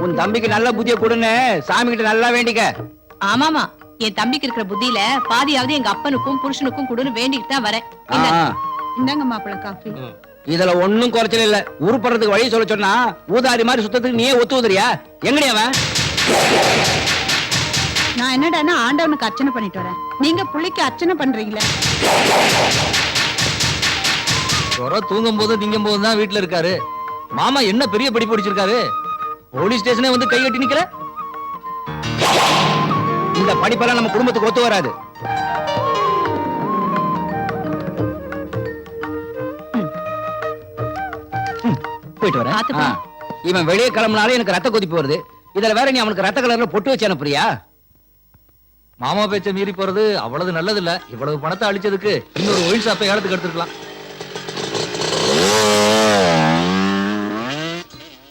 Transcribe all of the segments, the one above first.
உன் தம்பிக்கு நல்ல புத்திய கொடுன்னு சாமி கிட்ட நல்லா வேண்டிக்க. ஆமாமா, என் தம்பிக்கு இருக்கிற புத்தியில பாதியாவது எங்க அப்பனுக்கும் புருஷனுக்கும் கொடுன்னு வேண்டிட்டு தான் வரேன். இந்தாங்க மாப்பிள்ள காஃபி. இதுல ஒண்ணும் குறைச்சல இல்ல. உருப்படுறதுக்கு வழி சொல்ல சொன்னா ஊதாரி மாதிரி சுத்தத்துக்கு நீயே ஒத்து ஊதுறியா? எங்கடி அவன்? நான் என்னடான்னா ஆண்டவனுக்கு அர்ச்சனை பண்ணிட்டு வரேன். நீங்க புள்ளைக்கு அர்ச்சனை பண்றீங்களே. தூங்கும் போது திங்கும் போது தான் வீட்டுல இருக்காரு. மாமா என்ன பெரிய படிப்பு படிச்சிருக்காரு? போலீஸ் ஸ்டேஷனே வந்து கை கட்டி நிக்கிற. இந்த படிப்பெல்லாம் நம்ம குடும்பத்துக்கு ஒத்து வராது. போயிட்டு வரேன். இவன் வெளியே கிளம்புனாலே எனக்கு ரத்த கொதிப்பு வருது. இதுல வேற நீ அவனுக்கு ரத்த கலர்ல பொட்டு வச்சு அனுப்புறியா? மாமா பேச்ச மீறி போறது அவ்வளவு நல்லது இல்ல. இவ்வளவு பணத்தை அழிச்சதுக்கு இன்னொரு ஒயில் ஷாப்பை ஏலத்துக்கு எடுத்துக்கலாம்.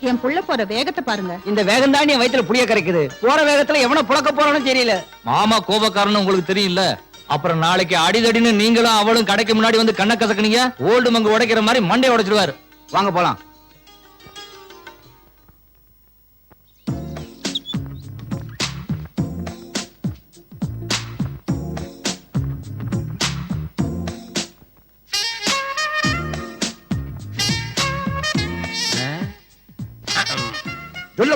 என் புள்ள போற வேகத்தை பாருங்க. இந்த வேகம் தான் என் வயித்துல புளிய கரைக்குது. போற வேகத்துல எவனை புழக்க போறான்னு தெரியல. மாமா கோபக்காரன்னு உங்களுக்கு தெரியல. அப்புறம் நாளைக்கு அடிதடின்னு நீங்களும் அவளும் கடைக்கு முன்னாடி வந்து கண்ண கசக்குனீங்க, ஓல்டு மங்கு உடைக்கிற மாதிரி மண்டை உடைச்சிடுவாரு. வாங்க போலாம்.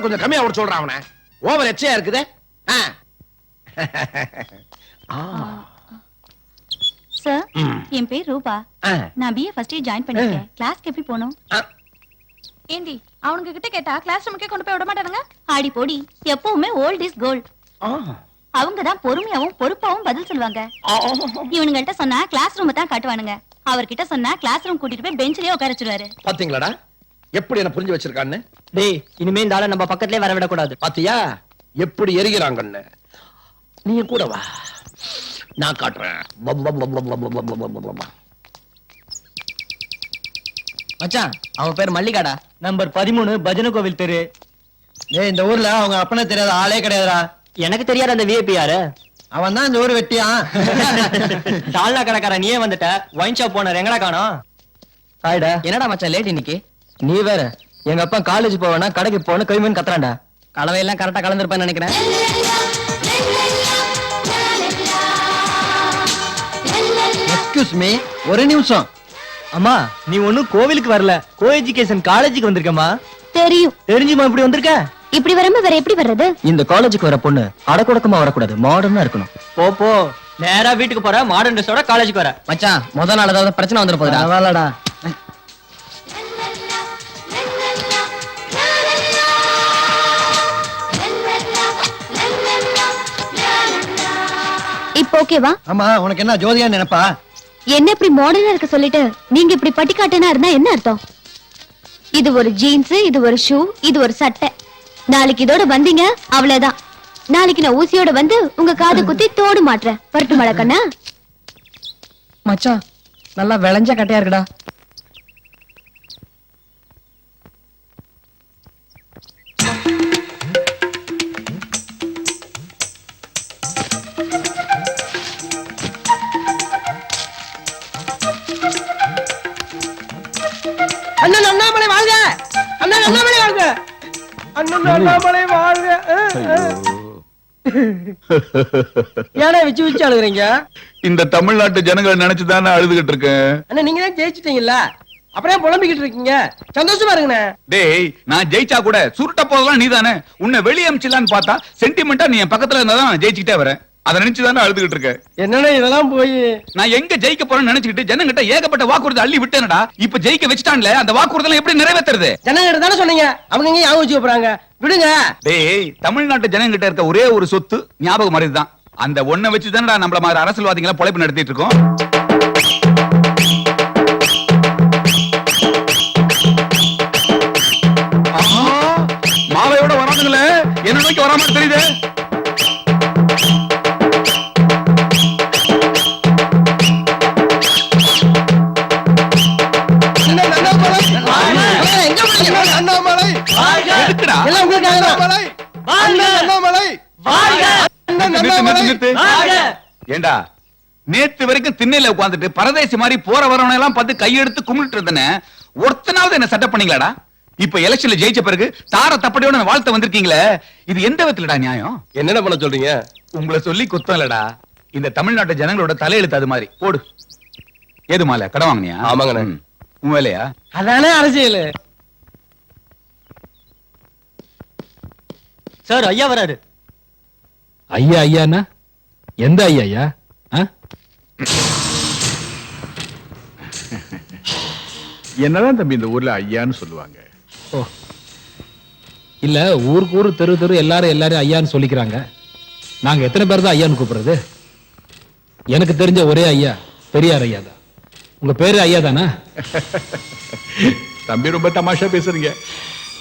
கொஞ்சம் கம்மியா ஓட சொல்றான். அவனை ஓவர் எச்சையா இருக்குது. சார், என் பேர் ரூபா. நான் பிஏ ஃபர்ஸ்ட் இயர் ஜாயின் பண்ணிருக்கேன். கிளாஸ்க்கு எப்படி போணும்? ஏண்டி அவனுங்க கிட்ட கேட்டா கிளாஸ் ரூமுக்கே கொண்டு போய் விட மாட்டானுங்க. ஆடி போடி, எப்பவுமே ஓல்ட் இஸ் கோல்ட். அவங்க தான் பொறுமையாவும் பொறுப்பாவும் பதில் சொல்லுவாங்க. இவனுங்கள்ட்ட சொன்னா கிளாஸ் ரூம் தான் காட்டுவானுங்க. அவர்கிட்ட சொன்னா கிளாஸ் ரூம் கூட்டிட்டு போய் பெஞ்சிலேயே உட்கார வச்சிருவாரு. பாத்தீங்களாடா எப்படி என்ன புரிஞ்சு வச்சிருக்கான்னு? டேய், இனிமே இந்த ஆளை நம்ம பக்கத்திலே வர விட கூடாது. பாத்தியா எப்படி எரிகிறாங்கன்னு? நீ கூட வா, நான் காட்டுறேன். மச்சான், அவன் பேர் மல்லிகாடா. நம்பர் 13, பஜனை கோவில் தெரு. ஏய், இந்த ஊர்ல அவங்க அப்பனே தெரியாத ஆளே கிடையாதுடா. எனக்கு தெரியாத அந்த விஐபி யாரு? அவன் தான் இந்த ஊர் வெட்டியான். டால்னா கடைக்கார நீயே வந்துட்ட. ஒயின் ஷாப் போன எங்கடா காணோம்? ஹாய்டா. என்னடா மச்சான் லேட் இன்னைக்கு? நீ வேற. எங்க அப்பா காலேஜ் போவேனா கடைக்கு போன கைமன் கத்துறான்டா. கலவையெல்லாம் கரெக்டா கலந்துருப்பேன்னு நினைக்கிறேன். எக்ஸ்கியூஸ் மீ, ஒரு நிமிஷம். அம்மா, நீ ஒண்ணும் கோவிலுக்கு வரல, கோ எஜுகேஷன் காலேஜுக்கு வந்திருக்கமா? தெரியும். தெரிஞ்சுமா இப்படி வந்திருக்க? இப்படி வராம வேற எப்படி வர்றது? இந்த காலேஜுக்கு வர பொண்ணு அடக்குடக்கமா வரக்கூடாது, மாடர்னா இருக்கணும். போ போ, நேரா வீட்டுக்கு போற. மாடர்ன் ட்ரெஸ்ஸோட காலேஜுக்கு வர. மச்சான், முதல் நாள் ஏதாவது பிரச்சனை வந்துட போகுது. பரவாயில்லடா. இப்போ ஓகேவா? ஆமா, உனக்கு என்ன ஜோதியா நினைப்பா? என்ன இப்படி மாடர்னா இருக்க சொல்லிட்டு நீங்க இப்படி பட்டிக்காட்டுனா இருந்தா என்ன அர்த்தம்? இது ஒரு ஜீன்ஸ், இது ஒரு ஷூ, இது ஒரு சட்டை. நாளைக்கு இதோட வந்தீங்க அவ்வளவுதான். நாளைக்கு நான் ஊசியோட வந்து உங்க காது குத்தி தோடு மாட்டுறேன். பரட்டு மழக்கண்ணா. மச்சான், நல்லா விளைஞ்ச கட்டையா இருக்குடா. அண்ணன் அண்ணாமலை வாழ்க! அண்ணன் அண்ணாமலை வாழ்க! அண்ணன் அண்ணாமலை வாழ்க! ஏன்னா விச்சு விச்சு அழுகுறீங்க? இந்த தமிழ்நாட்டு ஜனங்களை நினைச்சுதானே அழுதுகிட்டு இருக்கேன். அண்ணா, நீங்க தான் ஜெயிச்சிட்டீங்கல்ல, அப்புறம் புலம்பிக்கிட்டு இருக்கீங்க. சந்தோஷமா இருங்கண்ணே. டேய், நான் ஜெயிச்சா கூட சுருட்ட போதெல்லாம் நீதானே. உன்னை வெளியே அமிச்சிடலான்னு பார்த்தா சென்டிமெண்டா நீ என் பக்கத்துல இருந்தாதான் நான் ஜெயிச்சுக்கிட்டே வரேன். அதை நினைச்சுதானே அழுதுகிட்டு இருக்க. என்னன்னா இதெல்லாம் போய் நான் எங்க ஜெயிக்க போறேன்னு நினைச்சுக்கிட்டு ஜனங்கிட்ட ஏகப்பட்ட வாக்குறுதி அள்ளி விட்டேனடா. இப்ப ஜெயிக்க வச்சுட்டான்ல, அந்த வாக்குறுதெல்லாம் எப்படி நிறைவேற்றுறது? ஜனங்கிட்ட தானே சொன்னீங்க, அவங்க எங்க ஞாபகம் வச்சுக்க போறாங்க. விடுங்க. டேய், தமிழ்நாட்டு ஜனங்கிட்ட இருக்க ஒரே ஒரு சொத்து ஞாபகம் மறதிதான். அந்த ஒண்ணை வச்சுதானடா நம்மள மாதிரி அரசியல்வாதிகளை பொழைப்பு நடத்திட்டு இருக்கோம். மாலையோட வராதுங்களே, என்ன நோக்கி வராம தெரியுது. ஏண்டா, நேத்து வரைக்கும் திண்ணையில உட்கார்ந்துட்டு பரதேசி மாதிரி போற வரவனை எல்லாம் பார்த்து கையெடுத்து கும்பிட்டு இருந்தேன். ஒருத்தனாவது என்ன சட்டை பண்ணீங்களாடா? இப்ப எலெக்ஷன்ல ஜெயிச்ச பிறகு தார தப்படியோட வாழ்த்த வந்திருக்கீங்களே, இது எந்த விதத்துலடா நியாயம்? என்னென்ன பண்ண சொல்றீங்க? உங்களை சொல்லி குத்தம் இல்லடா, இந்த தமிழ்நாட்டு ஜனங்களோட தலையெழுத்து அது மாதிரி. போடு. ஏது மாலை கடன் வாங்கினியா? ஆமாங்கண்ணே. உன் வேலையா? அதானே அரசியல். சார் ஐயா வராரு. ஐயா ஐயாண்ணா எந்த ஐயா ஐயா? என்னதான் தம்பி இந்த ஊர்ல ஐயான்னு சொல்லுவாங்க? ஓ இல்ல, ஊருக்கு ஊரு தெரு தெரு எல்லாரும் ஐயான்னு சொல்லிக்கிறாங்க. நாங்க எத்தனை பேர் தான் ஐயான்னு கூப்பிடுறது? எனக்கு தெரிஞ்ச ஒரே ஐயா பெரியார் ஐயா தான். உங்க பேரு ஐயா தானே? தம்பி ரொம்ப தமாஷா பேசுறீங்க.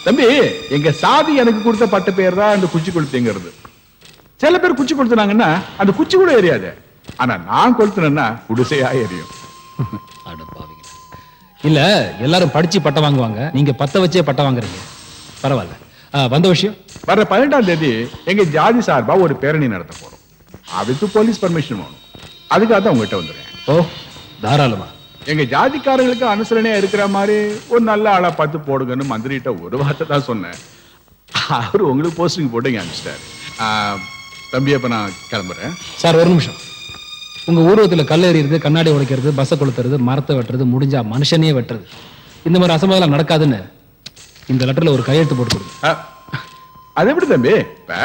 தம்பி, எங்க சாதி எனக்கு கொடுத்த பட்ட பேர் தான் அந்த குச்சி கொளுத்துங்கிறது. சில பேர் குச்சி கொளுத்துனாங்கன்னா அந்த குச்சி கூட எரியாது. ஆனா நான் கொளுத்துனேன்னா குடிசையா எரியும். இல்ல, எல்லாரும் படிச்சு பட்டம் வாங்குவாங்க, நீங்க பத்த வச்சே பட்டம் வாங்குறீங்க. பரவாயில்ல. வந்த விஷயம், வர 18ஆம் தேதி எங்க ஜாதி சார்பா ஒரு பேரணி நடத்த போறோம். அதுக்கு போலீஸ் பர்மிஷன் வேணும். அதுக்காக தான் உங்ககிட்ட வந்துடுறேன். ஓ தாராளமா. எங்க ஜாதிக்காரங்களுக்கு அனுசரணையா இருக்கிற மாதிரி ஒரு நல்ல ஆளா பார்த்து போடுங்கன்னு மந்திரிட்ட ஒரு வார்த்தை தான் சொன்னேன். அவரு உங்களுக்கு போஸ்டிங் போட்டு இங்க அனுப்பிச்சிட்டாரு. தம்பி, அப்ப நான் கிளம்புறேன். சார் ஒரு நிமிஷம். உங்க ஊர்வலத்துல கல் எறிறது, கண்ணாடி உடைக்கிறது, பஸ்ஸை கொளுத்துறது, மரத்தை வெட்டுறது, முடிஞ்சா மனுஷனையே வெட்டுறது, இந்த மாதிரி அசம்பாவிதம் நடக்காதுன்னு இந்த லெட்டர்ல ஒரு கையெழுத்து போட்டு கொடுங்க. அது எப்படி தம்பி? இப்ப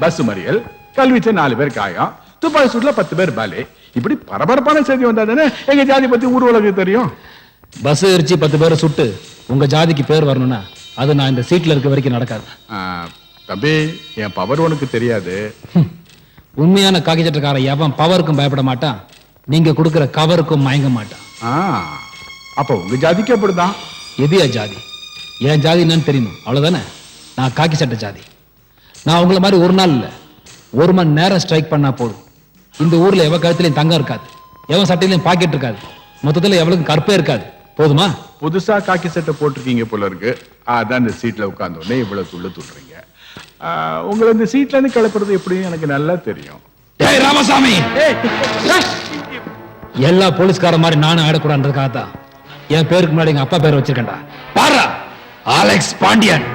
பஸ் மறியல், கல்வீச்ச 4 பேர் காயம், துப்பாக்கி சூட்ல 10 பேர் பாலி, இப்படி பரபரப்பான செய்தி வந்தா தானே எங்க ஜாதி பத்தி ஊர் உலகம் தெரியும். பஸ் எரிச்சு 10 பேரை சுட்டு உங்க ஜாதிக்கு பேர் வரணும்னா அது நான் இந்த சீட்ல இருக்க வரைக்கும் நடக்காது. தம்பி, என் பவர் உனக்கு தெரியாது. உண்மையான காக்கி சட்டக்காரன் எவன் பவருக்கும் பயப்பட மாட்டான், நீங்க கொடுக்கிற கவருக்கும் மயங்க மாட்டான். அப்ப உங்க ஜாதிக்கு அப்படிதான். எதியா ஜாதி? என் ஜாதி என்னன்னு தெரியணும், அவ்வளவுதானே. நான் காக்கி சட்ட ஜாதி. நான் உங்களை மாதிரி ஒரு நாள் இல்ல, 1 மணி நேரம் ஸ்ட்ரைக் பண்ணா போதும். இந்த ஊர்ல எவ கழுத்துலயும் தங்கம் இருக்காது, எவன் சட்டையிலையும் பாக்கெட் இருக்காது, மொத்தத்துல எவளுக்கும் கற்பே இருக்காது. போதுமா? புதுசா காக்கி சட்டை போட்டிருக்கீங்க போல இருக்கு. அதான் இந்த சீட்ல உட்கார்ந்த உடனே இவ்வளவு துள்ளுறீங்க. உங்களை இந்த சீட்ல இருந்து கிளப்புறது எப்படின்னு எனக்கு நல்லா தெரியும். ராமசாமி, எல்லா போலீஸ்கார மாதிரி நானும் ஆடக்கூடாதுக்காக தான் என் பேருக்கு முன்னாடி எங்க அப்பா பேர் வச்சிருக்கேன்டா. பாரா அலெக்ஸ் பாண்டியன்.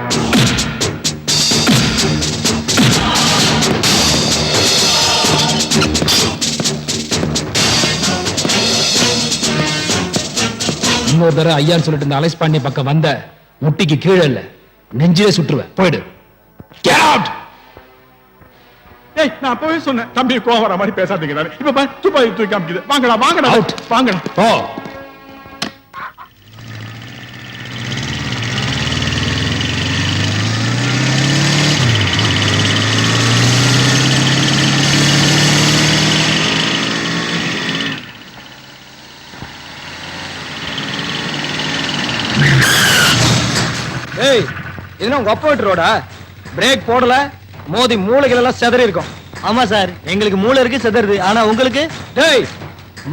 இன்னொரு தடவை ஐயான்னு சொல்லிட்டு இந்த அலெக்ஸ் பாண்டியன் பக்கம் வந்த முட்டிக்கு கீழே இல்ல, நெஞ்சிலே சுற்றுவேன். போயிடு. Get out! நான் அப்பவே சொன்னேன், தம்பி கோவம் வர மாதிரி பேசாதீங்க. இப்ப துப்பாக்கி தூக்கி காமிக்குது. வாங்கடா வாங்கடா Out. வாங்கடா. போ. ஏய், இதுனா உங்க அப்பா வீட்டு ரோடா? பிரேக் போடல, மோதி மூளைகள் எல்லாம் செதறி இருக்கும். ஆமா சார், எங்களுக்கு மூளை இருக்கு, செதறுது. ஆனா உங்களுக்கு? டேய்,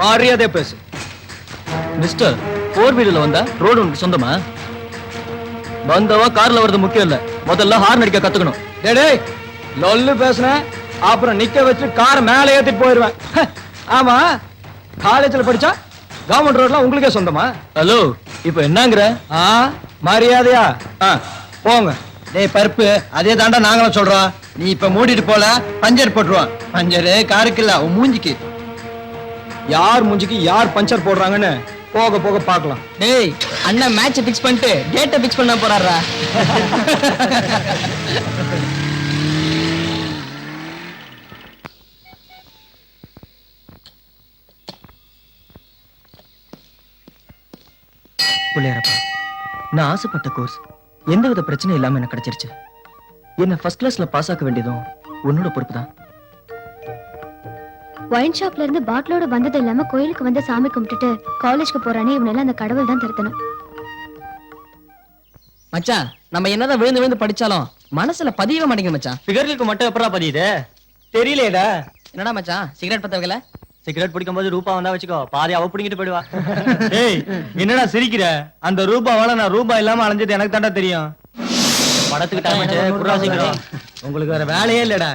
மரியாதையா பேசு. மிஸ்டர், 4 வீலர்ல வந்தா ரோடு உனக்கு சொந்தமா? வந்தவா கார்ல வரது முக்கியம் இல்ல, முதல்ல ஹார்ன் அடிக்க கத்துக்கணும். டேய் டேய், லொல்லு பேசுன அப்புறம் நிக்க வச்சு கார் மேலே ஏத்திட்டு போயிடுவேன். ஆமா, காலேஜ்ல படிச்சா கவர்மெண்ட் ரோட்லாம் உங்களுக்கே சொந்தமா? ஹலோ, இப்ப என்னங்கற? மரியாதையா போங்க. டேய் பருப்பு, அதே தாண்டா நாங்களும் சொல்றோம். நீ இப்ப மூடிட்டு போல பஞ்சர் போட்டுருவான். பஞ்சரு காருக்கு இல்ல, உன் மூஞ்சிக்கு. யார் மூஞ்சிக்கு யார் பஞ்சர் போடுறாங்கன்னு போக போக பார்க்கலாம். டேய், அண்ணன் மேட்ச் பிக்ஸ் பண்ணிட்டு டேட்டை பிக்ஸ் பண்ண போறாரா? புள்ளையாரப்பா, நான் ஆசைப்பட்ட கோர்ஸ் எந்தவித பிரச்சனையும் இல்லாம எனக்கு கிடைச்சிருச்சு. என்ன ஃபர்ஸ்ட் கிளாஸ்ல பாஸ் ஆக்க வேண்டியதும் உன்னோட பொறுப்பு தான். ஒயின் ஷாப்ல இருந்து பாட்டிலோட வந்தது இல்லாம கோயிலுக்கு வந்து சாமி கும்பிட்டுட்டு காலேஜ்க்கு போறானே, இவனெல்லாம் அந்த கடவுள் தான் திருத்தணும். மச்சான், நம்ம என்னதான் விழுந்து விழுந்து படிச்சாலும் மனசுல பதியவே மாட்டேங்குது மச்சான். ஃபிகர்களுக்கு மட்டும் எப்படா பதியுது? தெரியலையேடா. என்னடா மச்சான், சிகரெட் பத்த வைக்கல? சிகரெட் பிடிக்கும் போது ரூபா வந்தா வச்சுக்கோ, பாதி அவ பிடிங்கிட்டு போயிடுவா. ஏய், என்னடா சிரிக்கிற? அந்த ரூபாவால நான் ரூபா இல்லாம அலைஞ்சது எனக்கு தாண்டா தெரியும். படத்துக்கு டைம் ஆச்சு, குர்ரா சீக்கிரம். உங்களுக்கு வேற வேலையே இல்லடா.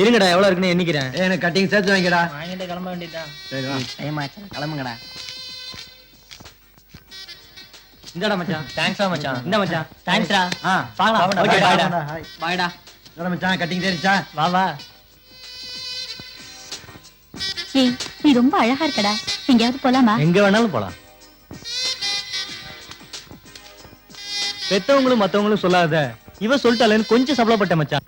இருங்கடா, எவ்வளவு இருக்குன்னு எண்ணிக்கிறேன். எனக்கு கட்டிங் சேர்த்து வாங்கிடா. வாங்கிட்டு கிளம்ப வேண்டியதான். டைம் ஆச்சு, கிளம்புங்கடா. இந்தடா மச்சான். தேங்க்ஸ்டா மச்சான். இந்த மச்சான். தேங்க்ஸ்டா. பார்க்கலாம். Okay, bye டா. பாய்டா. என்னடா மச்சான் கட்டிங் தெரிச்சா? வா வா. ஏய் நீ ரொம்ப அழகா இருக்கடா, எங்கேயாவது போலாமா? எங்க வேணாலும் போலாம். பெத்தவங்களும் மத்தவங்களும் சொல்லாத இவ சொல்லிட்டாலேன்னு கொஞ்சம் சபலப்பட்ட மச்சான்.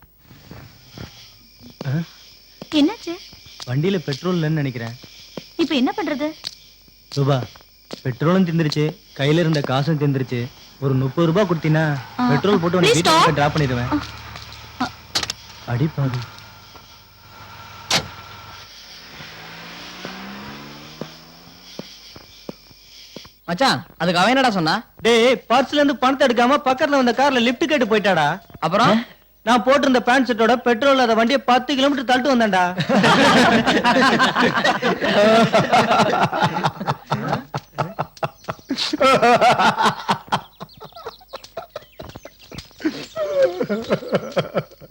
என்னாச்சு? வண்டியில பெட்ரோல் இல்லைன்னு நினைக்கிறேன். இப்ப என்ன பண்றது? ரூபா பெட்ரோலும் திந்துருச்சு, கையில இருந்த காசும் திந்துருச்சு. ஒரு 30 ரூபாய் கொடுத்தீங்கன்னா பெட்ரோல் போட்டு உன்னை Please வீட்டுக்கு stop. டிராப் பண்ணிடுவேன். அடிப்பாது. மச்சான் அதுக்கு அவன் என்னடா சொன்னா? டேய் பர்ஸ்ல இருந்து பணத்தை எடுக்காம பக்கத்துல வந்த கார்ல லிஃப்ட் கேட்டு போயிட்டாடா. அப்புறம் நான் போட்டிருந்த பேண்ட் செட்டோட பெட்ரோல் அத வண்டியை 10 கிலோமீட்டர் தள்ளிட்டு வந்தான்டா.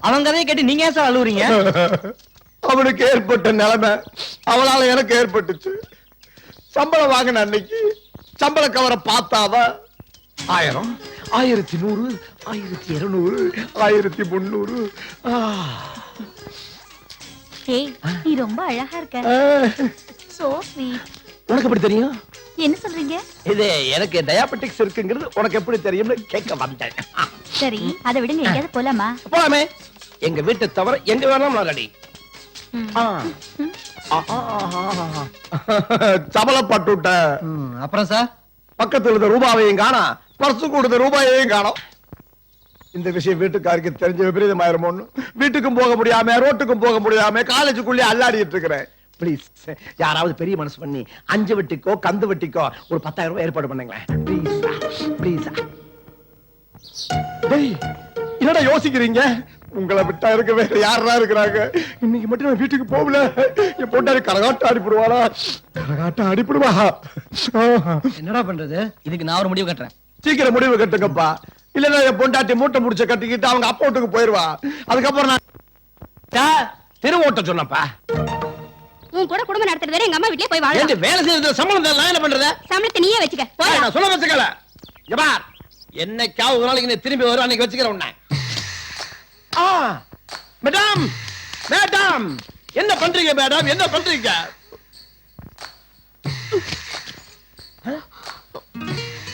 அவன் கதையை கேட்டு நீங்க ஏன் சார் அழுவுறீங்க? அவனுக்கு ஏற்பட்ட நிலைமை அவளால எனக்கு ஏற்பட்டுச்சு. சம்பளம் வாங்கின அன்னைக்கு சம்பள கவரை பார்த்தாவ 1000, 1100, 1200, 1300. ஏய் நீ ரொம்ப அழகா இருக்க. So sweet. உனக்கு எப்படி தெரியும்? என்ன சொல்றீங்க? இது எனக்கு டயாபெட்டிக்ஸ் இருக்குங்கிறது உனக்கு எப்படி தெரியும்னு கேட்க வந்தேன். சரி அதை விடுங்க, எங்கேயாவது போலாமா? போலாமே. எங்க வீட்டை தவிர எங்க வேணாலும் நான் ரெடி. சபலப்பட்டு விட்ட. அப்புறம் சார் பக்கத்துல இருந்த ரூபாவையும் காணா, பர்சு கொடுத்த ரூபாயையும் காணோம். இந்த விஷயம் வீட்டுக்காருக்கு தெரிஞ்ச விபரீதமாயிருமோன்னு வீட்டுக்கும் போக முடியாம ரோட்டுக்கும் போக முடியாம காலேஜுக்குள்ளே அல்லாடிட்டு இருக்கிறேன். ப்ளீஸ் யாராவது பெரிய மனசு பண்ணி 5 வட்டிக்கோ கந்து வட்டிக்கோ ஒரு 10,000 ரூபாய் ஏற்பாடு பண்ணுங்களேன். ப்ளீஸ். என்னடா யோசிக்கிறீங்க? உங்களை விட்டா இருக்க வேற யாரா இருக்கிறாங்க? இன்னைக்கு மட்டும் நான் வீட்டுக்கு போகல. என் பொண்டாடி கரகாட்டம் அடிப்படுவாளா? கரகாட்டம் அடிப்படுவா. என்னடா பண்றது? இதுக்கு நான் ஒரு முடிவு கட்டுறேன். சீக்கிரம் முடிவு கட்டுங்கப்பா. இல்லன்னா என் பொண்டாட்டி மூட்டை முடிச்ச கட்டிக்கிட்டு அவங்க அப்பா வீட்டுக்கு போயிருவா. அதுக்கப்புறம் நான் திருவோட்ட சொன்னப்பா. உன் கூட குடும்பம் நடத்துறது வேற, எங்க அம்மா வீட்லயே போய் வாழ. வேலை செய்யறது சம்பளம் தான். நான் என்ன பண்றது? சம்பளத்தை நீயே வச்சுக்க. போடா. நான் சொல்ல வச்சுக்கல. எபார் என்னைக்காவது ஒரு நாளைக்கு நீ திரும்பி வரும், அன்னைக்கு வச்சுக்கிறேன் உன்னை. மேடம் மேடம் என்ன பண்றீங்க? மேடம் என்ன பண்றீங்க?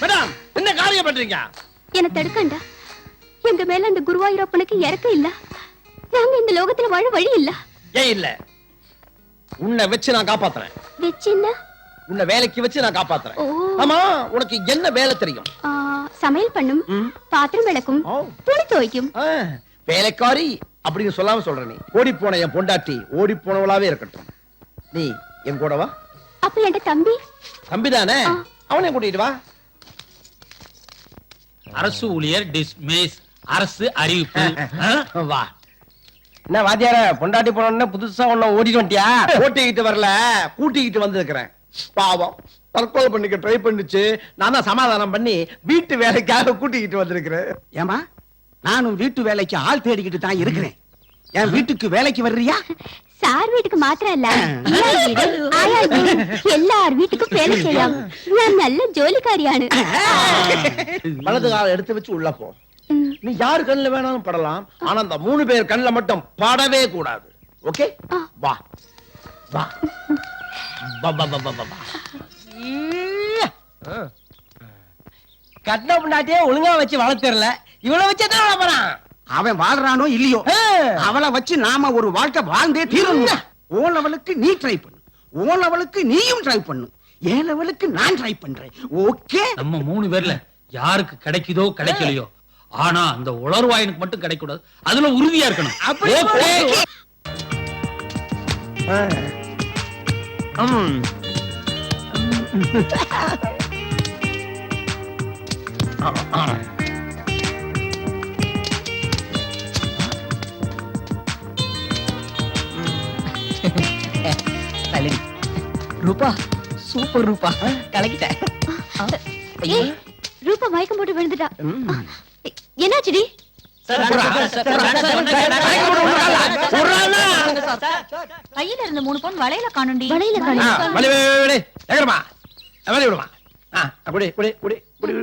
மேடம் என்ன காரியம் பண்றீங்க? என்ன தடுக்கண்டா. எங்க மேல அந்த குருவாயூரப்பனுக்கு இறக்க இல்ல. நாங்க இந்த லோகத்துல வாழ வழி இல்ல. ஏன் இல்ல? உன்னை வச்சு நான் காப்பாத்துறேன். வெச்சின்னா உன்னை வேலைக்கு வச்சு நான் காப்பாத்துறேன். ஓ. ஆமா உனக்கு என்ன வேலை தெரியும்? சமையல் பண்ணும், பாத்திரம் விளக்கும், ஓ. துணி துவைக்கும். வேலைக்காரி அப்படின்னு சொல்லாம சொல்ற நீ. ஓடி போன என் பொண்டாட்டி ஓடி போனவளாவே இருக்கட்டும். நீ என் கூட வா. அப்ப என் தம்பி தம்பிதானே, அவனை கூட்டிட்டு வா. அரசு ஊழியர் டிஸ்மிஸ். அரசு அறிவிப்பு. வா. என்ன வாத்தியார பொண்டாட்டி போனோம்னா புதுசா ஒண்ணு ஓடிட்டு வந்துட்டியா? ஓட்டிக்கிட்டு வரல, கூட்டிக்கிட்டு வந்திருக்கிறேன். பாவம் தற்கொலை பண்ணிக்க ட்ரை பண்ணிச்சு. நான் தான் சமாதானம் பண்ணி வீட்டு வேலைக்காக கூட்டிக்கிட்டு வந்திருக்கிறேன். ஏமா நானும் வீட்டு வேலைக்கு ஆள் தேடிக்கிட்டு தான் இருக்கிறேன். என் வீட்டுக்கு வேலைக்கு வர்றியா? சார் வீட்டுக்கு மாத்திரம் இல்ல, ஈயார் வீடு, ஆயார் வீடு, எல்லார் வீட்டுக்கும் வேலை செய்யலாம். நான் நல்ல ஜோலிக்காரியானு. வலது காலை எடுத்து வச்சு உள்ள போ. நீ யாரு கண்ணுல வேணாலும் படலாம், ஆனா அந்த 3 பேர் கண்ணுல மட்டும் படவே கூடாது. ஓகே? வா வா வா வா வா வா வா. கட்டின பொண்டாட்டியே ஒழுங்கா வச்சு வளர்த்துறல, இவ்வளவு வச்சு தான் வளர்ப்பான். அவன் வாழ்றானோ இல்லையோ, அவளை வச்சு நாம ஒரு வாழ்க்கை வாழ்ந்தே தீரணும். ஓ லெவலுக்கு நீ ட்ரை பண்ணு, ஓ லெவலுக்கு நீயும் ட்ரை பண்ணு, என் லெவலுக்கு நான் ட்ரை பண்றேன். ஓகே? நம்ம 3 பேர்ல யாருக்கு கிடைக்குதோ கிடைக்கலையோ, ஆனா அந்த உளர்வாயனுக்கு மட்டும் கிடைக்கூடாது. அதுல உறுதியா இருக்கணும். ஓகே? ரூபா சூப்பர் ரூபா, கலக்கிட்டேன். ஏய், ரூபா மயக்கம் போட்டு விழுந்துட்டா. என்னாச்சுடி? கையில இருந்த 3 பவுன் வளையல காணும்டி. வளையல காணோம். விடுமா. குடி குடி குடி குடி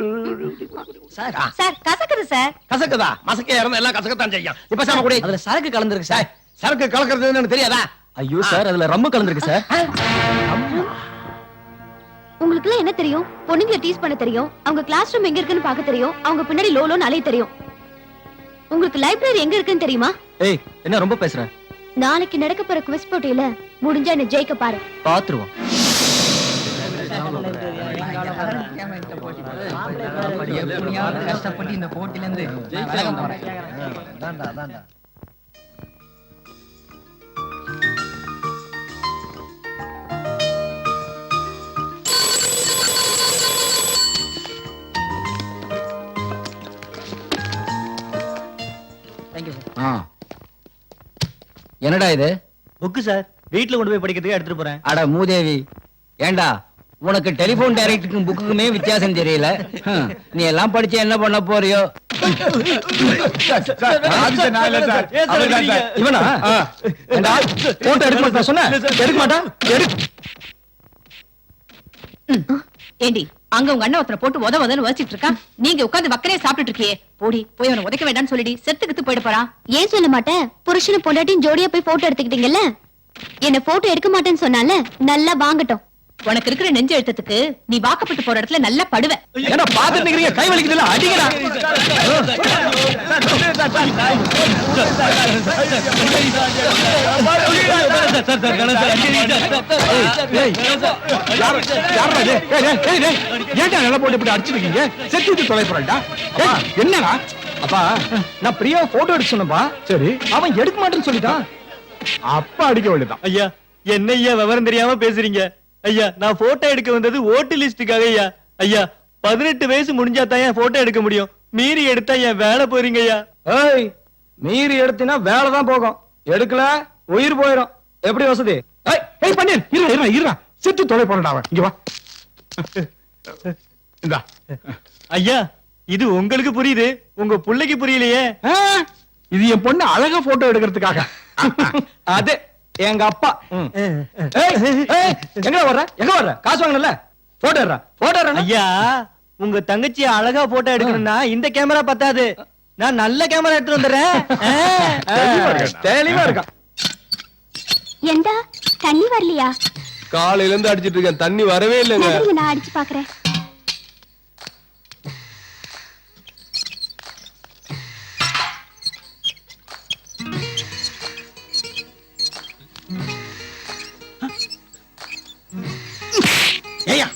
சார் சார் கசக்குது சார். கசக்குதா? மசக்கே இறந்த எல்லாம் கசக்கத்தான் செய்யும். இப்ப சாம குடி. அதுல சரக்கு கலந்துருக்கு சார். சரக்கு கலக்கிறது என்னன்னு தெரியாதா? ஐயோ சார், அதுல ரம்மு கலந்துருக்கு சார். உங்களுக்கு எல்லாம் என்ன தெரியும்? பொண்ணுங்களை டீஸ் பண்ண தெரியும், அவங்க கிளாஸ் ரூம் எங்க இருக்குன்னு பார்க்க தெரியும், அவங்க பின்னாடி லோலோன்னு அலைய தெரியும். உங்களுக்கு லைப்ரரி எங்க இருக்குன்னு தெரியுமா? ஏய், என்ன ரொம்ப பேசுற? நாளைக்கு நடக்க போற குவிஸ் போட்டியில முடிஞ்சா என்ன ஜெயிக்க பாரு. பாத்துருவோம். கஷ்டப்பட்டு இந்த போட்டில இருந்து என்னடா இது? புக்கு சார், வீட்ல கொண்டு போய் படிக்கிறதுக்கு எடுத்துட்டு போறேன். அட மூதேவி, ஏண்டா உனக்கு டெலிபோன் டைரக்டருக்கும் புக்குக்குமே வித்தியாசம் தெரியல. நீ எல்லாம் படிச்சு என்ன பண்ண போறியோ? இவனா? ஏண்டா, போட்டோ எடுக்க மாட்டா சொன்ன? எடுக்க மாட்டா? ஏண்டி, அங்க உங்க அண்ணன் ஒருத்தனை போட்டு உதன்னு வச்சிட்டு இருக்கான். நீங்க உட்கார்ந்து வக்கரே சாப்பிட்டு இருக்கியே. போடி போய் அவனை உதைக்க வேண்டாம்னு சொல்லிடி. செத்துக்கிட்டு போயிட போறான். ஏன் சொல்ல மாட்டேன்? புருஷனும் பொண்டாட்டியும் ஜோடியா போய் போட்டோ எடுத்துக்கிட்டீங்கல்ல, என்ன போட்டோ எடுக்க மாட்டேன்னு சொன்னால நல்லா வாங்கட்டும். உனக்கு இருக்கிற நெஞ்சு எழுத்தத்துக்கு நீ வாக்கப்பட்டு போற இடத்துல நல்லா படுவ. ஏன்னா பாத்துட்டு நிக்கிறீங்க, கை வலிக்குதுல, அடிங்கடா. ஏன்டா நல்லா போட்டு இப்படி அடிச்சிருக்கீங்க? செத்து தொலை போறா. என்னடா? அப்பா, நான் பிரியா போட்டோ எடுக்க சொன்னப்பா. சரி, அவன் எடுக்க மாட்டேன்னு சொல்லிட்டான். அப்ப அடிக்க வேண்டியதான். ஐயா, என்ன ஐயா விவரம் தெரியாம பேசுறீங்க? ஐயா, நான் போட்டோ எடுக்க வந்தது ஓட்டு லிஸ்டுக்காக. ஐயா ஐயா 18 வயசு முடிஞ்சா தான் என் போட்டோ எடுக்க முடியும். மீறி எடுத்தா என் வேலை போறீங்க ஐயா. ஏய், மீறி எடுத்தினா வேலை தான் போகும், எடுக்கல உயிர் போயிடும். எப்படி வசதி? ஏய் பண்ணிரு, இருடா, செத்து தொலை போறடா அவன். இங்க வா. இந்தா. ஐயா, இது உங்களுக்கு புரியுது, உங்க புள்ளைக்கு புரியலையே. இது என் பொண்ணு அழகா போட்டோ எடுக்கிறதுக்காக. அது எங்க அப்பா. எங்க வர்ற காசு வாங்கல, போட்டோ எடுறா, போட்டோ எடுறா. ஐயா, உங்க தங்கச்சி அழகா போட்டோ எடுக்கணும்னா இந்த கேமரா பத்தாது, நான் நல்ல கேமரா எடுத்து வந்துடுறேன். தெளிவா இருக்கா? எந்தா தண்ணி வரலையா? காலையில இருந்து அடிச்சிட்டு இருக்கேன், தண்ணி வரவே இல்லைங்க. நான் அடிச்சு பாக்குறேன். ஏய்யா,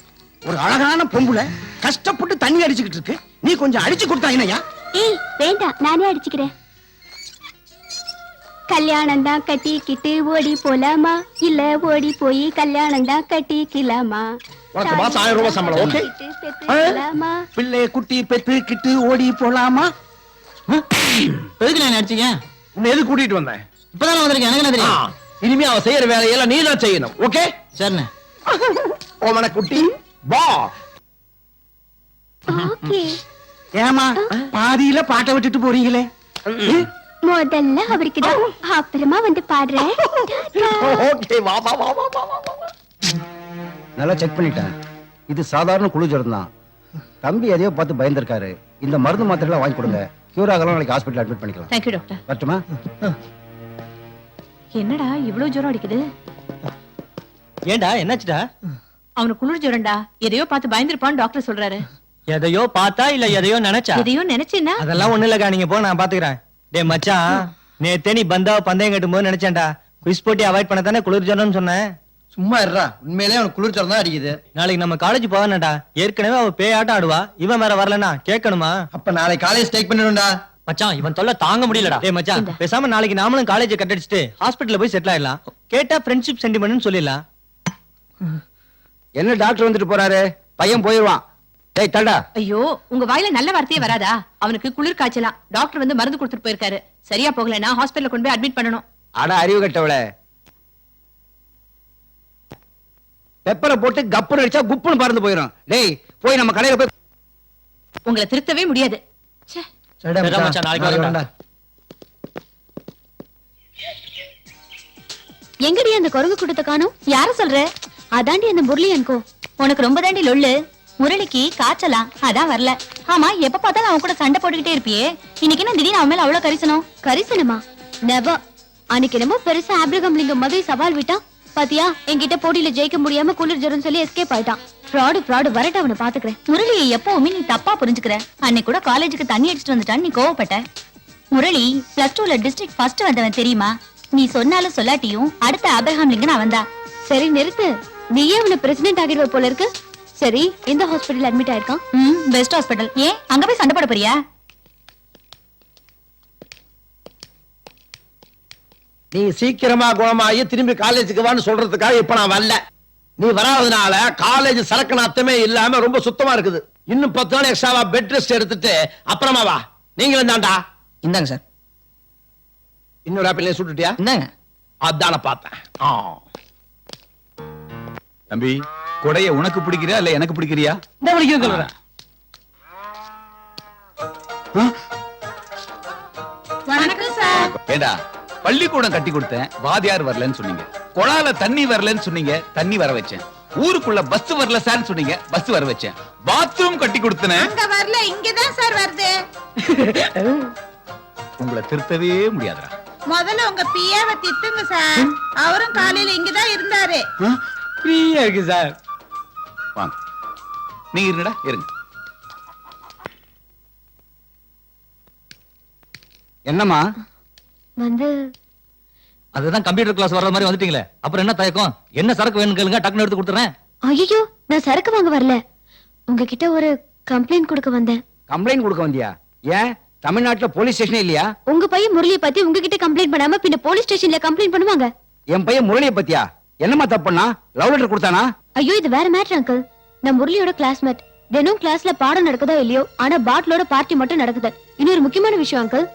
ஒரு அழகான பொம்புல கஷ்டப்பட்டு தண்ணி அடிச்சுக்கிட்டு இருக்கு, நீ கொஞ்சம் அடிச்சு கொடுத்தா என்னய்யா? ஏய் வேண்டாம், நானே அடிச்சுக்கிறேன். கல்யாணம் தான் கட்டிக்கிட்டு ஓடி போலாமா, இல்ல ஓடி போய் கல்யாணம் தான் கட்டிக்கலாமா? உனக்கு மாசம் 1000 ரூபாய் சம்பளம், ஓகே? பிள்ளைய குட்டி பெத்துக்கிட்டு ஓடி போலாமா? எதுக்கு நான் அடிச்சீங்க? உன்னை எது கூட்டிட்டு வந்தேன்? இப்பதான் வந்திருக்கேன், எனக்கு என்ன தெரியும்? இனிமே அவன் செய்யற வேலையெல்லாம் நீ தான் செய்யணும், ஓகே? சரிண்ணே. ஓமன குட்டி வா. ஓகே. ஏமா பாதியில பாட்டை விட்டுட்டு போறீங்களே? முதல்ல அவருக்கு தான், அப்புறமா வந்து பாடுறேன். ஓகே, வா வா வா வா வா வா. நல்லா செக் பண்ணிட்டேன், இது சாதாரண குழு ஜுரம் தான். தம்பி எதையோ பார்த்து பயந்துருக்காரு. இந்த மருந்து மாத்திரை எல்லாம் வாங்கி கொடுங்க, கியூர் ஆகலாம், நாளைக்கு ஹாஸ்பிடல் அட்மிட் பண்ணிக்கலாம். Thank you doctor. வரட்டுமா? என்னடா இவ்வளவு ஜுரம் அடிக்குது? ஏண்டா, என்னாச்சுடா? அவனுக்கு குளிர் ஜுரம்டா, எதையோ பார்த்து பயந்துருப்பான்னு டாக்டர் சொல்றாரு. எதையோ பார்த்தா இல்ல எதையோ நினைச்சா? எதையோ நினைச்சேன்னா? அதெல்லாம் ஒண்ணு இல்லக்கா, நீங்க போ, நான் பாத்துக்கிறேன். டேய் மச்சான், நேத்தே நீ பந்தாவ பந்தயம் கட்டும் போது நினைச்சேன்டா, குவிஸ் போட்டி அவாய்ட் பண்ண தானே குளிர் ஜுரம்னு சொன்னேன். சும்மா இருடா, உண்மையிலேயே அவனுக்கு குளிர் ஜுரம் தான் அடிக்குது. நாளைக்கு நம்ம காலேஜ் போவானடா, ஏற்கனவே அவ பேயாட்டம் ஆடுவா, இவன் வேற வரலனா கேட்கணுமா? அப்ப நாளைக்கு காலேஜ் ஸ்டேக் பண்ணிடும்டா. மச்சான், இவன் தொல்லை தாங்க முடியலடா. டேய் மச்சான், பேசாம நாளைக்கு நாமளும் காலேஜ் கட் அடிச்சுட்டு ஹாஸ்பிடல்ல போய் செட்டில் ஆயிடலாம். கேட்டா ஃப்ரெண்ட்ஷிப் சென்டிமெண்ட்னு சொல்லிடலாம். என்ன டாக்டர் வந்துட்டு போறாரு, பையன் போயிருவான். டேய் தண்டா. ஐயோ, உங்க வாயில நல்ல வார்த்தையே வராதா? அவனுக்கு குளிர் காய்ச்சலாம், டாக்டர் வந்து மருந்து கொடுத்துட்டு போயிருக்காரு. சரியா போகலன்னா ஹாஸ்பிடல்ல கொண்டு போய் அட்மிட் பண்ணணும். அட அறிவு கட்டவளே, பெப்பரை போட்டு கப்புன்னு அடிச்சா குப்புன்னு பறந்து போயிடும். டேய் போய் நம்ம கடையில போய். உங்களை திருத்தவே முடியாது. ச்சே. சரிடா மச்சான், நாளைக்கு வரேன்டா. எங்கடி அந்த குரங்கு கூட்டத்தை காணோம்? யார சொல்ற? அதாண்டி அந்த முரளி அன்கோ. உனக்கு ரொம்ப தாண்டி லொள்ளு. முரளிக்கு காய்ச்சலா அதான் வரல. ஆமா, எப்ப பார்த்தாலும் அவன் கூட சண்டை போட்டுக்கிட்டே இருப்பியே, இன்னைக்கு என்ன திடீர்னு அவன் மேல அவ்வளவு கரிசனம்? கரிசனமா? நெவர். அன்னைக்கு என்னமோ பெருசா ஆப்ரகாம் லிங்கம் மாதிரி சவால் விட்டான் பாத்தியா? என்கிட்ட போட்டியில ஜெயிக்க முடியாம குளிர் ஜரம் சொல்லி எஸ்கேப் ஆயிட்டான். ஃப்ராடு வரட்ட அவனை பாத்துக்கிறேன். முரளியை எப்பவுமே நீ தப்பா புரிஞ்சுக்கிற. அன்னைக்கு கூட காலேஜுக்கு தண்ணி அடிச்சிட்டு வந்துட்டான்னு நீ கோவப்பட்ட. முரளி +2ல டிஸ்ட்ரிக்ட் ஃபர்ஸ்ட் வந்தவன் தெரியுமா? நீ சொன்னாலும் சொல்லாட்டியும் அடுத்த ஆபிரகாம் லிங்கன் அவன்தான். சரி நிறுத்து. நீயே அவனை பிரசிடென்ட் ஆகிடுவ போல இருக்கு. சரி, எந்த ஹாஸ்பிடல் அட்மிட் ஆயிருக்கான்? Best hospital. ஏன் அங்க போய் சண்டை போட போறியா? நீ சீக்கிரமா குணமாயி திரும்பி காலேஜுக்கு வான்னு சொல்றதுக்காக இப்ப நான் வரல. நீ வராதனால காலேஜ் சரக்கு நாத்தமே இல்லாம ரொம்ப சுத்தமா இருக்குது. இன்னும் 10 நாள் எக்ஸ்ட்ராவா பெட் ரெஸ்ட் எடுத்துட்டு அப்புறமா வா. நீங்களும் தான்டா. இந்தாங்க சார். இன்னொரு ஆப்பிள் சுட்டுட்டியா? இந்தாங்க. அதான பார்த்தேன். தம்பி, கொடைய உனக்கு பிடிக்கிறியா இல்ல எனக்கு பிடிக்கிறியா? இந்த வலிக்கு சொல்றேன். வணக்கம் சார். ஏண்டா, பள்ளிக்கூடம் கட்டி கொடுத்தேன், வாதியார் வரலன்னு சொன்னீங்க. குழால தண்ணி வரலன்னு சொன்னீங்க, தண்ணி வர வச்சேன். ஊருக்குள்ள பஸ் வரல சார் சொன்னீங்க, பஸ் வர வச்சேன். பாத்ரூம் கட்டி கொடுத்தேன். அங்க வரல, இங்கதான் சார் வருது. உங்களை திருத்தவே முடியாதுடா. முதல்ல உங்க பியாவை திட்டுங்க சார். அவரும் காலையில இங்கதான் இருந்தாரு. ஃப்ரீயா இருக்கு சார். வாங்க, நீங்க இருங்கடா, இருங்க. என்னம்மா? வந்து அதுதான் கம்ப்யூட்டர் கிளாஸ் வர்ற மாதிரி வந்துட்டீங்களே, அப்புறம் என்ன தயக்கம்? என்ன சரக்கு வேணும் கேளுங்க, டக்குன்னு எடுத்து கொடுத்துறேன். ஐயோ, நான் சரக்கு வாங்க வரல. உங்ககிட்ட ஒரு கம்ப்ளைண்ட் கொடுக்க வந்தேன். கம்ப்ளைண்ட் கொடுக்க வந்தியா? ஏன் தமிழ்நாட்டுல போலீஸ் ஸ்டேஷனே இல்லையா? உங்க பையன் முரளியை பத்தி உங்ககிட்ட கம்ப்ளைண்ட் பண்ணாம பின்ன போலீஸ் ஸ்டேஷன்ல கம்ப்ளைண்ட் பண்ணுவாங்க? என் பையன் முரளியை பத்தியா? என்னம்மா தப்புனா? லவ் லெட்டர் கொடுத்தானா? ஐயோ, இது வேற மேட்டர் அங்கிள். நான் முரளியோட கிளாஸ்மேட். தினம் கிளாஸ்ல பாடம் நடக்குதோ இல்லையோ, ஆனா பாட்டிலோட பார்ட்டி மட்டும் நடக்குது. இன்னொரு முக்கியமான விஷயம் அங்கிள்.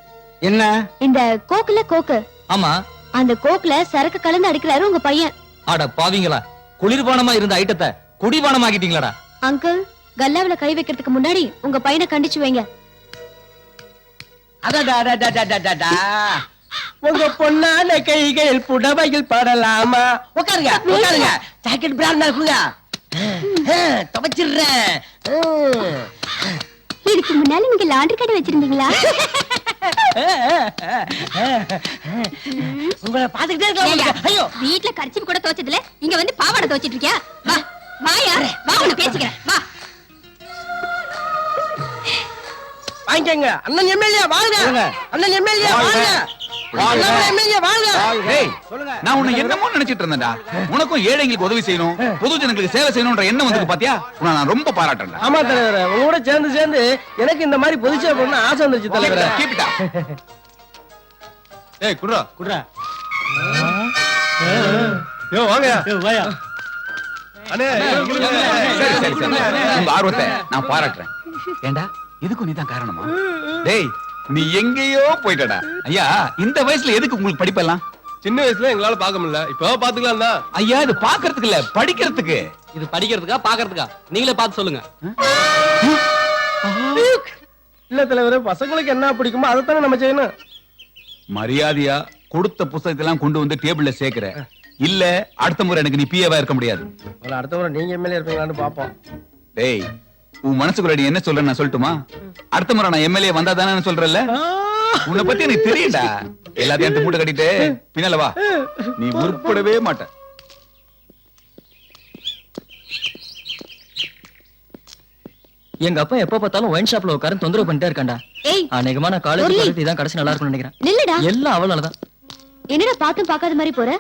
என்ன? இந்த கோக்கு ஆமா, அந்த கோக்ல சரக்கு கலந்து அடிக்கிறாரு உங்க பையன். அட பாவிங்களா, குளிர்பானமா இருந்த ஐட்டத்தை குடிபானமாக்கிட்டீங்களாடா. அங்கிள், கல்லாவில கை வைக்கிறதுக்கு முன்னாடி உங்க பையனை கண்டிச்சு வைங்க. உங்க பொண்ணான கைகள் புடவையில் படலாமா? உட்காருங்க உட்காருங்க. ஜாக்கெட் பிராண்ட் மேல கொடுங்க. துவைச்சிடுறேன். இதுக்கு முன்னால நீங்க லாண்டரி கடை வச்சிருந்தீங்களா? உங்களை பாத்துக்கிட்டே இருக்கலாம். ஐயோ, வீட்ல கர்ச்சீப் கூட துவைச்சதுல இங்க வந்து பாவாடை துவைச்சிட்டு இருக்கியா? வா வாயா, வா உன்னை பேசிக்கிறேன். வா. வாங்கிக்கங்க. அண்ணன் எம்எல்ஏ வாங்க. அண்ணன் எம்எல்ஏ வாங்க. அண்ணன் எம்எல்ஏ வாங்க. டேய், நான் உன்னை என்னமோ நினைச்சிட்டு இருந்தேன்டா. உனக்கும் ஏழைங்களுக்கு உதவி செய்யணும், பொது ஜனங்களுக்கு சேவை செய்யணும்ன்ற எண்ணம் வந்து பாத்தியா? உன்னை நான் ரொம்ப பாராட்டுறேன். ஆமா தலைவரே, உங்களோட சேர்ந்து எனக்கு இந்த மாதிரி பொதுச்சேவை பண்ண ஆசை வந்துருச்சு தலைவரே. கீப்பிட்டா. ஏய் குடுறா. யோ வாங்க. யோ வாயா. அண்ணே, சரி. உங்க ஆர்வத்தை நான் பாராட்டுறேன். ஏண்டா, இதுக்கும் நீதான் காரணமா? டேய், நீ எங்கேயோ போயிட்டடா. ஐயா, இந்த வயசுல எதுக்கு உங்களுக்கு படிப்பெல்லாம்? சின்ன வயசுல எங்களால பார்க்க முடியல, இப்போ பாத்துக்கலாம் தான். ஐயா, இது பாக்குறதுக்கு இல்ல, படிக்கிறதுக்கு. இது படிக்கிறதுக்கா பாக்குறதுக்கா? நீங்களே பார்த்து சொல்லுங்க. இல்ல தலைவரே, பசங்களுக்கு என்ன பிடிக்குமோ அதைத்தானே நம்ம செய்யணும். மரியாதையா கொடுத்த புத்தகத்தெல்லாம் கொண்டு வந்து டேபிள்ல சேர்க்கிற. இல்ல அடுத்த முறை எனக்கு நீ பிஏவா இருக்க முடியாது. அடுத்த முறை நீங்க எம்எல்ஏ இருப்பீங்களான்னு பாப்போம். டேய், உன் மனசுக்குள்ள நீ என்ன சொல்ற நான் சொல்லட்டுமா? அடுத்த முறை நான் எம்எல்ஏ வந்தா தானே சொல்றல. உன்னை பத்தி எனக்கு தெரியும்டா. எல்லாத்தையும் எடுத்து மூட்டை கட்டிட்டு பின்னால வா. நீ உருப்படவே மாட்ட. எங்க அப்பா எப்ப பார்த்தாலும் ஒயின் ஷாப்ல உட்கார்ந்து தொந்தரவு பண்ணிட்டே இருக்காண்டா. ஏய், அநேகமா நான் காலேஜ் முரளி. போறது இதான் கடைசி நல்லா இருக்கும்னு நினைக்கிறேன். நில்லுடா. எல்லாம் அவளாலதான். என்னடா பாத்தும் பார்க்காத மாதிரி போற?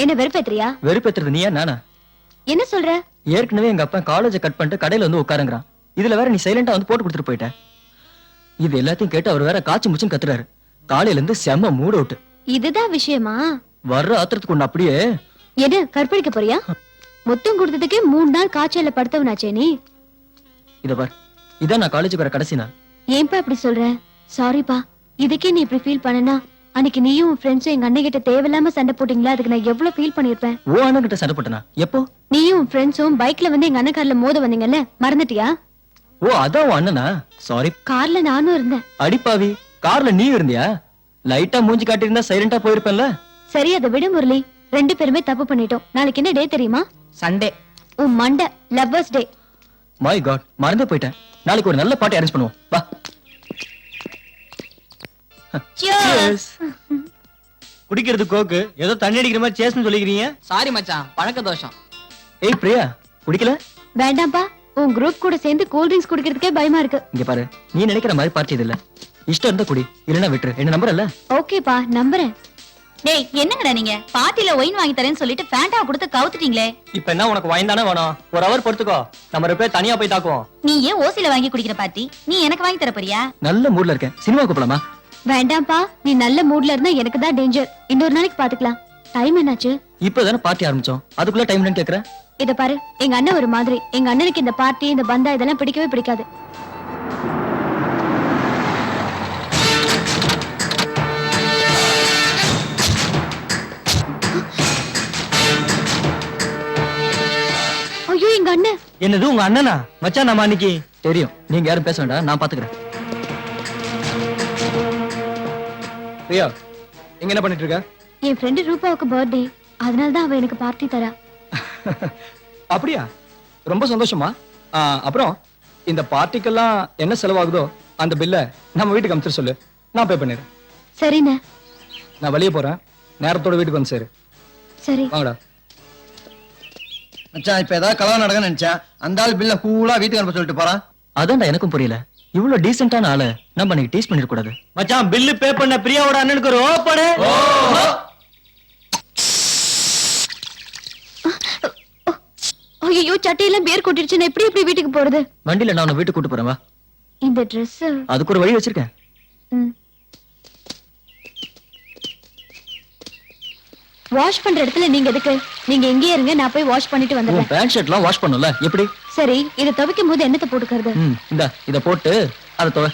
என்ன வெறுப்பேத்துறியா? வெறுப்பேத்துறது நீயா நானா? என்ன சொல்ற? ஏற்கனவே எங்க அப்பா காலேஜை கட் பண்ணிட்டு கடையில வந்து உட்காருங்கிறான். இதுல வேற நீ சைலண்டா வந்து போட்டு கொடுத்துட்டு போயிட்ட. இது எல்லாத்தையும் கேட்டு அவர் வேற காய்ச்சி முச்சுன்னு கத்துறாரு. காலையில இருந்து செம்ம மூட் அவுட். இதுதான் விஷயமா? வர்ற ஆத்திரத்துக்கு ஒண்ணு அப்படியே. என்ன கற்பழிக்க போறியா? முத்தம் கொடுத்ததுக்கே 3 நாள் காய்ச்சல்ல படுத்தவனாச்சே நீ. இத பார், இதான் நான் காலேஜுக்கு வர கடைசி நாள். ஏன்பா இப்படி சொல்ற? சாரிப்பா. இதுக்கே நீ இப்படி ஃபீல் பண்ணனா, அன்னைக்கு நீயும் உன் ஃப்ரெண்ட்ஸும் எங்க அண்ணன் கிட்ட தேவையில்லாம சண்டை போட்டீங்களா? அதுக்கு நான் எவ்வளவு ஃபீல் பண்ணிருப்பேன். ஓ அண்ணன் கிட்ட சண்டை போட்டனா? எப்போ? நீயும் உன் ஃப்ரெண்ட்ஸும் பைக்ல வந்து எங்க அண்ணன் கார்ல மோத வந்தீங்கல்ல, மறந்துட்டியா? ஓ அதான் உன் அண்ணனா? சாரி. கார்ல நானும் இருந்தேன். அடிப்பாவி, கார்ல நீ இருந்தியா? லைட்டா மூஞ்சி காட்டியிருந்தா சைலண்டா போயிருப்பேன்ல. சரி, அதை விடு முரளி. 2 பேருமே தப்பு பண்ணிட்டோம். நாளைக்கு என்ன டே தெரியுமா? சண்டே. உன் மண்டை லவ்வர்ஸ் டே. மை காட், மறந்தே போயிட்டேன். நாளைக்கு ஒரு நல்ல பார்ட்டி அரேஞ்ச் பண்ணுவோம். வா. Cheers. குடிக்கிறது கோக்கு, ஏதோ தண்ணி அடிக்கிற மாதிரி சேஸ்னு சொல்லிக்கிறீங்க. சாரி மச்சான், பழக்க தோஷம். ஏய் பிரியா, குடிக்கல? வேண்டாம்ப்பா, உன் குரூப் கூட சேர்ந்து கூல் ட்ரிங்க்ஸ் குடிக்கிறதுக்கே பயமா இருக்கு. இங்க பாரு, நீ நினைக்கிற மாதிரி பார்ட்டி இது இல்ல. இஷ்டம் இருந்தா குடி, இல்லைன்னா விட்டுரு. என்ன நம்புறல்ல? ஓகேப்பா, நம்புறேன். டேய் என்னங்கடா நீங்க பார்ட்டில ஒயின் வாங்கி தரேன்னு சொல்லிட்டு ஃபேண்டா கொடுத்து கவுத்துட்டீங்களே. இப்ப என்ன உனக்கு வாங்கி தானே வேணும்? ஒரு அவர் பொறுத்துக்கோ, நம்ம ரெண்டு பேர் தனியா போய் தாக்குவோம். நீ ஏன் ஓசில வாங்கி குடிக்கிற பார்ட்டி நீ எனக்கு வாங்கி தர போறியா? நல்ல மூட்ல இருக்கேன், சினிமாவுக்கு போலாமா? வேண்டாம்ப்பா, நீ நல்ல மூட்ல இருந்தா எனக்கு தான் டேஞ்சர். இன்னொரு நாளைக்கு பாத்துக்கலாம். டைம் என்னாச்சு? இப்பதானே பார்ட்டி ஆரம்பிச்சோம், அதுக்குள்ள டைம் என்னன்னு கேக்குறேன். இத பாரு, எங்க அண்ணன் ஒரு மாதிரி. எங்க அண்ணனுக்கு இந்த பார்ட்டி, இந்த பந்தா இதெல்லாம் பிடிக்கவே பிடிக்காது. ஐயோ, எங்க அண்ணன். என்னது உங்க அண்ணனா? மச்சான் நம்ம அன்னைக்கு தெரியும், நீங்க யாரும் பேச வேண்டாம், நான் பாத்துக்கிறேன். பிரியா, இங்க என்ன பண்ணிட்டு இருக்க? என் ஃப்ரெண்டு ரூபாவுக்கு பர்த்டே, அதனால தான் அவ எனக்கு பார்ட்டி தரா. அப்படியா? ரொம்ப சந்தோஷமா. அப்புறம் இந்த பார்ட்டிக்கெல்லாம் என்ன செலவாகுதோ அந்த பில்ல நம்ம வீட்டுக்கு அனுப்பிச்சு சொல்லு, நான் பே பண்ணிடுறேன். சரிண்ணே. நான் வெளியே போறேன், நேரத்தோட வீட்டுக்கு வந்து சேரு. சரி. வாங்கடா. மச்சான், இப்ப ஏதாவது கலவரம் நடக்குன்னு நினைச்சேன். அந்த ஆள் பில்ல கூலா வீட்டுக்கு அனுப்ப சொல்லிட்டு போறான். அதான்டா எனக்கும் புரியல. இவ்வளவு டீசென்ட்டான ஆளு நம்ம இன்னைக்கு டீஸ் பண்ணிட கூடாது. மச்சான், பில்லு பே பண்ண பிரியாவோட அண்ணனுக்கு ஒரு ஓப்பனு. ஐயோ, சட்டையெல்லாம் பேர் கொட்டிடுச்சு. நான் எப்படி வீட்டுக்கு போறது? வண்டியில நான் உன்னை வீட்டுக்கு கூட்டு போறேன், வா. இந்த Dress அதுக்கு ஒரு வழி வச்சிருக்கேன். வாஷ் பண்ற இடத்துல நீங்க எதுக்கு? நீங்க எங்கே இருங்க, நான் போய் வாஷ் பண்ணிட்டு வந்துடுறேன். பேண்ட் ஷர்ட்லாம் வாஷ் பண்ணல எப்படி? சரி, இத துவைக்கும் போது என்னத்தை போட்டுக்கிறது? இந்த இத போட்டு அத துவை.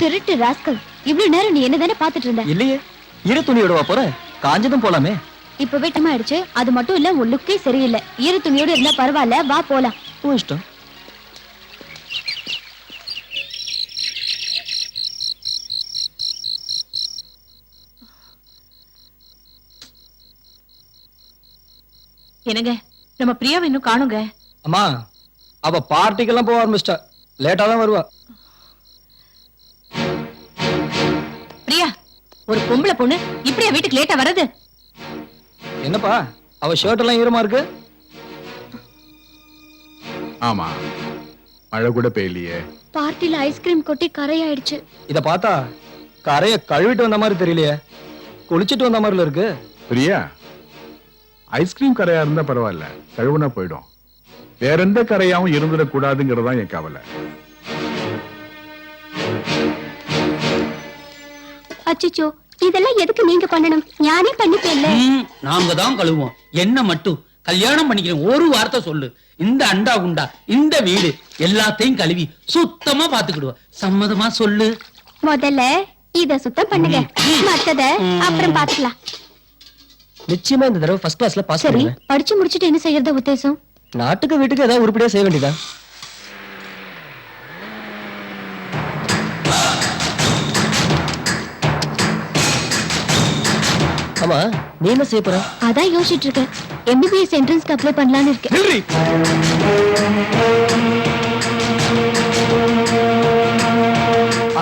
திருட்டு ராஸ்கல், இவ்வளவு நேரம் நீ என்னதானே பாத்துட்டு இருந்த? இல்லையே, ஈர துணியோட வா போற, காஞ்சதும் போலாமே. இப்பவே டைம் ஆயிடுச்சு. அது மட்டும் இல்ல, உன் லுக்கே சரியில்லை. ஈர துணியோட இருந்தா பரவாயில்ல, வா போலாம். உன் இஷ்டம். என்னங்க, நம்ம பிரியாவை இன்னும் காணுங்க. அம்மா, அவ பார்ட்டிக்கெல்லாம் போக ஆரம்பிச்சிட்டா. லேட்டா தான் வருவா. பிரியா, ஒரு பொம்பளை பொண்ணு இப்படியா வீட்டுக்கு லேட்டா வர்றது? என்னப்பா, அவ ஷர்ட் எல்லாம் ஈரமா இருக்கு. ஆமா, மழை கூட பெய்யலையே. பார்ட்டில ஐஸ்கிரீம் கொட்டி கரையாயிடுச்சு. இத பார்த்தா கரைய கழுவிட்டு வந்த மாதிரி தெரியலையே, குளிச்சிட்டு வந்த மாதிரில இருக்கு. பிரியா, ஐஸ்கிரீம் கரையா இருந்தா பரவாயில்ல, கழுவுனா போயிடும். வேற எந்த கரையாவும் இருந்துடக்கூடாதுங்கிறதா என் கவலை. அச்சச்சோ, இதெல்லாம் எதுக்கு நீங்க பண்ணணும்? ஞானே பண்ணிப்பேன்ல. நாங்க தான் கழுவோம். என்ன மட்டும் கல்யாணம் பண்ணிக்கிறேன் ஒரு வார்த்தை சொல்லு, இந்த அண்டா குண்டா இந்த வீடு எல்லாத்தையும் கழுவி சுத்தமா பாத்துக்கிடுவோம். சம்மதமா சொல்லு. முதல்ல இத சுத்தம் பண்ணுங்க, மத்தத அப்புறம் பாத்துக்கலாம். நிச்சயமா இந்த தடவை ஃபர்ஸ்ட் கிளாஸ்ல பாஸ் சரி, பண்ணுவேன். படிச்சு முடிச்சிட்டு என்ன செய்யறதா உத்தேசம்? நாட்டுக்கு வீட்டுக்கு ஏதாவது உருப்படியா செய்ய வேண்டியதா? ஆமா, நீ என்ன செய்ய போற? அதான் யோசிச்சுட்டு இருக்கேன். MBBS என்ட்ரன்ஸ்க்கு அப்ளை பண்ணலாம்னு இருக்கேன்.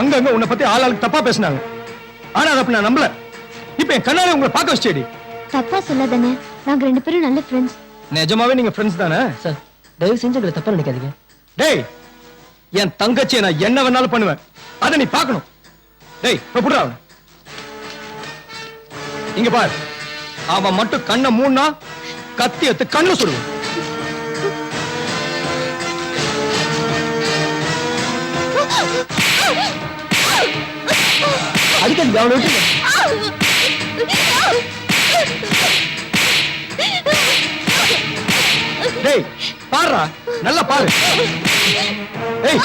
அங்கங்க உன்னை பத்தி ஆளாளுக்கு தப்பா பேசினாங்க. ஆனா அதை நான் நம்பல. இப்ப என் கண்ணால உங்களை பார்க்க வச்சேடி. தப்பா சொல்லாதானே, நாங்க ரெண்டு பேரும் நல்ல ஃப்ரெண்ட்ஸ். நிஜமாவே நீங்க ஃப்ரெண்ட்ஸ் தானே? சார், தயவு செஞ்சு எங்களை தப்பா நினைக்காதீங்க. டேய், என் தங்கச்சியை நான் என்ன வேணாலும் பண்ணுவேன், அதை நீ பார்க்கணும். டேய், புடுறா அவனை. இங்க பாரு, அவன் மட்டும் கண்ணை மூணா கத்தி எடுத்து கண்ணு சுடுவான். அடிக்கிறது அவனை விட்டு டேய் பாருடா நல்லா பாரு ஏய்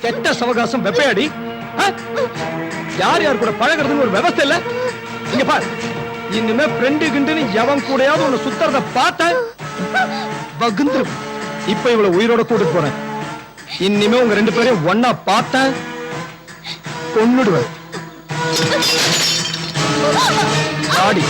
கெட்ட சவகாசம் வெப்பையாடி ஆ? யார் யார் கூட பழகிறதுன்னு ஒரு விவசாய இல்ல இங்க பாரு இனிமே ஃப்ரெண்டு கிண்டுன்னு எவன் கூடயாவது உன்னை சுத்துறத பார்த்த பகுந்து இப்ப இவ்வளவு உயிரோட கூட்டிட்டு போறேன் இனிமே உங்க ரெண்டு பேரையும் ஒன்னா பார்த்த கொன்னுடுவேன் ஆடி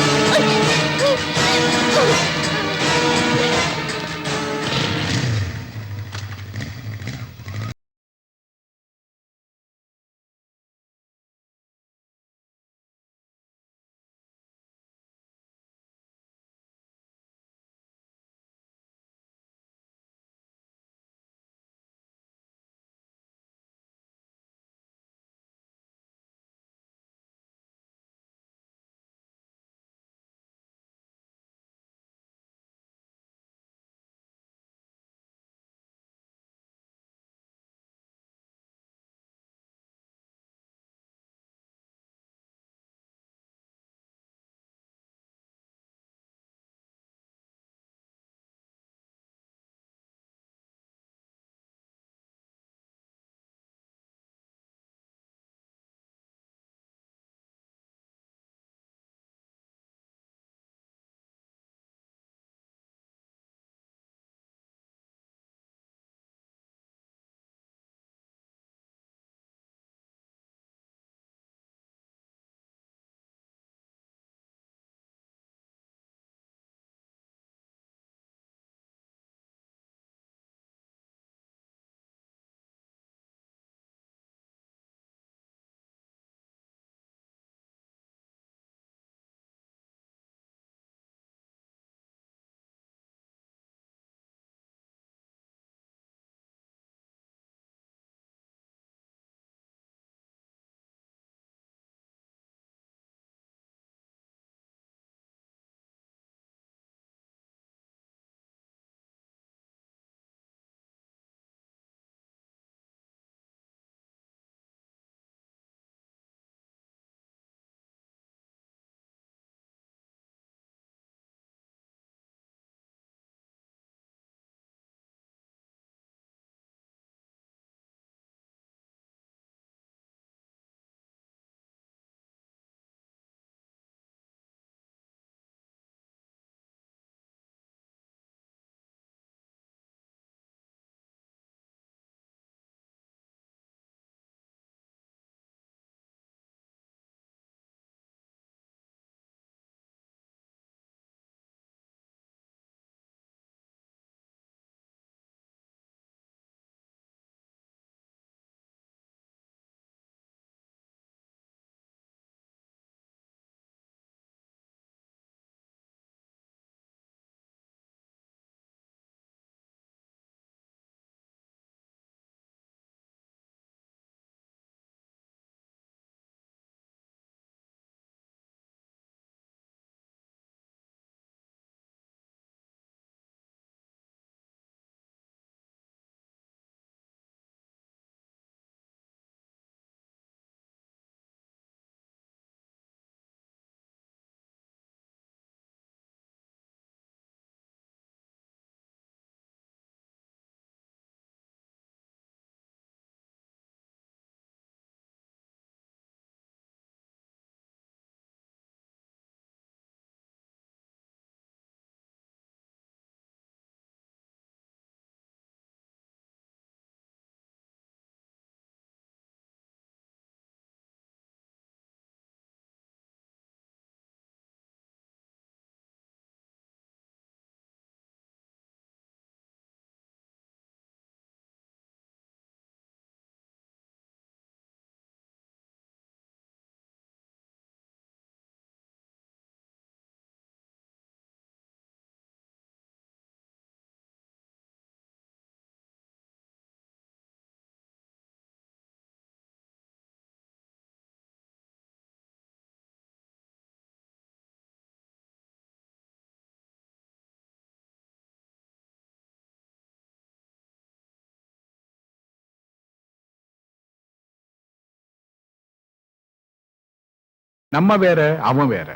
நம்ம வேற அவன் வேற.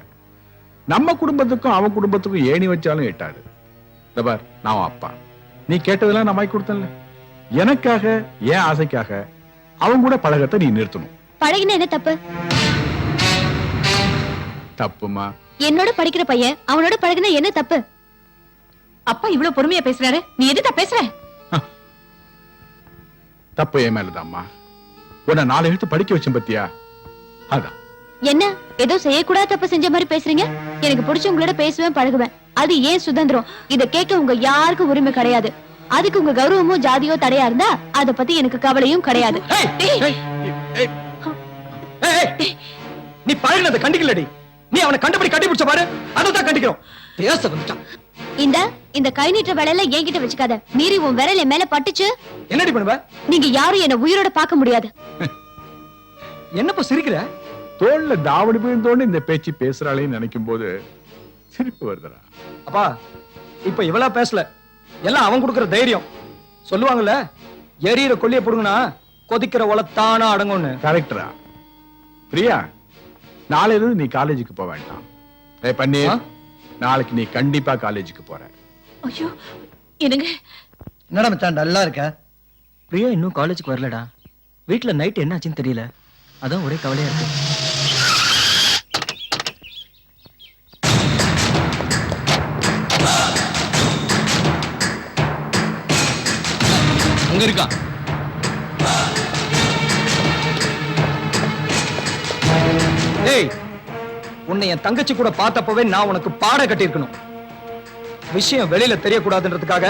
நம்ம குடும்பத்துக்கும் அவன் குடும்பத்துக்கும் ஏணி வச்சாலும் எட்டாது. இந்த பார், நான் உன் அப்பா. நீ கேட்டதெல்லாம் நான் வாங்கி கொடுத்தேன்ல. எனக்காக, என் ஆசைக்காக அவன் கூட பழகத்தை நீ நிறுத்தணும். பழகினா என்ன தப்பு? தப்புமா? என்னோட படிக்கிற பையன் அவனோட பழகினா என்ன தப்பு? அப்பா இவ்வளவு பொறுமையா பேசுறாரு, நீ எதுக்கு பேசுற? தப்பு என் மேலதாம்மா. உன்னை 4 எழுத்து படிக்க வச்சேன் பத்தியா, அதான். என்ன ஏதோ செய்யக்கூடாத தப்பு செஞ்ச மாதிரி பேசுறீங்க? எனக்கு பிடிச்சவங்களோட பேசுவேன், பழகுவேன். அது ஏன் சுதந்திரம். இத கேட்க உங்க யாருக்கும் உரிமை கிடையாது. அதுக்கு உங்க கௌரவமோ ஜாதியோ தடையா இருந்தா அத பத்தி எனக்கு கவலையும் கிடையாது. நீ பழகினதை கண்டிக்கலடி. நீ அவனை கண்டுபிடி கட்டி பிடிச்ச பாரு, அதான் கண்டிக்கிறோம். பேச வந்துட்டான். இந்த கை நீட்ட வேலையில என்கிட்ட வச்சுக்காத. மீறி உன் விரல் என் மேல பட்டுச்சு, என்னடி பண்ணுவ? நீங்க யாரும் என்ன உயிரோட பார்க்க முடியாது. என்னப்பா சிரிக்கிற? தோல்ல தாவடி போய் இந்த பேச்சு பேசுறாளேன்னு நினைக்கும் போது சிரிப்பு வருதுடா. அப்பா இப்ப இவளா பேசல, எல்லாம் அவன் கொடுக்கிற தைரியம். சொல்லுவாங்கல்ல, எரியிற கொல்லிய புடுங்கனா கொதிக்கிற ஒலத்தானா அடங்கும்னு. கரெக்டரா? பிரியா, நாளையிலிருந்து நீ காலேஜுக்கு போக வேண்டாம். பண்ணி, நாளைக்கு நீ கண்டிப்பா காலேஜுக்கு போற. ஐயோ என்னங்க? என்னடா மச்சான் நல்லா இருக்க? பிரியா இன்னும் காலேஜுக்கு வரலடா. வீட்டுல நைட் என்ன ஆச்சுன்னு தெரியல, அதான் ஒரே கவலையா இருக்கு. அங்க இருக்கா? ஏய், உன்னை என் தங்கச்சி கூட பார்த்தப்பவே நான் உனக்கு பாட கட்டியிருக்கணும். விஷயம் வெளியில தெரியக்கூடாதுன்றதுக்காக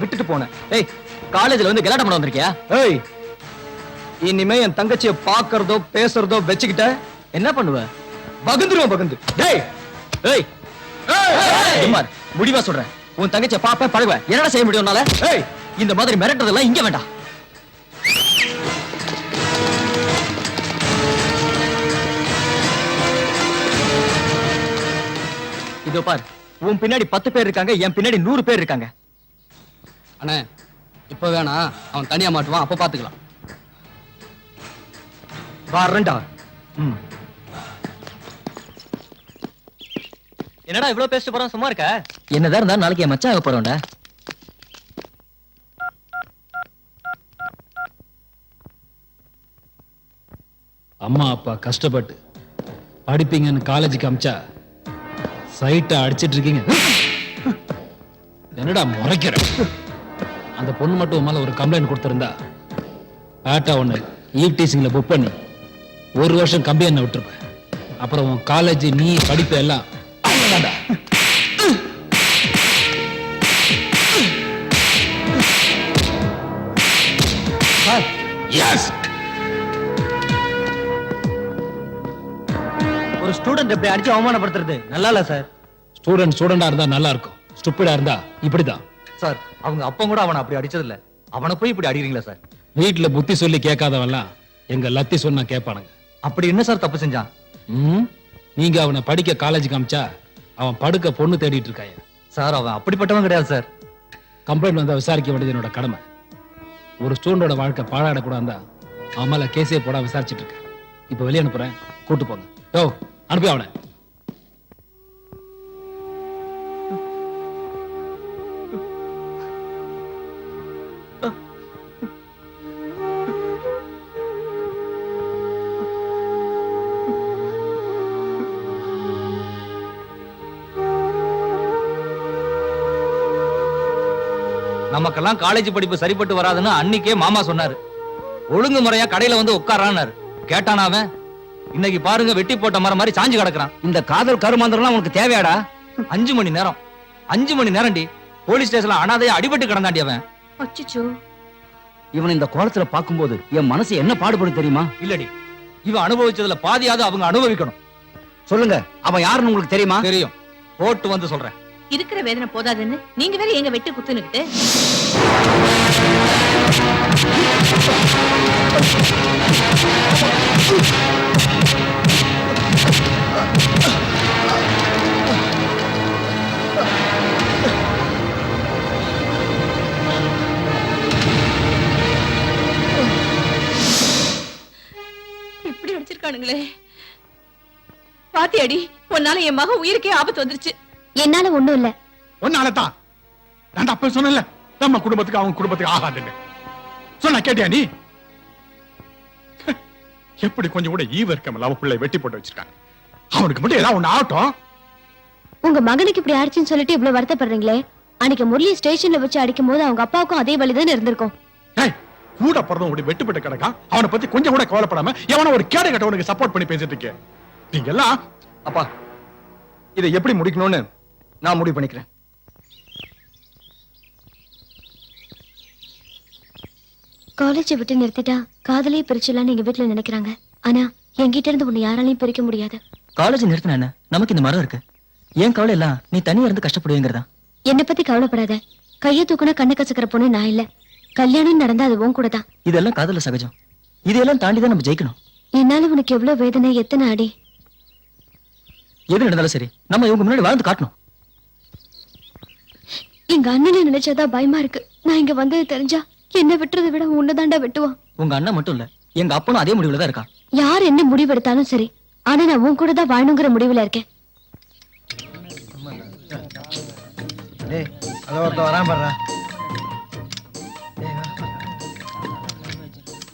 விட்டுட்டு போனேன். ஏய், காலேஜ்ல வந்து கலாட்டம் பண்ண வந்திருக்கியா? ஏய், இனிமே என் தங்கச்சிய பாக்குறதோ பேசுறதோ வச்சுக்கிட்ட என்ன பண்ணுவ? பகுந்துருவோம் பகுந்து. டேய் ஏய், குமார், முடிவா சொல்றேன். உன் தங்கச்சிய பாப்ப பழகுவ. என்னடா செய்ய முடியும் உன்னால? ஏய், இந்த மாதிரி மிரட்டதெல்லாம் இங்க வேண்டாம். இதோ பார், உன் பின்னாடி 10 பேர் இருக்காங்க, என் பின்னாடி 100 பேர் இருக்காங்க. அண்ணே இப்ப வேணா, அவன் தனியா மாட்டுவான், அப்ப பாத்துக்கலாம். வரேன்டா. என்னடா இவ்வளவு பேசிட்டு போறோம், சும்மா இருக்க? என்னதான் இருந்தா நாளைக்கு என் மச்சான் ஆக போறோம்டா. அம்மா அப்பா கஷ்டப்பட்டு படிப்பீங்கன்னு காலேஜுக்கு அமிச்சா சைட்டை அடிச்சிட்டு இருக்கீங்க. என்னடா முறைக்கிற? அந்த பொண்ணு மட்டும் உன் மேல ஒரு கம்ப்ளைண்ட் கொடுத்திருந்தா பேட்டா ஒண்ணு ஈவ் டீசிங்ல புக் பண்ணி 1 வருஷம் கம்பி என்ன விட்டுருப்பேன். அப்புறம் உன் காலேஜ், நீ படிப்பு எல்லாம் அவ்வளவுதான்டா. ஒரு ஸ்டூடெண்ட் எப்படி அடிச்சு அவமானப்படுத்துறது நல்லா இல்ல சார். ஸ்டூடெண்டா இருந்தா நல்லா இருக்கும், ஸ்டூபிடா இருந்தா இப்படிதான். சார், அவங்க அப்பா கூட அவனை அப்படி அடிச்சது இல்ல. அவனை போய் இப்படி அடிக்கிறீங்களா சார்? வீட்டுல புத்தி சொல்லி கேட்காதவெல்லாம் எங்க லத்தி சொன்னா கேட்பானுங்க. அப்படி என்ன சார் தப்பு செஞ்சான்? நீங்க அவனை படிக்க காலேஜுக்கு அமிச்சா அவன் படுக்க பொண்ணு தேடிட்டு இருக்காங்க. சார், அவன் அப்படிப்பட்டவன் கிடையாது சார். கம்ப்ளைண்ட் வந்தா விசாரிக்க வேண்டியது என்னோட கடமை. ஒரு ஸ்டூடெண்டோட வாழ்க்கை பாழாடக்கூடாது அவன் மேல கேஸே போட விசாரிச்சுட்டு இருக்கேன். இப்ப வெளியே அனுப்புறேன், கூட்டு போங்க. யோ, அனுப்பி அவனை. நமக்கெல்லாம் காலேஜ் படிப்பு சரிப்பட்டு வராதுன்னு அன்னைக்கே மாமா சொன்னாரு. ஒழுங்கு முறையா கடையில வந்து உட்காரான்னாரு. கேட்டானா அவன்? இன்னைக்கு பாருங்க, வெட்டி போட்ட மரம் மாதிரி சாஞ்சு கிடக்குறான். இந்த காதல் கருமாந்திரம் உனக்கு தேவையாடா? 5 மணி நேரம் 5 மணி நேரம்டி போலீஸ் ஸ்டேஷன்ல அனாதையா அடிபட்டு கிடந்தாண்டி அவன். அச்சச்சோ, இவன் இந்த கோலத்துல பாக்கும்போது என் மனசு என்ன பாடுபடும் தெரியுமா? இல்லடி, இவன் அனுபவிச்சதுல பாதியாவது அவங்க அனுபவிக்கணும். சொல்லுங்க, அவன் யாருன்னு உங்களுக்கு தெரியுமா? தெரியும், போட்டு வந்து சொல்றேன். இருக்கிற வேதனை போதாதுன்னு நீங்க வேற எங்க வெட்டு குத்துனுக்கிட்டு. இப்படி அடிச்சிருக்கானுங்களே. பாத்தியாடி உன்னால என் மகன் உயிருக்கே ஆபத்து வந்துருச்சு. என்னால ஒண்ணும் இல்ல. ஒன்னாலதான் நான் அப்ப சொன்னல நம்ம குடும்பத்துக்கு அவங்க குடும்பத்துக்கு ஆகாதுன்னு சொன்ன கேட்டியா நீ? எப்படி கொஞ்சம் கூட ஈவ இருக்கமல்ல அவ பிள்ளை வெட்டி போட்டு வச்சிருக்காங்க. அவனுக்கு மட்டும் ஏதாவது ஒண்ணு ஆகட்டும். உங்க மகனுக்கு இப்படி ஆயிடுச்சுன்னு சொல்லிட்டு இவ்வளவு வருத்தப்படுறீங்களே, அன்னைக்கு முரளி ஸ்டேஷன்ல வச்சு அடிக்கும் போது அவங்க அப்பாவுக்கும் அதே வழிதான் இருந்திருக்கும். ஏய், கூட பிறந்தவங்க வெட்டுப்பட்டு கிடக்கான். அவனை பத்தி கொஞ்சம் கூட கவலைப்படாம எவன ஒரு கேடு கட்டவனுக்கு சப்போர்ட் பண்ணி பேசிட்டு இருக்கேன். நீங்க எல்லாம் அப்பா இதை எப்படி முடிக்கணும்னு நான் முடிவு பண்ணிக்கிறேன். காலேஜை விட்டு நிறுத்திட்டா காதலே பிரிச்சலான்னு எங்க வீட்டுல நினைக்கிறாங்க. ஆனா என்கிட்ட இருந்து உன்னை யாராலையும் பிரிக்க முடியாது. காலேஜ் நிறுத்தின என்ன, நமக்கு இந்த மரம் இருக்கு. ஏன் கவலை எல்லாம் நீ தனியா இருந்து கஷ்டப்படுவீங்கிறதா? என்னை பத்தி கவலைப்படாத. கைய தூக்குனா கண்ணு கசக்கிற பொண்ணு நான் இல்ல. கல்யாணம் நடந்தா அது உன் கூட தான். இதெல்லாம் காதல சகஜம். இதையெல்லாம் தாண்டி தான் நம்ம ஜெயிக்கணும். என்னால உனக்கு எவ்வளவு வேதனை, எத்தனை அடி. எது நடந்தாலும் சரி, நம்ம இவங்க முன்னாடி வாழ்ந்து காட்டணும். எங்க அண்ணனை நினைச்சாதான் பயமா இருக்கு. நான் இங்க வந்தது தெரிஞ்சா என்ன விட்டுறதை விட உன்னதாண்டா வெட்டுவான். உங்க அண்ணன் மட்டும் இல்ல, எங்க அப்பனும் அதே முடிவுல தான் இருக்கான். யார் என்ன முடிவு எடுத்தாலும் சரி, ஆனா நான் உன் கூட தான் வாழணுங்கிற முடிவுல இருக்கேன். அத ஒருத்த வரான் பாடுறா.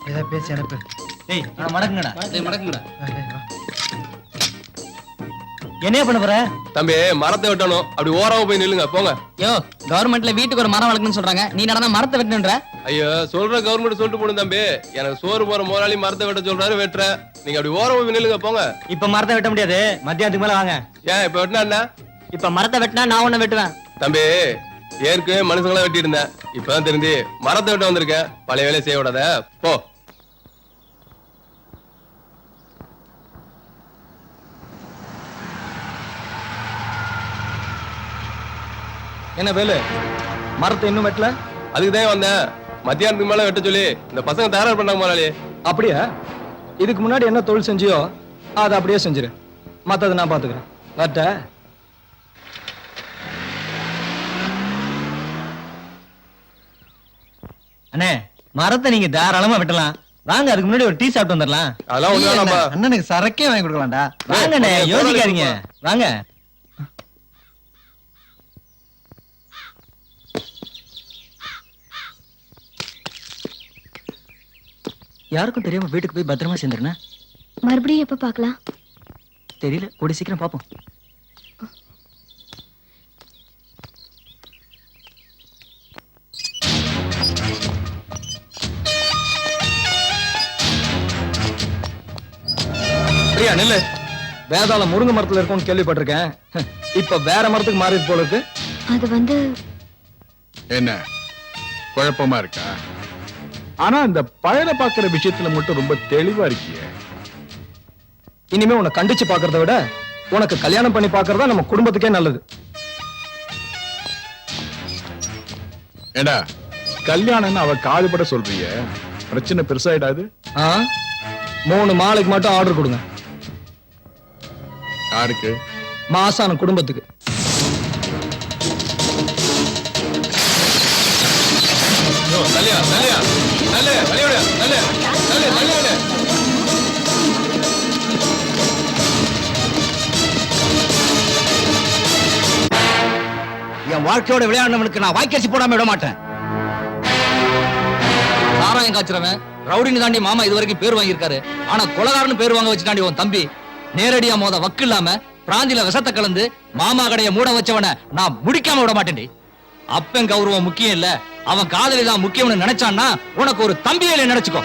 ஏதா பேசி அனுப்பு. டேய் மடக்குங்கடா. மடக்குங்கடா. என்னைய பண்ண போற? தம்பி மரத்தை வெட்டணும், அப்படி ஓரமா போய் நில்லுங்க போங்க. யோ கவர்மெண்ட்ல வீட்டுக்கு ஒரு மரம் வளர்க்கணும்னு சொல்றாங்க, நீ நடந்தா மரத்தை வெட்டணுன்ற. ஐயோ சொல்ற கவர்மெண்ட் சொல்லிட்டு போடும் தம்பி. எனக்கு சோறு போற முதலாளி மரத்தை வெட்ட சொல்றாரு, வெட்டுறேன். நீங்க அப்படி ஓரமா போய் நில்லுங்க போங்க. இப்ப மரத்தை வெட்ட முடியாது, மத்தியானத்துக்கு மேல வாங்க. ஏன் இப்ப வெட்டினா என்ன? இப்ப மரத்தை வெட்டினா நான் ஒண்ணு வெட்டுவேன். தம்பி ஏற்கனவே மனுஷங்களா வெட்டி இருந்தேன், இப்பதான் தெரிஞ்சு மரத்தை வெட்ட வந்திருக்கேன். பழைய வேலையை செய்ய விடாத போ. என்ன வேலு, மரத்தை இன்னும் வெட்டல? அதுக்குதான் வந்தேன், மத்தியானத்துக்கு மேல வெட்ட சொல்லி இந்த பசங்க தயார் பண்ணாங்க முதலாளி. அப்படியா? இதுக்கு முன்னாடி என்ன தொழில் செஞ்சியோ அதை அப்படியே செஞ்சிரு, மத்ததை நான் பாத்துக்கிறேன். வட்ட அண்ணே, மரத்தை நீங்க தாராளமா வெட்டலாம். வாங்க, அதுக்கு முன்னாடி ஒரு டீ சாப்பிட்டு வந்துடலாம். அதெல்லாம் ஒண்ணு வேணாம்பா. அண்ணனுக்கு சரக்கே வாங்கி கொடுக்கலாம்டா. வாங்கண்ணே, யோசிக்காதீங்க வாங்க. யாருக்கும் தெரியாம வீட்டுக்கு போய் பத்திரமா சேர்ந்துருண்ணா. மறுபடியும் எப்ப பார்க்கலாம்? தெரியல, கூடி சீக்கிரம் பாப்போம். பிரியா நெல்லு, வேதாளம் முருங்கை மரத்துல இருக்கும்னு கேள்விப்பட்டிருக்கேன். இப்ப வேற மரத்துக்கு மாறி போல இருக்கு. அது வந்து என்ன குழப்பமா இருக்கா? ஆனா இந்த பழனை பாக்குற விஷயத்துல மட்டும் ரொம்ப தெளிவா இருக்கியே. இனிமே உன்னை கண்டிச்சு பாக்குறத விட உனக்கு கல்யாணம் பண்ணி பாக்குறதா நம்ம குடும்பத்துக்கே நல்லது. ஏடா கல்யாணம்னு அவ காதுபட சொல்றிய, பிரச்சனை பெருசாயிடாது? 3 மாலைக்கு மட்டும் ஆர்டர் கொடுங்க. யாருக்கு? மாசான குடும்பத்துக்கு. நல்லையா நல்லையா நல்ல வழியோட நல்ல நல்ல நல்ல. என் வாழ்க்கையோட விளையாடுனவனுக்கு நான் வாய்க்கரிசி போடாம விட மாட்டேன். சாராயம் காய்ச்சறவன் ரவுடின்னு தாண்டி மாமா இது வரைக்கும் பேர் வாங்கியிருக்காரு. ஆனா கொலகாரன்னு பேர் வாங்க வச்சுட்டாண்டி உன் தம்பி. நேரடியா மோத வக்கு இல்லாம பிராந்தில விஷத்தை கலந்து மாமா கடைய மூட வச்சவன நான் முடிக்காம விட மாட்டேன்டி. அப்பன் கௌரவம் முக்கியம் இல்ல, அவன் காதலி தான் முக்கியம்னு நினைச்சான்னா உனக்கு ஒரு தம்பியில நினைச்சுக்கோ.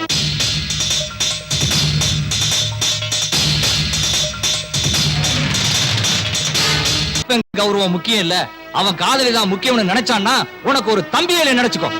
அப்பன் கௌரவம் முக்கியம் இல்ல, அவன் காதலி தான் முக்கியம்னு நினைச்சான்னா உனக்கு ஒரு தம்பியில நினைச்சுக்கோ.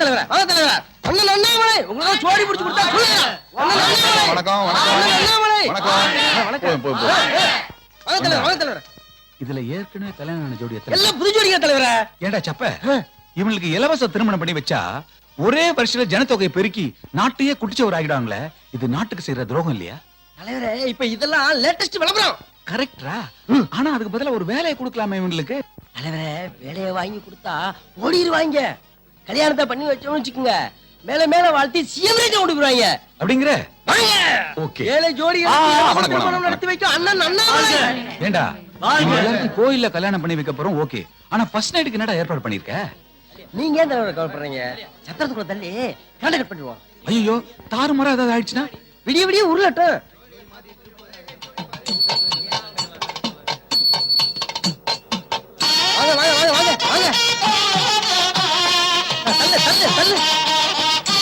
தலைவரே வாங்க தலைவரே அண்ணன் அண்ணாமலை உங்களை சோடி பிடிச்சு கொடுத்தா சொல்லுங்க அண்ணன் அண்ணாமலை வணக்கம் அண்ணன் அண்ணாமலை வணக்கம் போதும், போதும், போதும். வாங்க தலைவரே வாங்க தலைவரே இதுல ஏற்கனவே கல்யாணம் ஆன ஜோடி எத்தனை? எல்லாம் புது ஜோடிங்க தலைவரே ஏண்டா சப்ப இவங்களுக்கு இலவச திருமணம் பண்ணி வச்சா ஒரே வருஷத்துல ஜனத்தொகையை பெருக்கி நாட்டையே குடிச்சவர் ஆகிடாங்களே, இது நாட்டுக்கு செய்யற துரோகம் இல்லையா? தலைவரே இப்ப இதெல்லாம் லேட்டஸ்ட் விளம்பரம் கரெக்டா? ஆனா அதுக்கு பதிலா ஒரு வேலையை கொடுக்கலாமே இவங்களுக்கு. தலைவரே வேலையை வாங்கி கொடுத்தா ஓடிடுவாங்க. கல்யாணத்தை பண்ணி வச்சோம்னு வச்சுக்கோங்க, மேல மேல வாழ்த்தி சிஎம் ரேஞ்ச் கொண்டு போயிருவாங்க. அப்படிங்கிற வாங்க ஓகே. ஏழை ஜோடி வணக்கம், திருமணம் வணக்கம். நடத்தி வைக்கும் அண்ணன் அண்ணாமலை. ஏண்டா இவங்க எல்லாருக்கும் கோயில்ல கல்யாணம் பண்ணி வைக்க போறோம் ஓகே, ஆனா ஃபர்ஸ்ட் நைட்டுக்கு என்னடா ஏற்பாடு பண்ணிருக்க? நீங்க ஏன் தலைவரை கவலைப்படுறீங்க? சத்திரத்துக்குள்ள தள்ளி கான்டாக்ட் பண்ணிடுவோம். ஐயோ தாறுமாறா ஏதாவது ஆயிடுச்சுன்னா? விடிய விடிய உருளட்டும். வாங்க வாங்க வாங்க வாங்க வாங்க தள்ளு தள்ளு தள்ளு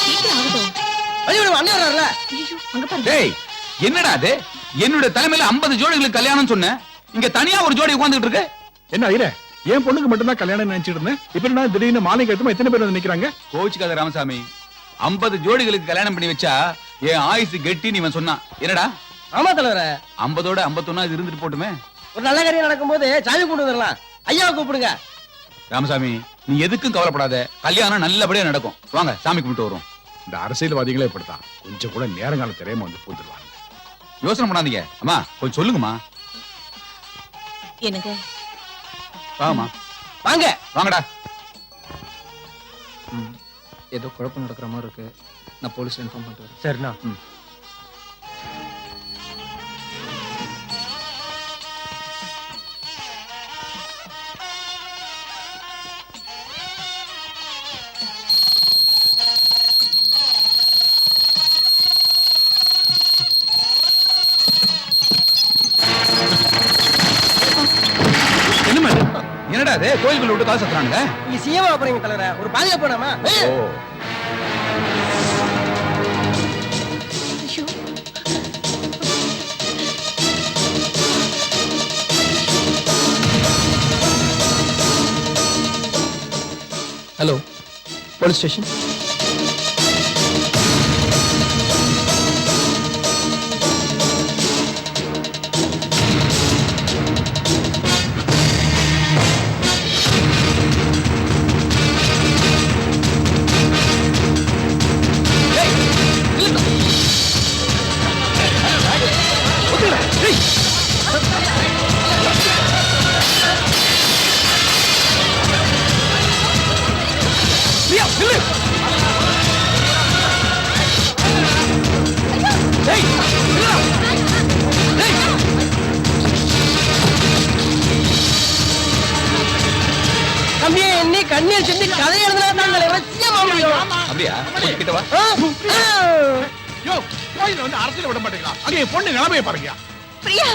சீக்கிரம் ஆகட்டும். வழி விடுவோம். அண்ணன் வர்றாருல. ஐயோ, அங்க பாருங்க. டேய் என்னடா அது? என்னோட தலைமையில 50 ஜோடிகளுக்கு கல்யாணம் சொன்னேன், இங்க தனியா ஒரு ஜோடி உட்கார்ந்துட்டு இருக்கு. என்ன ஐயரே, என் பொண்ணுக்கு மட்டும்தான் கல்யாணம் நினைச்சிட்டு இருந்தேன். இப்ப என்ன திடீர்னு மாலை கட்டுமா எத்தனை பேர் வந்து நிக்கிறாங்க? கோச்சுக்காத ராமசாமி, 50 ஜோடிகளுக்கு கல்யாணம் பண்ணி வச்சா என் ஆயுசு கெட்டின்னு இவன் சொன்னான். என்னடா ஆமா தலைவரே, 50ஓட 51 இது இருந்துட்டு போட்டுமே. ஒரு நல்ல காரியம் நடக்கும்போது சாமி கொண்டு வந்துடலாம். ஐயாவை கூப்பிடுங்க. ராமசாமி நீ எதுக்கும் கவலைப்படாத, கல்யாணம் நல்லபடியா நடக்கும். வாங்க சாமி கும்பிட்டு வரும். இந்த அரசியல்வாதிகளே இப்படித்தான், கொஞ்சம் கூட நேரங்காலம் தெரியாம வந்து பூந்துருவாங்க. யோசனை பண்ணாதீங்க. அம்மா கொஞ்சம் சொல்லுங்கம்மா. எனக்கு வாமா வாங்க வாங்கடா. ஏதோ குழப்பம் நடக்கிற மாதிரி இருக்கு, நான் போலீஸ் இன்ஃபார்ம் பண்ணிட்டு வரேன். சரிண்ணா. என்னடா அது கோயிலுக்குள்ள விட்டு காசு சத்துறானுங்க? நீங்க சிஎம் ஆபறீங்க தலைவரே, ஒரு பாதியா போனாமா? ஓ ஐயோ, ஹலோ போலீஸ் ஸ்டேஷன். தம்பியே என்னை கண்ணீர் சிந்தி கதை எழுதுனா தான் தலைவர் சிஎம் ஆக முடியும். அப்படியா? கொஞ்சம் கிட்ட வா. யோ, கோயில வந்து அரசியல் விட மாட்டேங்கிறான். அங்க என் பொண்ணு நிலைமையை பாருங்க. பிரியா,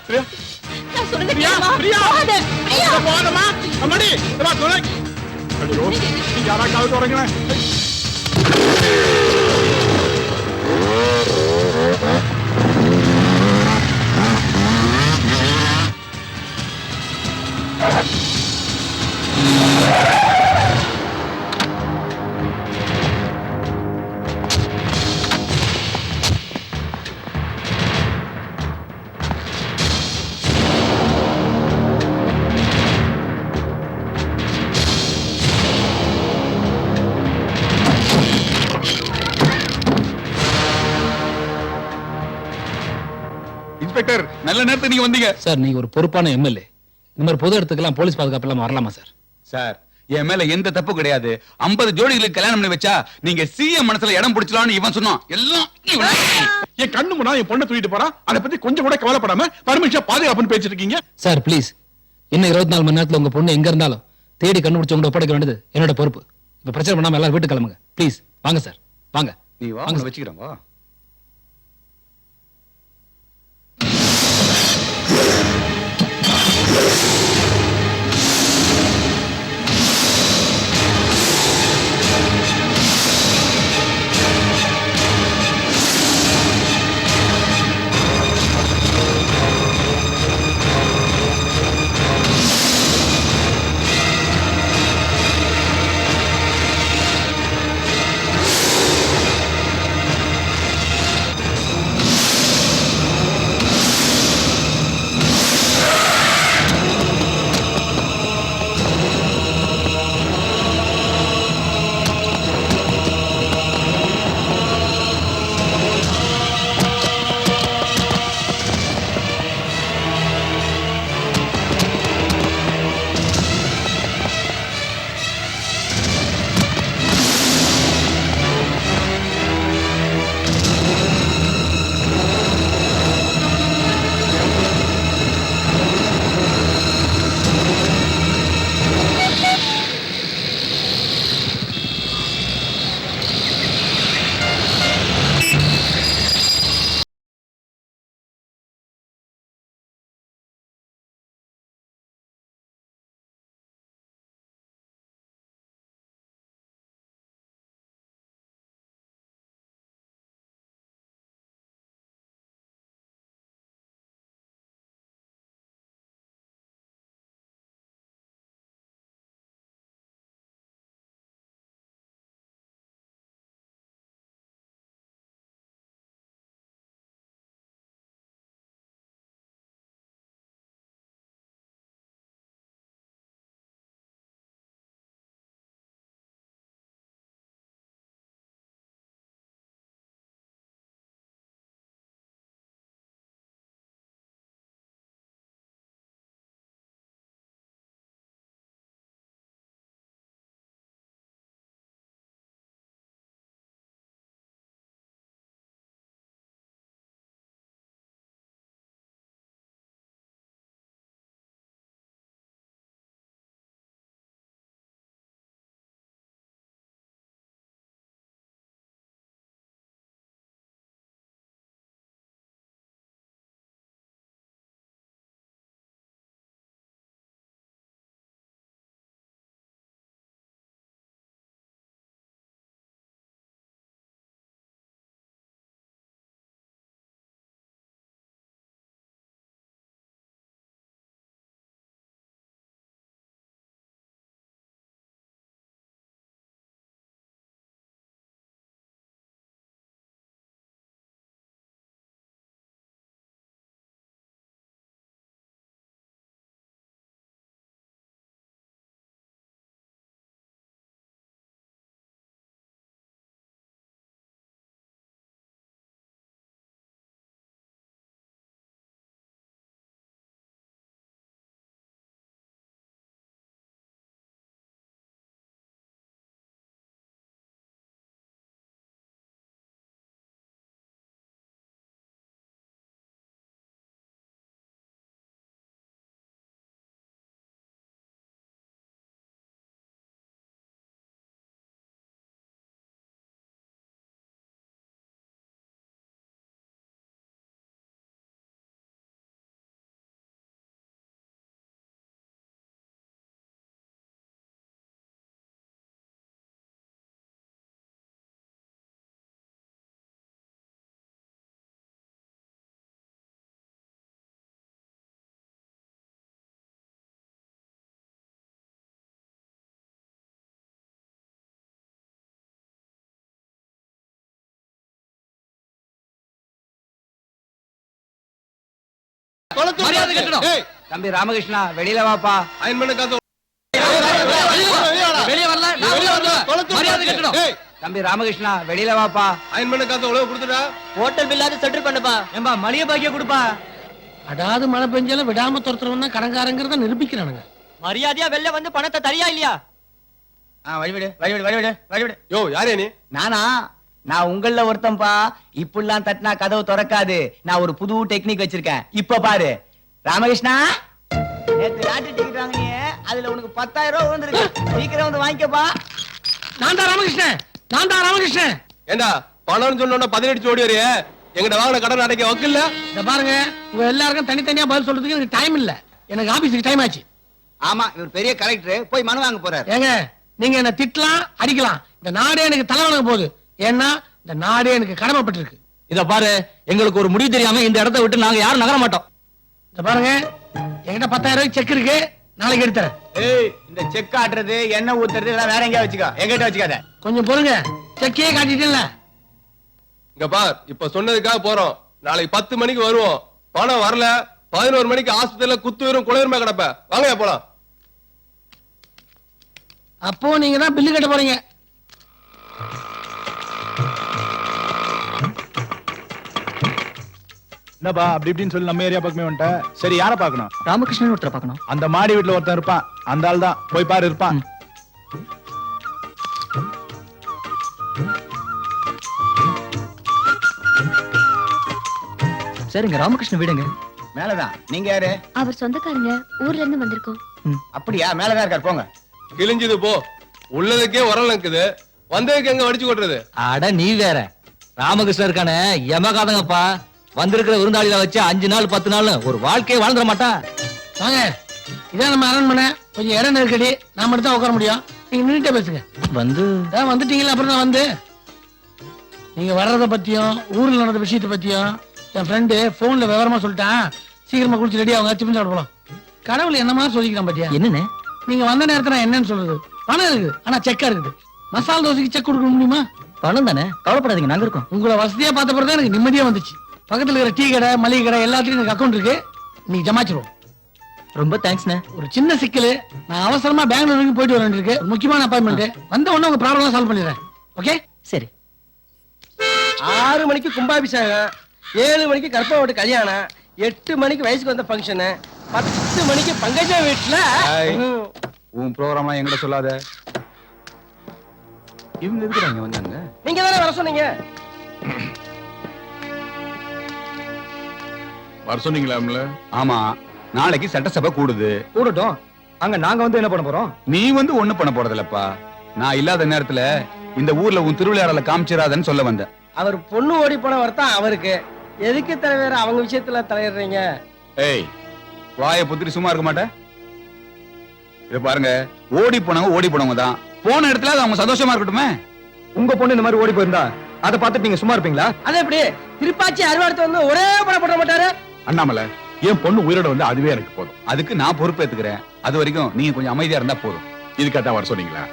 பிரியா, நான் சொல்றது பிரியா, கேளுமா? பிரியா. போகாத, பிரியா. போதமா அம்மாடி இதா துணை. ஐயோ, நீங்க யாராவது வரங்களேன். இன்ஸ்பெக்டர் நல்ல நேரத்துக்கு நீங்க வந்தீங்க. சார் நீங்க ஒரு பொறுப்பான எம்எல்ஏ, இந்த மாதிரி பொது இடத்துக்கெல்லாம் போலீஸ் பாதுகாப்பு எல்லாம் வரலாமா சார்? சார் என் மேல எந்த தப்பு கிடையாது. 50 ஜோடிகளுக்கு கல்யாணம் பண்ணி வச்சா நீங்க சிஎம் மனசுல இடம் பிடிச்சலாம்னு இவன் சொன்னான். எல்லாம் இவன். என் கண்ணு முன்னா என் பொண்ணை தூக்கிட்டு போறான். அதை பத்தி கொஞ்சம் கூட கவலைப்படாம பர்மிஷன் பாதுகாப்புன்னு பேசிட்டு இருக்கீங்க. சார் ப்ளீஸ், இன்னும் 24 மணி நேரத்துல உங்க பொண்ணு எங்க இருந்தாலும் தேடி கண்டுபிடிச்சு உங்களை ஒப்படைக்க வேண்டியது என்னோட பொறுப்பு. இப்ப பிரச்சனை பண்ணாம எல்லாரும் வீட்டுக்கு கிளம்புங்க ப்ளீஸ். வாங்க சார், வாங்க. நீ வாங்க வச்சுக்கிறேன் வா. தொலைச்சு மரியாதை விடாதீங்க. கட்டணும். ஏய், தம்பி ராமகிருஷ்ணா வெளியில வாப்பா. அயன் பண்ண காத்து வெளியே வரல, நான் உள்ள வருவேன். தொலைச்சு மரியாதை விடாதீங்க. கட்டணும். ஏய், தம்பி ராமகிருஷ்ணா வெளியில வாப்பா. அயன் பண்ண காத்து உழவு கொடுத்துடா. ஹோட்டல் பில்லாவது செட்டில் பண்ணுப்பா. ஏம்பா மளிகை பாக்கிய கொடுப்பா. அடாது மழை பெஞ்சாலும் விடாம துரத்துறவன்னா கடங்காரங்கிறத நிரூபிக்கிறானுங்க. மரியாதையா வெளில வந்து பணத்தை தரியா இல்லையா? வழிவிடு. யோ யாரே நீ? நானா? நான் உங்கள ஒருத்தன்பா. இப்படிலாம் தட்டினா கதவு திறக்காது. நான் ஒரு புது டெக்னிக் வச்சிருக்கேன். இப்ப பாரு ராமகிருஷ்ணா, நேத்து லாட்டரி டிக்கெட் வாங்கினியே, அதுல உனக்கு 10,000 ரூபாய் வந்திருக்கு. சீக்கிரம் வந்து வாங்கிக்கப்பா. நான் தான் ராமகிருஷ்ணன். ஏண்டா பணம்னு சொன்னோன்னா 18 ஓடி வரையே எங்கிட்ட வாங்கின கடன் அடைக்க வக்கில்ல. இந்த பாருங்க, உங்க எல்லாருக்கும் தனித்தனியா பதில் சொல்றதுக்கு எனக்கு டைம் இல்ல. எனக்கு ஆபீஸுக்கு டைம் ஆச்சு. ஆமா, இவர் பெரிய கலெக்டர், போய் மனு வாங்க போறாரு. ஏங்க, நீங்க என்ன திட்டலாம், அடிக்கலாம், இந்த நாடே எனக்கு தலைவணங்க போகுது. ஏன்னா இந்த நாடே எனக்கு கடமைப்பட்டிருக்கு. இத பாரு, எங்களுக்கு ஒரு முடிவு தெரியாம இந்த இடத்தை விட்டு நாங்க யாரும் நகர மாட்டோம். இந்த பாருங்க, என்கிட்ட 10,000 ரூபாய்க்கு செக் இருக்கு, நாளைக்கு எடுத்துறேன். ஏய், இந்த செக் ஆட்டுறது, எண்ணெய் ஊத்துறது இதெல்லாம் வேற எங்கேயா வச்சுக்கோ, எங்கிட்ட வச்சுக்காத. கொஞ்சம் பொறுங்க, செக்கே காட்டிட்டேன்ல. இங்க பார், இப்ப சொன்னதுக்காக போறோம். நாளைக்கு 10 மணிக்கு வருவோம். பணம் வரல 11 மணிக்கு ஆஸ்பத்திரியில குத்துவீரும் குளிருமா கிடப்ப. வாங்க போலாம். அப்போ நீங்க தான் பில்லு கட்ட போறீங்க. என்னப்பா அப்படி இப்படின்னு சொல்லி நம்ம ஏரியா பக்கமே வந்துட்டேன். சரி, யாரை பார்க்கணும்? ராமகிருஷ்ணன் ஒருத்தரை பார்க்கணும். அந்த மாடி வீட்டுல ஒருத்தன் இருப்பான், அந்த ஆள் தான். போய் பாரு, இருப்பான். சரிங்க, ராமகிருஷ்ணன் வீடுங்க மேலதான். நீங்க யாரு? அவர் சொந்தக்காரங்க, ஊர்ல இருந்து வந்திருக்கோம். அப்படியா? மேலதான் இருக்காரு, போங்க. கிழிஞ்சது போ. உள்ளதுக்கே உரல் இருக்குது, வந்ததுக்கு எங்க வடிச்சு கொட்டுறது? அட நீ வேற. ராமகிருஷ்ணன் இருக்கானே யமகாதங்கப்பா. வந்திருக்கிற விருந்தாளில வச்சு 5 நாள் 10 நாள் ஒரு வாழ்க்கையை வாழ்ந்துட மாட்டான். வாங்க, இதான் நம்ம அரண்மனை. கொஞ்சம் இடம் நெருக்கடி, நான் மட்டும் தான் உட்கார முடியும். நீங்க நின்னுட்டே பேசுங்க. வந்துட்டீங்களா? அப்புறம் தான் வந்து நீங்க வர்றத பத்தியும் ஊர்ல நடந்த விஷயத்தை பத்தியும் என் ஃப்ரெண்டு போன்ல விவரமா சொல்லிட்டான். சீக்கிரமா குளிச்சு ரெடி ஆகுங்க, டிஃபன் சாப்பிட போலாம். கடவுள் என்னமா சொல்லிக்கிறான் பாத்தியா? என்னன்னு? நீங்க வந்த நேரத்துல நான் என்னன்னு சொல்றது? பணம் இருக்குது, ஆனா செக்கா இருக்குது. மசாலா தோசைக்கு செக் கொடுக்க முடியுமா? பணம் தானே, கவலைப்படாதீங்க, நாங்க இருக்கோம். உங்களை வசதியா பார்த்த பிறகு எனக்கு நிம்மதியா வந்துச்சு. பக்கத்துல இருக்கிற டீ கடை, மளிகை கடை எல்லாத்துலயும் எனக்கு அக்கௌண்ட் இருக்கு. நீங்க ஜமாச்சிருவோம். ரொம்ப தேங்க்ஸ்ண்ணே. ஒரு சின்ன சிக்கல், நான் அவசரமா பெங்களூர் வரைக்கும் போயிட்டு வர வேண்டியிருக்கு. ஒரு முக்கியமான அப்பாயின்மெண்ட். வந்த உடனே உங்க ப்ராப்ளம் சால்வ் பண்ணிடுறேன். ஓகே? சரி. 6 மணிக்கு கும்பாபிஷேகம், 7 மணிக்கு கற்பகோட்டு கல்யாணம், 8 மணிக்கு வயசுக்கு வந்த ஃபங்க்ஷனு, 10 மணிக்கு பங்கஜா வீட்டுல. உன் ப்ரோக்ராம்லாம் எங்கிட்ட சொல்லாத. இவங்க எதுக்குடா இங்க வந்தாங்க? நீங்க தானே வர சொன்னீங்க. வர சொன்னீங்களாம்ல? ஆமா, நாளைக்கு சட்டசபை கூடுது. கூடட்டும். அங்க நாங்க வந்து என்ன பண்ண போறோம்? நீ வந்து ஒண்ணு பண்ண போறதில்லப்பா. நான் இல்லாத நேரத்துல இந்த ஊர்ல உன் திருவிளையாடல காமிச்சிடாதன்னு சொல்ல வந்தேன். அவர் பொண்ணு ஓடி போன வருத்தம் அவருக்கு. எதுக்கு தலைவர் அவங்க விஷயத்துல தலையிடுறீங்க? ஏய், வாயை புத்திரி சும்மா இருக்க மாட்டேன். இத பாருங்க, ஓடி போனவங்க தான். போன இடத்துல அது அவங்க சந்தோஷமா இருக்கட்டுமே. உங்க பொண்ணு இந்த மாதிரி ஓடி போயிருந்தா அதை பார்த்துட்டு நீங்க சும்மா இருப்பீங்களா? அது எப்படி திருப்பாச்சி அறுவாடுத்து வந்து ஒரே படம் போட மாட்டாரு? அண்ணாமலை, என் பொண்ணு உயிரோட வந்து அதுவே எனக்கு போதும். அதுக்கு நான் பொறுப்பேத்துக்கிறேன். அது வரைக்கும் நீங்க கொஞ்சம் அமைதியா இருந்தா போதும். இதுக்காக வர சொன்னீங்களா?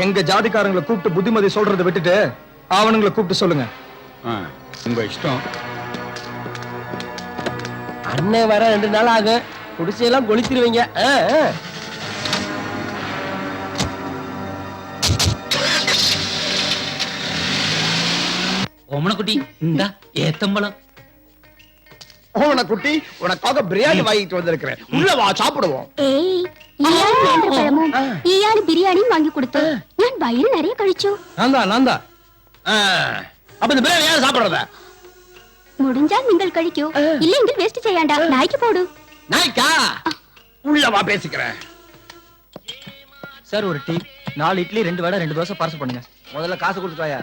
எங்க ஜாதிக்காரங்களை கூப்பிட்டு புத்திமதி சொல்றதை விட்டுட்டு அவனுங்களை கூப்பிட்டு சொல்லுங்க. உங்க இஷ்டம். அண்ணன் வர 2 நாள் ஆகும். குடிசையெல்லாம் கொளுத்திருவீங்க. ஓமனக்குட்டி, இந்தா ஏத்தம்பளம். ஓன குட்டி, உனக்காக பிரியாணி வாங்கிட்டு வந்திருக்கிறேன். உள்ள வா, சாப்பிடுவோம். ഏയ് ഇയാള് നേന്ത്രപ്പഴമും ഇയാള് ബിരിയാണിയും വാങ്ങി കൊടുത്തു. ഞാൻ വയറ് നിറയെ കഴിച്ചു. நான் தான். அப்ப இந்த பிரியாணி யார் சாப்பிடுறத? മുടിഞ്ചാൽ നിങ്ങൾ കഴിക്കൂ, ഇല്ലെങ്കിൽ വേസ്റ്റ് ചെയ്യണ്ട. നായ്ക്ക് പോടൂ. நாய்க்கா? உள்ள வா, பேசிக்கிறேன். சார், ஒரு டீ, 4 இட்லி 2 வடை 2 தோசை பார்சல் பண்ணுங்க. முதல்ல காசு கொடுத்துட்டு வாயா.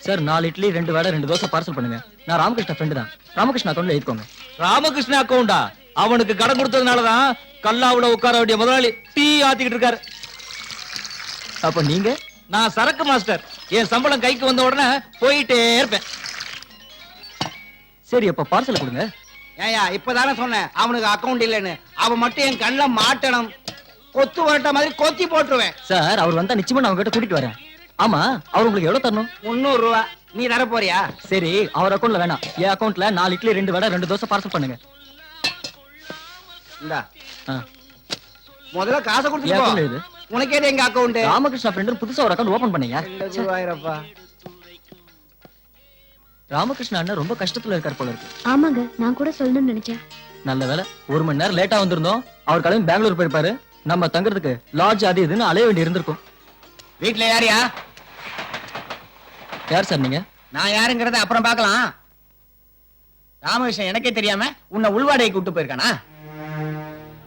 சார், 4 இட்லி 2 வடை 2 தோசை பார்சல் பண்ணுங்க. நான் ராமகிருஷ்ண ஃப்ரெண்டு தான். ராமகிருஷ்ண அக்கௌண்ட்ல எழுதிக்கோங்க. ராமகிருஷ்ண அக்கௌண்டா? அவனுக்கு கடன் கொடுத்ததுனாலதான் கல்லாவுல உட்கார வேண்டிய முதலாளி டீ ஆத்திக்கிட்டு இருக்காரு. அப்ப நீங்க? நான் சரக்கு மாஸ்டர். என் சம்பளம் கைக்கு வந்த உடனே போயிட்டே இருப்பேன். சரி, அப்ப பார்சல் கொடுங்க. ஏயா இப்பதானே சொன்னேன் அவனுக்கு அக்கவுண்ட் இல்லைன்னு. அவன் மட்டும் என் கண்ணுல மாட்டணும். கொத்து வரட்ட மாதிரி கொத்தி போட்டுருவேன். சார், அவர் வந்தா நிச்சயமா நான் உங்ககிட்ட கூட்டிட்டு வரேன். ஆமா, அவர் உங்களுக்கு எவ்வளவு தரணும்? 300 ரூபா. நீ தர போறியா? சரி, அவர் அக்கௌண்ட்ல வேணாம். என் அக்கௌண்ட்ல 4 இட்லி 2 வடை 2 தோசை பார்சல் பண்ணுங்க. இந்தா ஆ. முதல்ல காசை என் கொடுத்துட்டு account போ. இது. உனக்கு எது எங்க அக்கவுண்ட் ராமகிருஷ்ணா ஃப்ரெண்ட் புதுசா ஒரு அக்கௌண்ட் ஓபன் பண்ணீங்க குருவாயிரப்பா. ராமகிருஷ்ணா அண்ணன் ரொம்ப கஷ்டத்துல இருக்கார் போல இருக்கு. ஆமாங்க நான் கூட சொல்லணும்னு நினைச்சேன். நல்ல வேலை 1 மணி நேரம் லேட்டா வந்திருந்தோம். அவர் கிளம்பி பெங்களூர் போயிருப்பாரு. நம்ம தங்குறதுக்கு லாட்ஜ் அது இதுன்னு அலைய வேண்டி இருந்திருக்கும். வீட்டுல யாரியா? யார் சார் நீங்க? நான் யாருங்கறத அப்புறம் பார்க்கலாம். ராமகிருஷ்ணன் எனக்கே தெரியாம உன்னை உள்வாடையை கூட்டு போயிருக்கானா?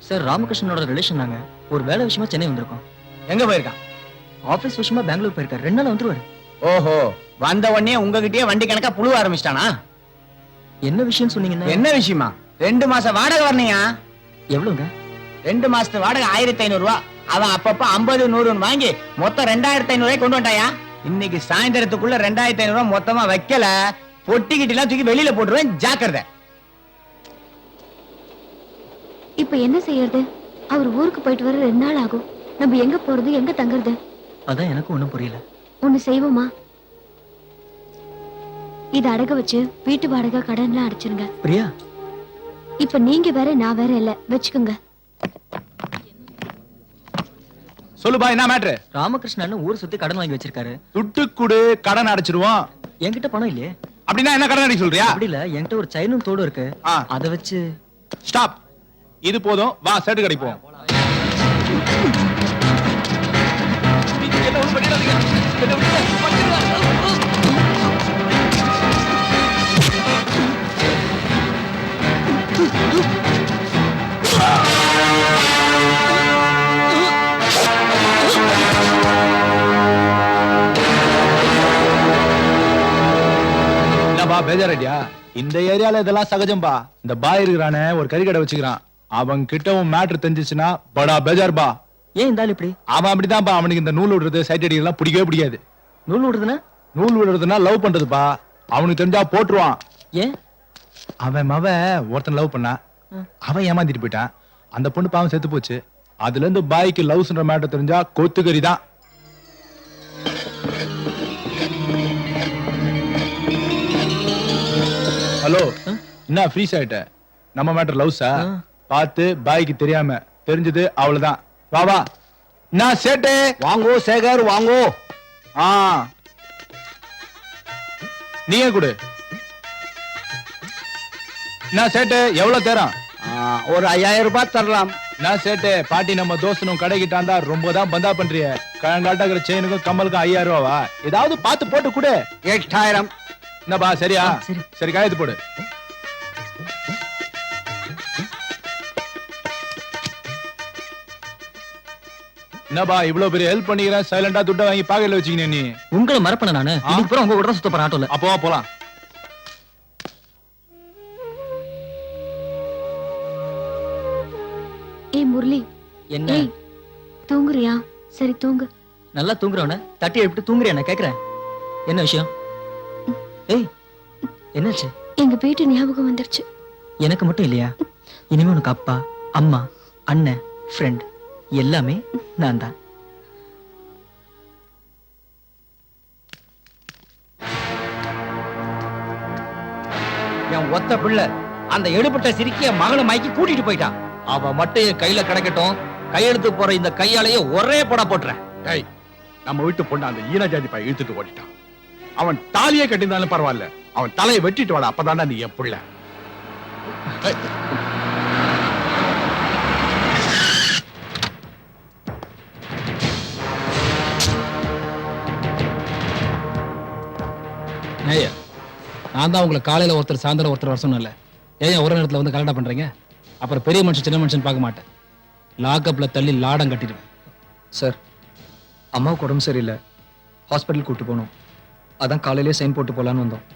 சார் ராமகிருஷ்ணனோட ரிலேஷன் நாங்க. ஒரு வேலை விஷயமா சென்னை வந்திருக்கோம். எங்க போயிருக்கான்? ஆபீஸ் விஷயமா பெங்களூர் போயிருக்காரு. 2 நாள் வந்துருவாரு. ஓஹோ, வந்த உடனே உங்ககிட்டயே வண்டி கணக்கா புழுவ ஆரம்பிச்சிட்டானா? என்ன விஷயம் சொன்னீங்கன்னா? என்ன விஷயமா? 2 மாசம் வாடகை வரணையா? எவ்வளவுங்க? 2 மாசத்து வாடகை 1500 ரூபாய். அவன் அப்பப்ப 50 100 வாங்கி மொத்தம் 2500 ரூபாய் கொண்டு வந்தாயா? இன்னைக்கு சாயந்தரத்துக்குள்ள 2500 ரூபாய் மொத்தமா வைக்கல, பொட்டிக்கிட்டு எல்லாம் தூக்கி வெளியில போட்டுருவேன், ஜாக்கிரதை. இப்ப என்ன செய்யறது? அவர் ஊருக்கு போயிட்டு வர 2 நாள் ஆகும். நம்ம எங்க போறது, எங்க தங்குறது? அதான் எனக்கு ஒண்ணும் புரியல. ஒண்ணு செய்வோமா? இத அடக வச்சு வீட்டு வாடகை கடன்லாம் அடைச்சிருங்க. பிரியா, இப்ப நீங்க வேற நான் வேற இல்ல, வச்சுக்கோங்க. சொல்லுப்பா, என்ன மேட்ரு? ராமகிருஷ்ணன் ஊர் சுத்தி கடன் வாங்கி வச்சிருக்காரு. துட்டு குடு, கடன் அடைச்சிருவோம். என்கிட்ட பணம் இல்லையே. அப்படின்னா என்ன கடன் அடைக்க சொல்றியா? அப்படி இல்ல, என்கிட்ட ஒரு செயினும் தோடும் இருக்கு. ஆ. அத வச்சு ஸ்டாப். இது போதும், வா செட்டு கடிப்போம். பேஜாரடியா? இந்த ஏரியால இதெல்லாம் சகஜம்பா. இந்த பாய் இருக்கிறானே, ஒரு கறி கடை வச்சுக்கிறான். அவன் கிட்ட உன் மேட்ரு தெரிஞ்சிச்சுன்னா படா பேஜார்பா. ஏன் இந்த ஆள் இப்படி? அவன் அப்படிதான்ப்பா. அவனுக்கு இந்த நூல் விடுறது, சைட் அடிக்கலாம் பிடிக்கவே பிடிக்காது. நூல் விடுறதுன்னா? நூல் விடுறதுன்னா லவ் பண்றதுப்பா. அவனுக்கு தெரிஞ்சா போட்டுருவான். ஏன்? அவன் மவ ஒருத்தன் லவ் பண்ணா, அவன் ஏமாத்திட்டு போயிட்டான். அந்த பொண்ணு பாவம் செத்து போச்சு. அதுல இருந்து பாய்க்கு லவ்ஸ்ன்ற மேட்டர் தெரிஞ்சா கொத்துக்கறி தான். ஹலோ, என்ன ஃப்ரீஸ் ஆயிட்ட? நம்ம மேட்டர் லவ்ஸா? பார்த்து பாய்க்கு தெரியாம, தெரிஞ்சது அவ்வளவுதான். வா வா. நான் சேட்டே. வாங்கோ சேகர், வாங்கோ. ஆ, நீயே கொடு. நான் சேட்டு எவ்வளவு தேரம்? ஒரு 5000 ரூபாய் தரலாம். நான் சேட்டு, பாட்டி நம்ம தோஸ்தனும் கடைக்கிட்டாந்தா ரொம்ப தான் பந்தா பண்றிய. கழங்காட்டாக்குற செயினுக்கும் கம்மலுக்கும் 5000 ரூபாவா? ஏதாவது பார்த்து போட்டு கொடு. 8000. என்னப்பா, சரியா? சரி. சரி, காயத்து போடு. என்னப்பா இவ்வளவு பெரிய ஹெல்ப் பண்ணிக்கிறேன், சைலண்டா துட்ட வாங்கி பாக்கெட்ல வச்சுக்கினே நீ? உங்களை மறப்பன நானு. இதுக்கு அப்புறம் உங்க கூட தான் சுத்த போறேன் ஆட்டோல. அப்போ வா போலாம். ஏய் முரளி, என்ன? ஏய் தூங்குறியா? சரி தூங்கு. நல்லா தூங்குறவன தட்டி எழுப்பிட்டு தூங்குறியா? நான் கேக்குறேன், என்ன விஷயம்? ஏய், என்னாச்சு? எங்க வீட்டு ஞாபகம் வந்துருச்சு. எனக்கு மட்டும் இல்லையா? இனிமே உனக்கு அப்பா, அம்மா, அண்ணன், ஃப்ரெண்ட் எல்லாமே நான் தான். என் ஒத்த பிள்ளை அந்த எடுபட்ட சிரிக்கிய மகளை மயக்கி கூட்டிட்டு போயிட்டான். அவ மட்டும் என் கையில கிடைக்கட்டும், கையெழுத்து போற இந்த கையாலேயே ஒரே பட போட்டுறேன். ஏய், நம்ம வீட்டு பொண்ணு அந்த ஈன ஜாதி பையன் இழுத்துட்டு ஓடிட்டான். அவன் தாலியே கட்டியிருந்தாலும் பரவாயில்ல, அவன் தலையை வெட்டிட்டு வாடா, அப்பதான்டா நீ என் புள்ள. ஐயா, நான் தான் உங்களை காலையில ஒருத்தர் சாயந்தரம் ஒருத்தர் வர சொன்னல. ஏன் ஒரு நேரத்துல வந்து கரெக்டா பண்றீங்க? அப்புறம் பெரிய மனுஷன் சின்ன மனுஷன் பார்க்க மாட்டேன். லாக்அப்ல தள்ளி லாடம் கட்டிடுவேன். சார், அம்மாவுக்கு உடம்பு சரியில்லை, ஹாஸ்பிட்டல் கூட்டு போகணும். அதான் காலையிலே சைன் போட்டு போலான்னு வந்தோம்.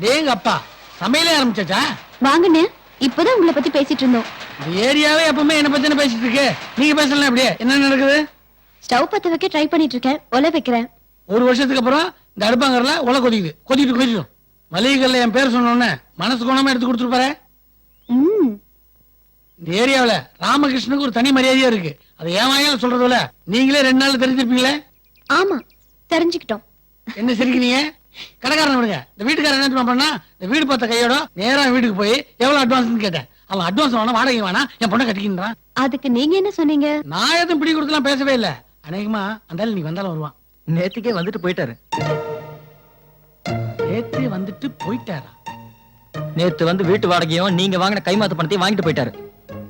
டேங்க அப்பா, சமையலே ஆரம்பிச்சாச்சா? வாங்கண்ணே, இப்பதான் உங்களை பத்தி பேசிட்டு இருந்தோம். இந்த ஏரியாவே எப்பவுமே என்ன பத்தி பேசிட்டு இருக்கு. நீங்க பேசலாம். அப்படியே என்ன நடக்குது? ஸ்டவ் பத்த வைக்க ட்ரை பண்ணிட்டு இருக்கேன், ஒலை வைக்கிறேன். 1 வருஷத்துக்கு அப்புறம் இந்த அடுப்பாங்கறல உல கொதிக்கிட்டு மளிகைகள்ல என் பேர் சொன்ன உடனே மனசு கோணமா எடுத்து கொடுத்துருப்பாரு. இந்த ஏரியாவுல ராமகிருஷ்ணனுக்கு ஒரு தனி மரியாதையா இருக்கு. அதை ஏன் வாயால சொல்றதுல நீங்களே 2 நாள்ல தெரிஞ்சிருப்பீங்களே. ஆமா, தெரிஞ்சுக்கிட்டோம். என்ன சிரிக்கிறீங்க? கடைக்காரன் விடுங்க. இந்த வீட்டுக்காரன் என்ன தெரியுமா பண்ணா, இந்த வீடு பார்த்த கையோட நேரா வீட்டுக்கு போய் எவ்வளவு அட்வான்ஸ் கேட்டேன். அவன் அட்வான்ஸ் வேணா, வாடகை வேணா, என் பொண்ணை கட்டிக்கின்றான். அதுக்கு நீங்க என்ன சொன்னீங்க? நான் எதுவும் பிடி கொடுத்துலாம் பேசவே இல்ல. அநேகமா அந்த நீ வந்தாலும் வருவான். நேத்துக்கே வந்துட்டு போயிட்டாரு. நேத்து வந்துட்டு போயிட்டாரா? நேத்து வந்து வீட்டு வாடகையும் நீங்க வாங்கின கைமாத்து பணத்தையும் வாங்கிட்டு போயிட்டாரு.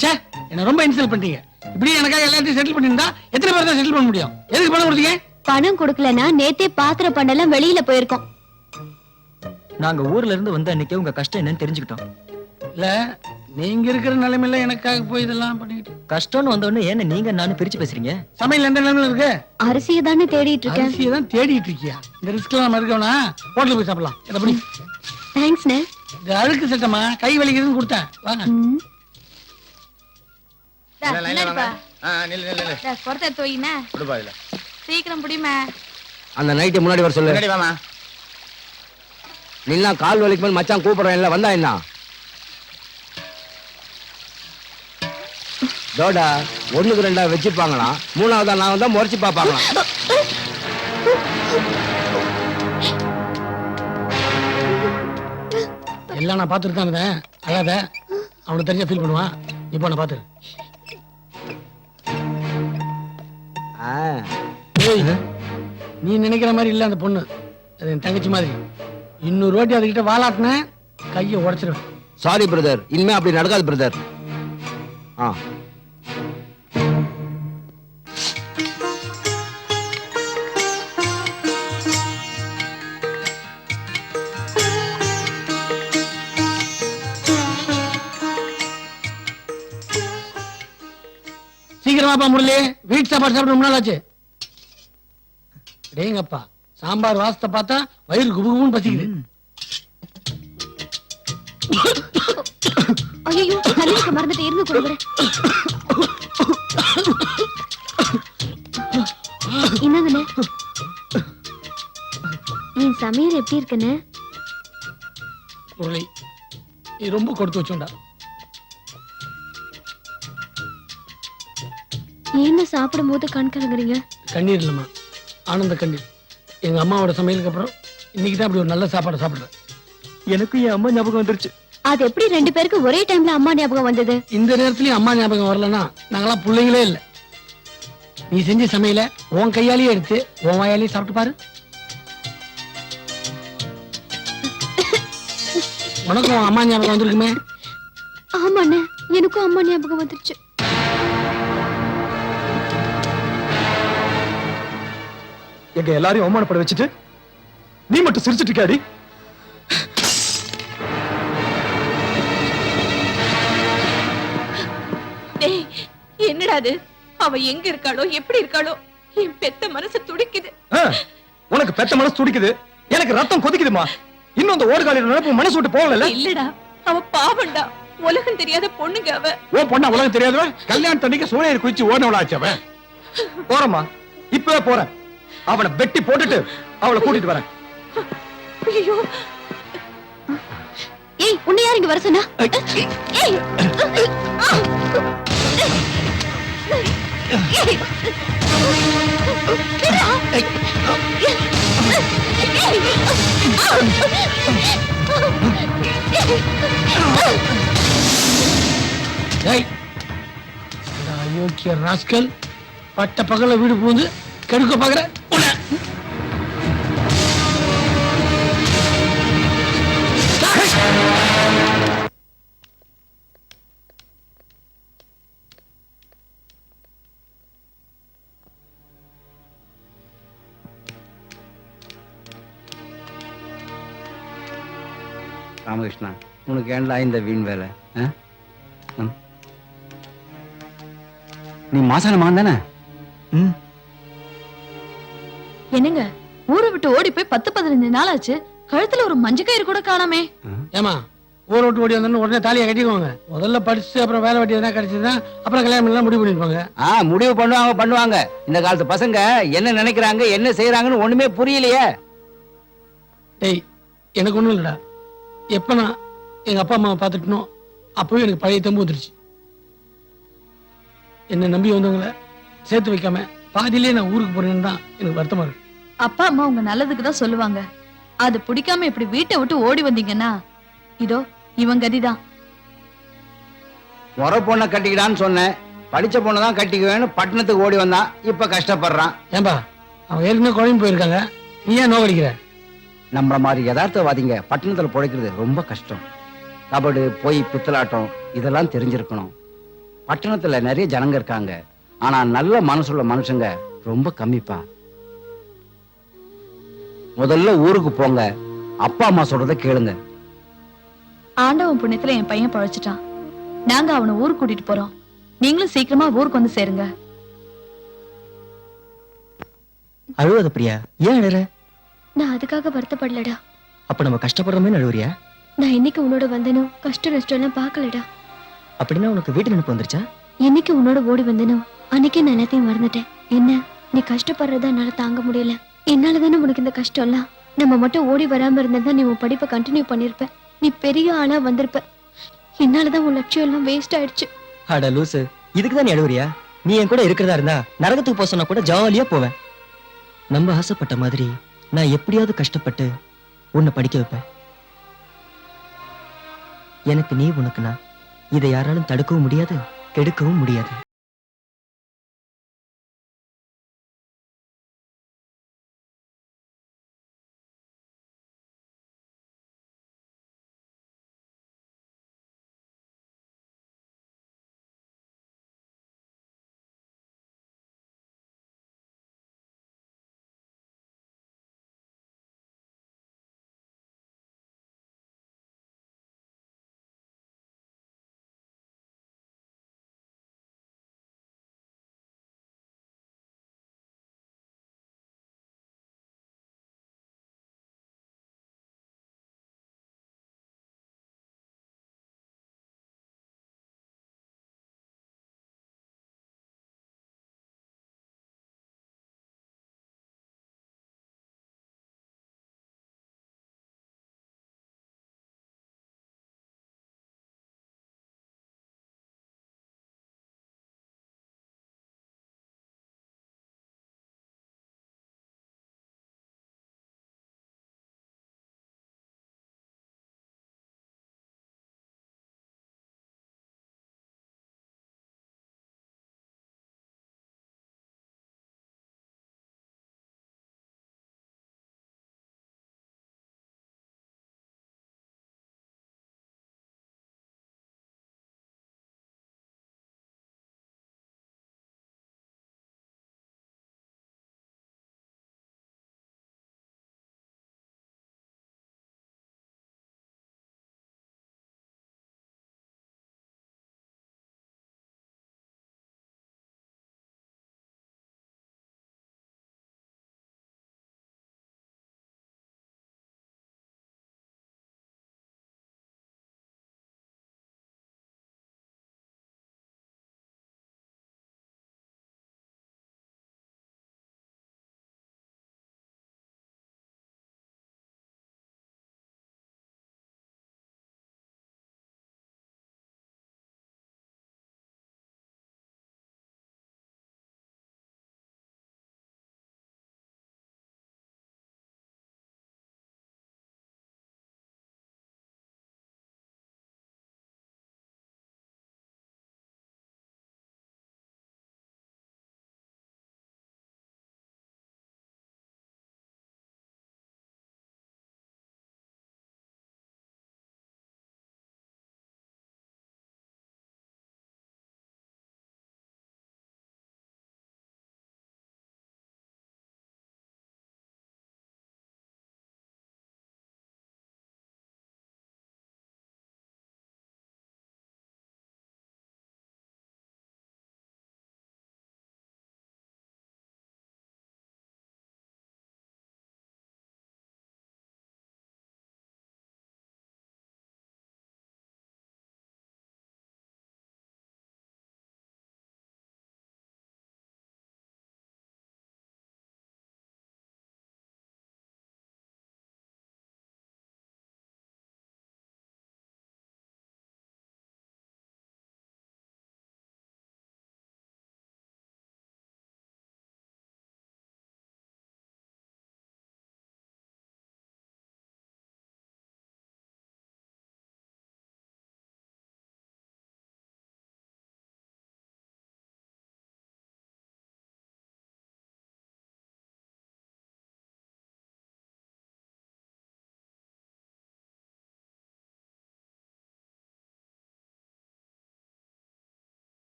ச்சே, என்ன ரொம்ப இன்சல்ட் பண்ணிட்டீங்க. இப்படி எனக்காக எல்லாத்தையும் செட்டில் பண்ணிருந்தா எத்தனை பேர் தான் செட்டில் பண்ண முடியும்? எதுக்கு பணம் கொடுத்தீங்க? பணம் கொடுக்கலனா நேத்தே பாத்திர பண்ணலாம் வெளியில போயிருக்கோம். நாங்க ஊர்ல இருந்து வந்த அன்னைக்கு உங்க கஷ்டம் என்னன்னு தெரிஞ்சுக்கிட்டோம். இல்ல, நீங்க இருக்கிற நிலைமையில எனக்காக போய் இதெல்லாம் பண்ணிட்டு கஷ்டம்னு வந்த உடனே ஏன்னு நீங்க நானும் பிரிச்சு பேசுறீங்க? சமையல் எந்த நிலைமையில இருக்கு? அரிசியை தானே தேடிட்டு இருக்கேன். அரிசியை தான் தேடிட்டு இருக்கியா? இந்த ரிஸ்க் எல்லாம் இருக்கவனா ஹோட்டலுக்கு போய் சாப்பிடலாம். எப்படி? தேங்க்ஸ்ண்ணே. இந்த அழுக்கு சட்டமா கை வலிக்குதுன்னு கொடுத்தேன். வாங்க. சீக்கிரம் புடிமா. அந்த நைட்டு முன்னாடி வர சொல்லு. நின்னா கால் வலிக்கு மேல் மச்சான் கூப்பிடுறேன். இல்ல வந்தா என்ன தோடா 1க்கு 2 வச்சிருப்பாங்களாம். 3ஆவதா நான் வந்தா முறைச்சு பாப்பாங்களாம். எல்லாம் நான் பாத்துட்டு தான் இருந்தேன். அழாத, அவனுக்கு தெரிஞ்ச ஃபீல் பண்ணுவான். இப்போ நான் பாத்துரு. நீ நினைக்கிற மாதிரி இல்ல அந்த பொண்ணு. அது என் தங்கச்சி மாதிரி. இன்னொரு வாட்டி அதுகிட்ட வாலாட்டின கையை உடைச்சிருவேன். சாரி பிரதர், இனிமே அப்படி நடக்காது பிரதர். சீக்கிரமாப்பா முரளி, வீட்டு சாப்பாடு சாப்பிட்டு 3 நாள் ஆச்சு. டேங்கப்பா, சாம்பார் வாசத்தை பார்த்தா வயிறு குபுகுபுன்னு பசிக்குது. ஐயோ, கல்லுக்கு மறந்துட்டு இருந்து கொடுக்குறேன். என்னங்கண்ணே, என் சமையல் எப்படி இருக்குன்னு? முரளி, நீ ரொம்ப கொடுத்து வச்சோண்டா. என்ன சாப்பிடும் போது கண் கலங்குறீங்க? கண்ணீர் இல்லம்மா, ஆனந்த கண்ணீர். எங்க அம்மாவோட சமையலுக்கு அப்புறம் இன்னைக்கு தான் அப்படி ஒரு நல்ல சாப்பாடு சாப்பிடுறேன். எனக்கு என் அம்மா ஞாபகம் வந்துருச்சு. அது எப்படி 2 பேருக்கு ஒரே டைம்ல அம்மா ஞாபகம் வந்தது? இந்த நேரத்துலயும் அம்மா ஞாபகம் வரலன்னா நாங்களாம் பிள்ளைங்களே இல்ல. நீ செஞ்ச சமையல உன் கையாலேயே எடுத்து உன் வாயாலேயே சாப்பிட்டு பாரு. உனக்கும் உன் அம்மா ஞாபகம் வந்திருக்குமே? ஆமாண்ணே, எனக்கும் அம்மா ஞாபகம் வந்துருச்சு. எங்க எல்லாரையும் அவமானப்பட வச்சுட்டு நீ மட்டும் சிரிச்சிட்டு இருக்காடி. என்னடா அது? அவ எங்க இருக்காளோ, எப்படி இருக்காளோ, என் பெத்த மனசு துடிக்குது. உனக்கு பெத்த மனசு துடிக்குது, எனக்கு ரத்தம் கொதிக்குதுமா. இன்னும் அந்த ஓடுகாலியோட நினைப்பு மனசு விட்டு போகல. இல்லடா, அவ பாவண்டா. உலகம் தெரியாத பொண்ணுங்க அவ. ஓ பொண்ணா உலகம் தெரியாதவ? கல்யாணத்தன்னைக்கு சூளையர் குளிச்சு ஓடினவளாச்சு அவன். போறமா, இப்பவே போறேன். அவளை வெட்டி போட்டுட்டு அவளை கூட்டிட்டு வரேன். ஐயோ, ஏய், உன்னை யார் இங்க வர சொன்னா? ஏய், அயோக்கிய ராஸ்கல், பட்ட பகல வீடு பூந்து கெடுக்க பாக்குற. ராமகிருஷ்ணா, உனக்கு ஏன்டா இந்த வீண் வேலை? நீ மாசான மகன் தானே? என்னங்க, ஊரை விட்டு ஓடி போய் 10-15 நாள் ஆச்சு. கழுத்துல ஒரு மஞ்ச கயிறு கூட காணாமே. ஏமா, ஊரை விட்டு ஓடி வந்தோன்னு உடனே தாலியை கட்டிக்குவாங்க. முதல்ல படிச்சு அப்புறம் வேலை வெட்டி எதனா கிடைச்சதுன்னா அப்புறம் கல்யாணம் எல்லாம் முடிவு பண்ணிருப்பாங்க. முடிவு பண்ணுவாங்க. இந்த காலத்து பசங்க என்ன நினைக்கிறாங்க, என்ன செய்யறாங்கன்னு ஒண்ணுமே புரியலையே. டேய், எனக்கு ஒண்ணும் இல்லடா. எப்ப நான் எங்க அப்பா அம்மாவை பார்த்துட்டனோ அப்பவே எனக்கு பழைய தெம்பு வந்துருச்சு. என்ன நம்பி வந்தவங்கள சேர்த்து வைக்காம பாதியிலேயே நான் ஊருக்கு போறேன்னு தான் எனக்கு வருத்தமா இருக்கு. அப்பா அம்மா உங்க நல்லதுக்கு தான் சொல்லுவாங்க. அது பிடிக்காம இப்படி வீட்டை விட்டு ஓடி வந்தீங்கன்னா இதோ இவன் கதிதான். முறை பொண்ணை கட்டிக்கிடான்னு சொன்னேன், படிச்ச பொண்ணை தான் கட்டிக்குவேன்னு பட்டணத்துக்கு ஓடி வந்தான், இப்ப கஷ்டப்படுறான். ஏன்பா அவன் ஏற்கனவே குழம்பு போயிருக்காங்க, நீ ஏன் நோக்கடிக்கிற? நம்மள மாதிரி யதார்த்தவாதிங்க பட்டணத்துல பிழைக்கிறது ரொம்ப கஷ்டம். கபடு, போய் பித்தலாட்டம் இதெல்லாம் தெரிஞ்சிருக்கணும். பட்டணத்துல நிறைய ஜனங்க இருக்காங்க, ஆனா நல்ல மனசுள்ள மனுஷங்க ரொம்ப கம்மிப்பா. முதல்ல ஊருக்கு போங்க, அப்பா அம்மா சொல்றத கேளுங்க. ஆண்டவன் புண்ணியத்துல என் பையன் பழைச்சிட்டான். நாங்க அவனை ஊருக்கு கூட்டிட்டு போறோம். நீங்களும் சீக்கிரமா ஊருக்கு வந்து சேருங்க. அழுவாத பிரியா, ஏன் அழுற? நான் அதுக்காக வருத்தப்படலடா. அப்ப நம்ம கஷ்டப்படுறோமே அழுவுறியா? நான் என்னைக்கு உன்னோட வந்தனோ கஷ்ட நஷ்டம் எல்லாம் பார்க்கலடா. அப்படின்னா உனக்கு வீட்டு நினைப்பு வந்துருச்சா? என்னைக்கு உன்னோட ஓடி வந்தனோ அன்னைக்கே நான் எல்லாத்தையும் மறந்துட்டேன். என்ன நீ கஷ்டப்படுறதா என்னால தாங்க முடியல. என்னாலதானே உனக்கு இந்த கஷ்டம் எல்லாம். நம்ம மட்டும் ஓடி வராம இருந்தா நீ உன் படிப்பை கண்டினியூ பண்ணிருப்ப. நீ பெரிய ஆளா வந்திருப்ப. என்னாலதான் உன் லட்சியம் எல்லாம் வேஸ்ட் ஆயிடுச்சு. அட லூசு, இதுக்குதான் நீ அழுவுறியா? நீ என் கூட இருக்கிறதா இருந்தா நரகத்துக்கு போக சொன்னா கூட ஜாலியா போவேன். நம்ம ஆசைப்பட்ட மாதிரி நான் எப்படியாவது கஷ்டப்பட்டு உன்னை படிக்க வைப்பேன். எனக்கு நீ, உனக்கு நான். இதை யாராலும் தடுக்கவும் முடியாது, கெடுக்கவும் முடியாது.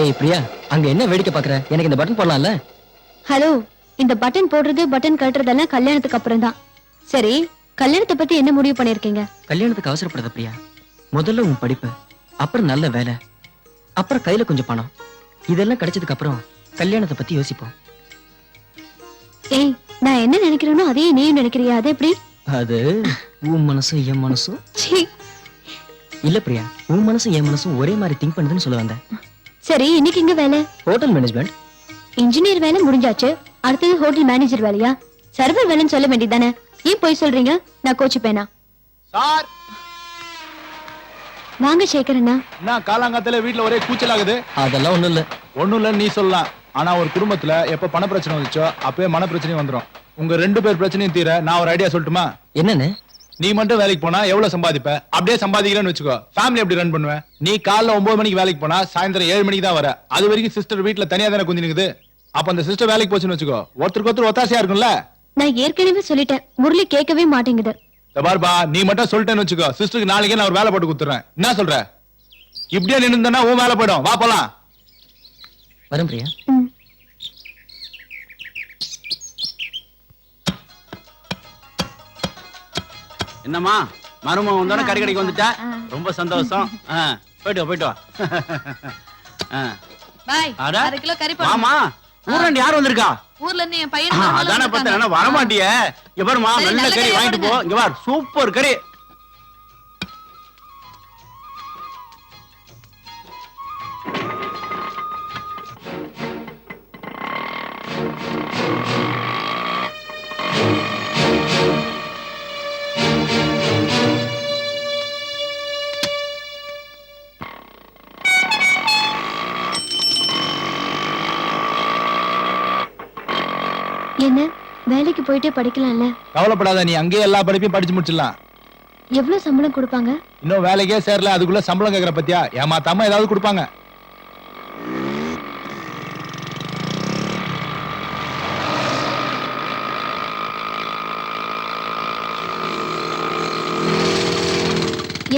ஏய் பிரியா அங்க என்ன வேடிக்கை பாக்குற? எனக்கு இந்த பட்டன் போடலாம்ல? ஹலோ, இந்த பட்டன் போடுறது பட்டன் கட்டுறதெல்லாம் கல்யாணத்துக்கு அப்புறம் தான். சரி, கல்யாணத்தை பத்தி என்ன முடிவு பண்ணிருக்கீங்க? கல்யாணத்துக்கு அவசரப்படாத பிரியா. முதல்ல உன் படிப்பு, அப்புறம் நல்ல வேலை, அப்புறம் கையில கொஞ்சம் பணம். இதெல்லாம் கிடைச்சதுக்கு அப்புறம் கல்யாணத்தை பத்தி யோசிப்போம். ஏய், நான் என்ன நினைக்கிறேனோ அதே நீயும் நினைக்கிறியா? அது எப்படி? அது உன் மனசும் என் மனசும் சீ. இல்ல பிரியா, உன் மனசும் என் மனசும் ஒரே மாதிரி திங்க் பண்ணுதுன்னு சொல்ல வந்தேன். சரி, இன்னைக்கு எங்க வேலை? Hotel management. இன்ஜினியர் வேலை முடிஞ்சாச்சு, அடுத்தது ஹோட்டல் மேனேஜர் வேலையா? சர்வர் வேலைன்னு சொல்ல வேண்டியதானே? ஏன் போய் சொல்றீங்க? நான் கோச்சுப்பேனா? சார் வாங்க சேகரண்ணா. என்ன காலாங்கத்துல வீட்டுல ஒரே கூச்சல் ஆகுது? அதெல்லாம் ஒண்ணும் இல்ல. ஒண்ணும் இல்லன்னு நீ சொல்லலாம். ஆனா ஒரு குடும்பத்துல எப்ப பண பிரச்சனை வந்துச்சோ அப்பவே மன பிரச்சனையும் வந்துரும். உங்க 2 பேர் பிரச்சனையும் தீர நான் ஒரு ஐடியா சொல்லட்டுமா? என்னன்னு? நீ மட்டும் வேலைக்கு போனா எவ்வளவு சம்பாதிப்ப? அப்படியே சம்பாதிக்கிறேன்னு வச்சுக்கோ, ஃபேமிலி எப்படி ரன் பண்ணுவேன்? நீ காலைல 9 மணிக்கு வேலைக்கு போனா சாயந்தரம் 7 மணிக்கு தான் வர. அது வரைக்கும் சிஸ்டர் வீட்டுல தனியா தானே குந்தி நிக்குது. அப்ப அந்த சிஸ்டர் வேலைக்கு போச்சுன்னு வச்சுக்கோ, ஒருத்தருக்கு ஒருத்தர் ஒத்தாசையா இருக்கும்ல. நான் ஏற்கனவே சொல்லிட்டேன், முரளி கேட்கவே மாட்டேங்குது. பாருபா, நீ மட்டும் சொல்லிட்டேன்னு வச்சுக்கோ, சிஸ்டருக்கு நாளைக்கே நான் ஒரு வேலை போட்டு கொடுத்துறேன். என்ன சொல்ற? இப்படியே நின்னுந்தா உன் வேலை போயிடும். வா போலாம். வரும் பிரியா. ம். என்னம்மா மருமகன் வந்தோட கறி கடைக்கு வந்துட்டா? ரொம்ப சந்தோஷம். போயிட்டு வா, போயிட்டு வா. பாய், அட. 1/2 கிலோ கறி ஆமா, ஊர்ல இருந்து யார் வந்திருக்கா? ஊர்ல இருந்து என் பையன் அதானே பார்த்தேன், வரமாட்டிய. இங்க பாருமா, சரி, நல்ல நல்ல கறி கறியா வாங்கிட்டு போ. போடுங்க. இங்க பார், சூப்பர் கறி. என்ன, வேலைக்கு போயிட்டே படிக்கலாம்ல? கவலைப்படாத, நீ அங்கேயே எல்லா படிப்பையும் படிச்சு முடிச்சிடலாம். எவ்வளவு சம்பளம் கொடுப்பாங்க? இன்னும் வேலைக்கே சேரல, அதுக்குள்ள சம்பளம் கேக்குற பத்தியா? ஏமாத்தாம ஏதாவது கொடுப்பாங்க.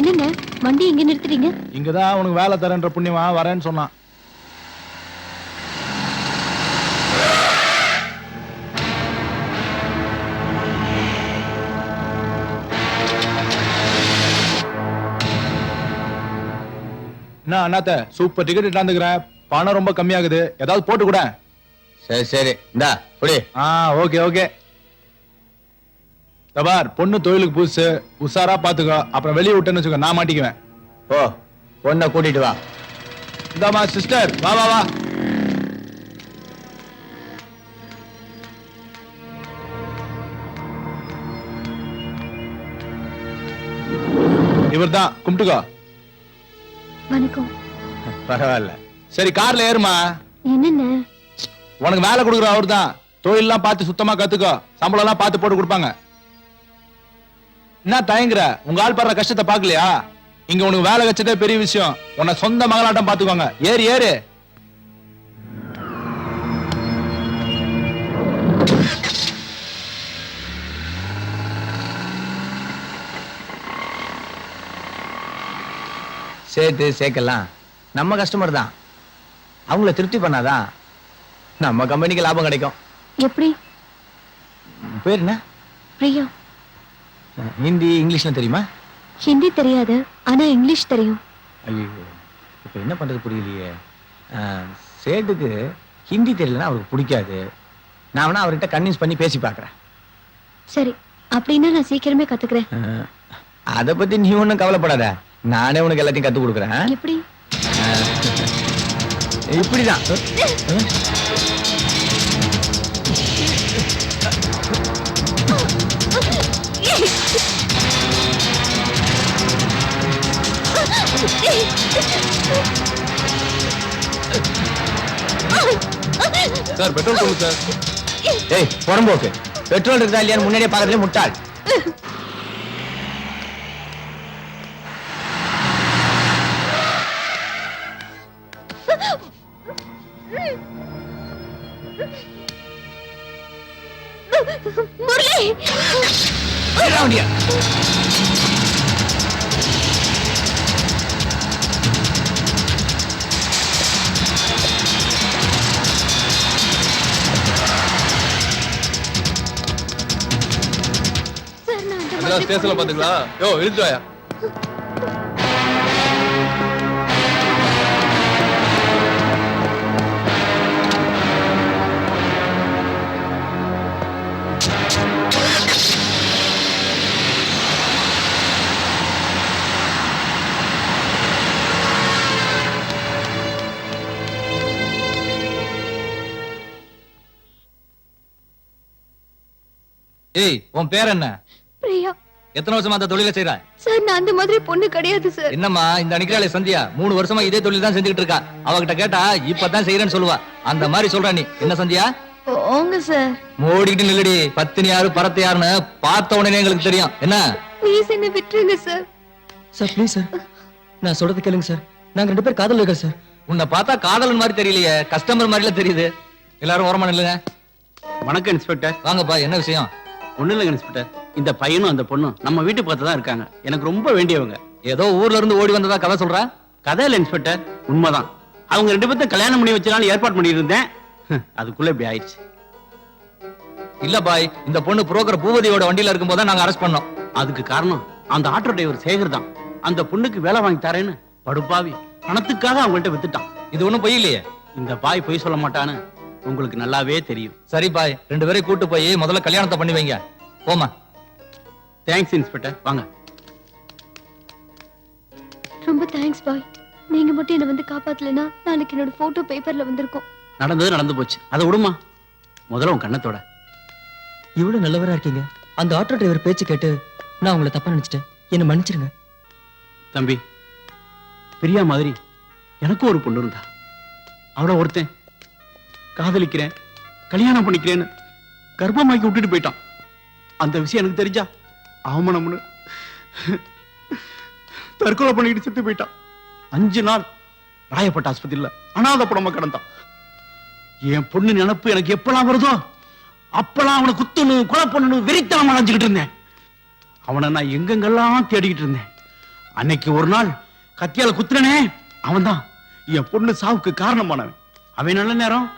என்னங்க வண்டி இங்க நிறுத்துறீங்க? இங்கதான் உனக்கு வேலை தரேன்ற புண்ணியமா வரேன்னு சொன்னான். என்ன அண்ணாத்த, சூப்பர் டிக்கெட் இட்டாந்துக்கிறேன். பணம் ரொம்ப கம்மியாகுது, ஏதாவது போட்டு கூட. சரி சரி, இந்தா புடி. Okay okay. தபார், பொண்ணு தொழிலுக்கு புதுசு, உஷாரா பாத்துக்கோ. அப்புறம் வெளியே விட்டேன்னு வச்சுக்கோ, நான் மாட்டிக்குவேன். ஓ, பொண்ணை கூட்டிட்டு வா. இந்தாமா சிஸ்டர், வா வா வா. இவர்தான், கும்பிட்டுக்கோ. வணக்கம். பரவாயில்ல. சரி, கார்ல ஏறுமா. என்னென்ன? உனக்கு வேலை கொடுக்குற அவர் தான். தொழிலெல்லாம் பார்த்து சுத்தமா கத்துக்கோ, சம்பளம் எல்லாம் பார்த்து போட்டு கொடுப்பாங்க. என்ன தயங்குற? உங்க ஆள் படுற கஷ்டத்தை பாக்கலையா? இங்க உனக்கு வேலை வச்சதே பெரிய விஷயம். உன்னை சொந்த மகளாட்டம் பாத்துக்கோங்க. ஏறு ஏறு. சேர்த்து சேர்க்கலாம். நம்ம கஸ்டமர் தான், அவங்கள திருப்தி பண்ணாதான் நம்ம கம்பெனிக்கு லாபம் கிடைக்கும். எப்படி? பேர் என்ன? பிரியா. ஹிந்தி இங்கிலீஷ்லாம் தெரியுமா? ஹிந்தி தெரியாது, ஆனா இங்கிலீஷ் தெரியும். ஐயோ, இப்ப என்ன பண்றது புரியலையே. சேட்டுக்கு ஹிந்தி தெரியலன்னா அவருக்கு பிடிக்காது. நான் வேணா அவர்கிட்ட கன்வின்ஸ் பண்ணி பேசி பார்க்கறேன். சரி, அப்படின்னா நான் சீக்கிரமே கத்துக்கிறேன். அதை பத்தி நீ ஒன்றும் கவலைப்படாத, நானே உனக்கு எல்லாத்தையும் கத்து கொடுக்குறேன். எப்படி? இப்படிதான். சார் பெட்ரோல் போடு சார். ஏய் புறம்போக்கு, பெட்ரோல் இருக்கா இல்லையான்னு முன்னாடியே பார்க்கறதுல முட்டாள். முரளி! இதெல்லாம் ஸ்டேஷன்ல பாத்துக்கலாம். யோ இழுத்து வாயா. ஏய் உன் பேர் என்ன? பிரியா. எத்தனை வருஷமா அந்த தொழிலை செய்யற? சார் நான் அந்த மாதிரி பொண்ணு கிடையாது சார். என்னம்மா இந்த நிக்கிறாளே சந்தியா 3 வருஷமா இதே தொழில் தான் செஞ்சுக்கிட்டு இருக்கா. அவகிட்ட கேட்டா இப்பதான் செய்யறேன்னு சொல்லுவா. அந்த மாதிரி சொல்ற நீ என்ன சந்தியா? ஓங்க சார். மூடிக்கிட்டு நில்லடி. பத்தினி யாரு பரத்து யாருன்னு பார்த்த உடனே எங்களுக்கு தெரியும். என்ன? ப்ளீஸ் என்ன விட்டுருங்க சார். சார் ப்ளீஸ் சார், நான் சொல்றது கேளுங்க சார். நாங்க 2 பேரும் காதல் இருக்கோம் சார். உன்னை பார்த்தா காதலன் மாதிரி தெரியலையே, கஸ்டமர் மாதிரில தெரியுது. எல்லாரும் ஓரமா நில்லுங்க. வணக்கம் இன்ஸ்பெக்டர். வாங்கப்பா, என்ன விஷயம்? ஒண்ணு இல்லைங்க இன்ஸ்பெக்டர், இந்த பையனும் அந்த பொண்ணும் நம்ம வீட்டு பக்கத்துல தான் இருக்காங்க. எனக்கு ரொம்ப வேண்டியவங்க. ஏதோ ஊர்ல இருந்து ஓடி வந்ததா கதை சொல்ற? கதை இல்ல இன்ஸ்பெக்டர், உண்மைதான். அவங்க 2 பேர்த்த கல்யாணம் பண்ணி வச்சனால ஏற்பாடு பண்ணிட்டு இருந்தேன். அதுக்குள்ள இப்படி ஆயிடுச்சு. இல்ல பாய், இந்த பொண்ணு புரோக்கர் பூவதியோட வண்டியில இருக்கும்போது நாங்க அரெஸ்ட் பண்ணோம். அதுக்கு காரணம் அந்த ஆட்டோ டிரைவர் சேகர் தான். அந்த பொண்ணுக்கு வேலை வாங்கி தரேன்னு படுப்பாவி பணத்துக்காக அவங்கள்ட்ட வித்துட்டான். இது ஒண்ணும் பொய் இல்லையே. இந்த பாய் பொய் சொல்ல மாட்டான்னு உங்களுக்கு நல்லாவே தெரியும். சரி பாய், 2 பேரையும் கூட்டு போய் முதல்ல கல்யாணத்தை பண்ணி வைங்க. போமா. தேங்க்ஸ் இன்ஸ்பெக்டர், வாங்க. ரொம்ப தேங்க்ஸ் பாய். நீங்க மட்டும் என்ன வந்து காப்பாத்தலனா நாளைக்கு என்னோட போட்டோ பேப்பர்ல வந்திருக்கும். நடந்தது நடந்து போச்சு, அதை விடுமா. முதல்ல உன் கண்ணத்தோட. இவ்வளவு நல்லவரா இருக்கீங்க. அந்த ஆட்டோ டிரைவர் பேச்சு கேட்டு நான் உங்களை தப்பா நினைச்சிட்டேன். என்ன மன்னிச்சிருங்க. தம்பி, பிரியா மாதிரி எனக்கும் ஒரு பொண்ணு இருந்தா. அவள ஒருத்தன் காதலிக்கிறேன் கல்யாணம் பண்ணிக்கிறேன்னு கர்ப்பமாக்கி விட்டுட்டு போயிட்டான். அந்த விஷயம் எனக்கு தெரிஞ்சா அவமனம்னு தற்கொலை பண்ணிக்கிட்டு செத்து போயிட்டான். 5 நாள் ராயப்பட்ட ஆஸ்பத்திரியில அனாதை படமா கிடந்தான். என் பொண்ணு நினைப்பு எனக்கு எப்பெல்லாம் வருதோ அப்பெல்லாம் அவனை குத்தணும் கொலை பண்ணணும் வெறித்தனம் அடைஞ்சுக்கிட்டு இருந்தேன். அவனை நான் எங்கெங்கெல்லாம் தேடிக்கிட்டு இருந்தேன். அன்னைக்கு ஒரு நாள் கத்தியால குத்துறனே, அவன் தான் என் பொண்ணு சாவுக்கு காரணமானவன். அவன் நல்ல நேரம்